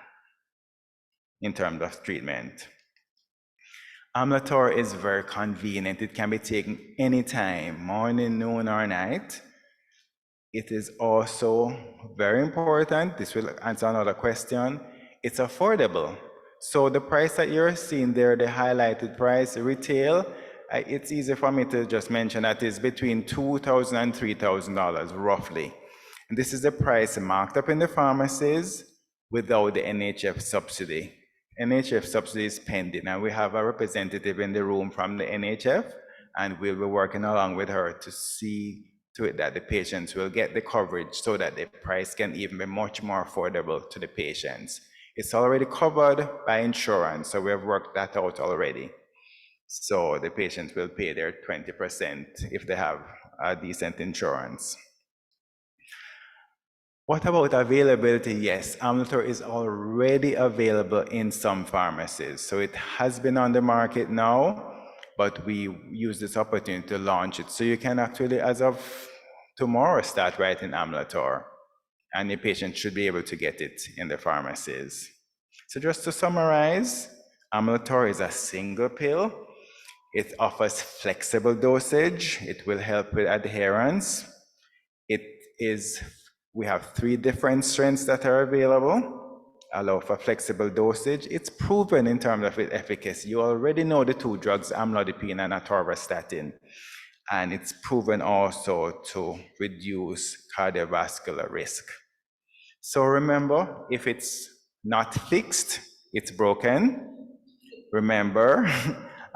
Speaker 11: in terms of treatment. Amlator is very convenient. It can be taken anytime, morning, noon, or night. It is also very important, this will answer another question, it's affordable. So the price that you're seeing there, the highlighted price, retail, it's easy for me to just mention that is between $2,000 and $3,000 roughly. And this is the price marked up in the pharmacies without the NHF subsidy. NHF subsidy is pending, and we have a representative in the room from the NHF, and we'll be working along with her to see to it that the patients will get the coverage so that the price can even be much more affordable to the patients. It's already covered by insurance, so we have worked that out already. So the patients will pay their 20% if they have a decent insurance. What about availability? Yes, Amlator is already available in some pharmacies. So it has been on the market now, but we use this opportunity to launch it. So you can actually, as of tomorrow, start writing Amlator, and your patient should be able to get it in the pharmacies. So just to summarize, Amlotor is a single pill. It offers flexible dosage. It will help with adherence. We have 3 different strengths that are available, allow for flexible dosage. It's proven in terms of its efficacy. You already know the 2 drugs, amlodipine and atorvastatin. And it's proven also to reduce cardiovascular risk. So remember, if it's not fixed, it's broken. Remember,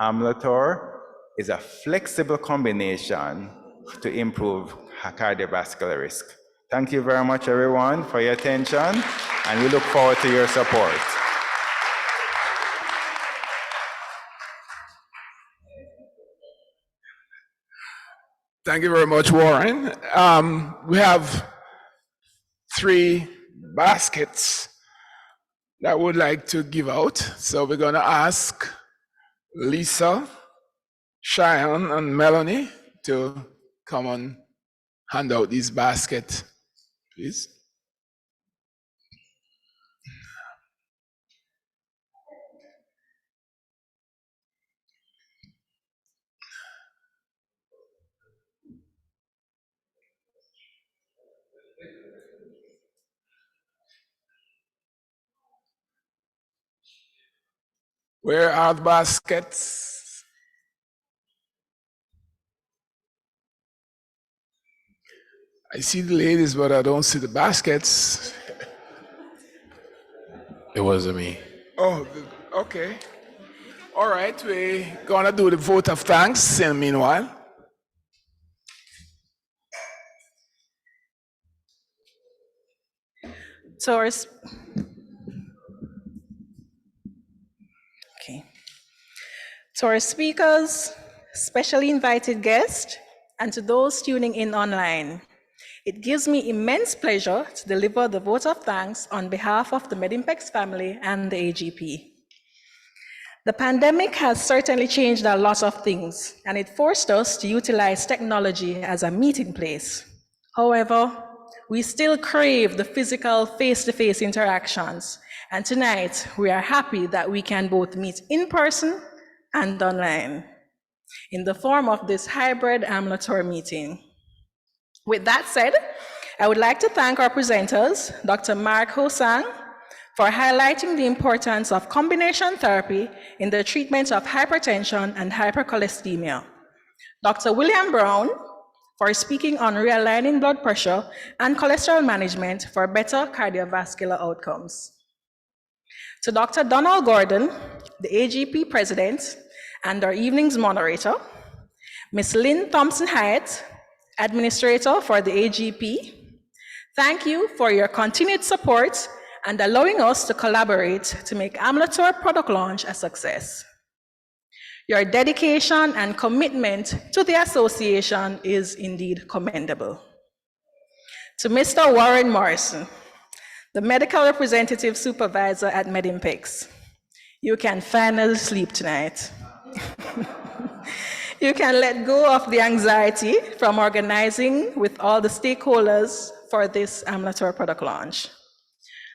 Speaker 11: Amlotor is a flexible combination to improve cardiovascular risk. Thank you very much, everyone, for your attention, and we look forward to your support.
Speaker 2: Thank you very much, Warren. We have 3 baskets that would like to give out. So we're going to ask Lisa, Cheyenne, and Melanie to come and hand out these baskets, please. Where are the baskets? I see the ladies, but I don't see the baskets.
Speaker 1: It wasn't me.
Speaker 2: Oh, okay. All right, we're gonna do the vote of thanks in the meanwhile.
Speaker 12: So our To our speakers, specially invited guests, and to those tuning in online, it gives me immense pleasure to deliver the vote of thanks on behalf of the Medimpex family and the AGP. The pandemic has certainly changed a lot of things, and it forced us to utilize technology as a meeting place. However, we still crave the physical face-to-face interactions, and tonight we are happy that we can both meet in person and online in the form of this hybrid ambulatory meeting. With that said, I would like to thank our presenters, Dr. Mark Hosang, for highlighting the importance of combination therapy in the treatment of hypertension and hypercholesteremia, Dr. William Brown, for speaking on realigning blood pressure and cholesterol management for better cardiovascular outcomes, to Dr. Donald Gordon, the AGP president and our evening's moderator, Ms. Lynn Thompson-Hyatt, administrator for the AGP. Thank you for your continued support and allowing us to collaborate to make Amlotor product launch a success. Your dedication and commitment to the association is indeed commendable. To Mr. Warren Morrison, the medical representative supervisor at Medimpex, you can finally sleep tonight. You can let go of the anxiety from organizing with all the stakeholders for this Amlotor product launch.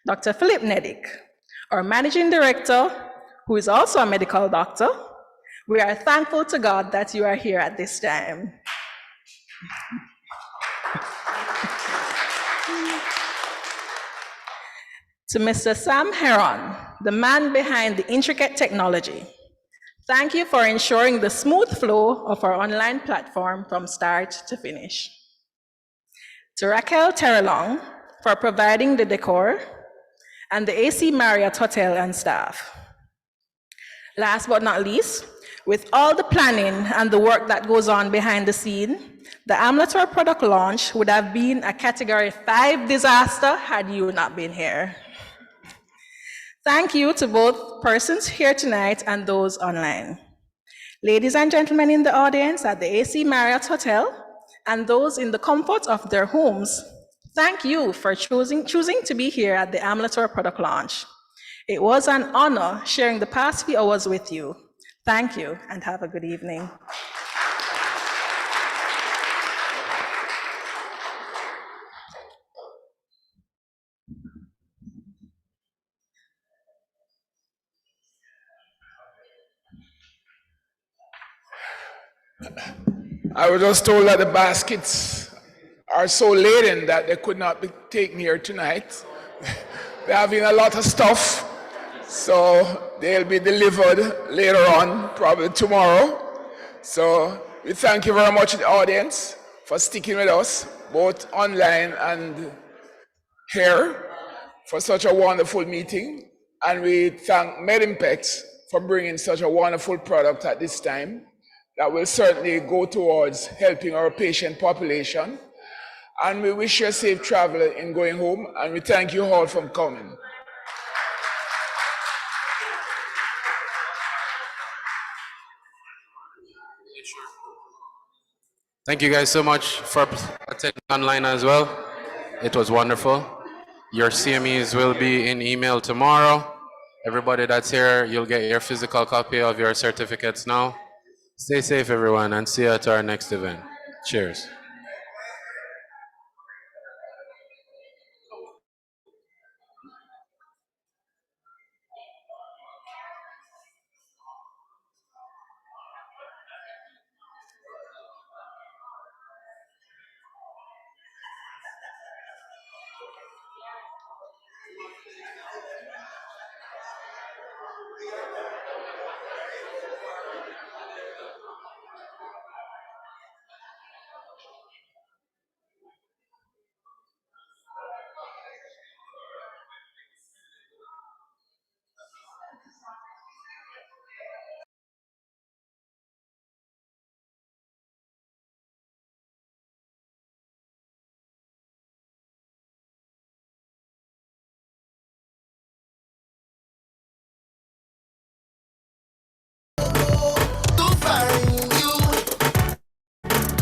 Speaker 12: Dr. Filip Nedic, our managing director, who is also a medical doctor, we are thankful to God that you are here at this time. To Mr. Sam Heron, the man behind the intricate technology, thank you for ensuring the smooth flow of our online platform from start to finish. To Raquel Terrelong for providing the decor, and the AC Marriott Hotel and staff. Last but not least, with all the planning and the work that goes on behind the scene, the Amlotor product launch would have been a Category 5 disaster had you not been here. Thank you to both persons here tonight and those online. Ladies and gentlemen in the audience at the AC Marriott Hotel and those in the comfort of their homes, thank you for choosing to be here at the Amlotor product launch. It was an honor sharing the past few hours with you. Thank you and have a good evening.
Speaker 2: I was just told that the baskets are so laden that they could not be taken here tonight. They're having a lot of stuff, so they'll be delivered later on, probably tomorrow. So we thank you very much, the audience, for sticking with us, both online and here, for such a wonderful meeting. And we thank Medimpex for bringing such a wonderful product at this time that will certainly go towards helping our patient population. And we wish you a safe travel in going home, and we thank you all for coming.
Speaker 1: Thank you guys so much for attending online as well. It was wonderful. Your CMEs will be in email tomorrow. Everybody that's here, you'll get your physical copy of your certificates now. Stay safe, everyone, and see you at our next event. Cheers.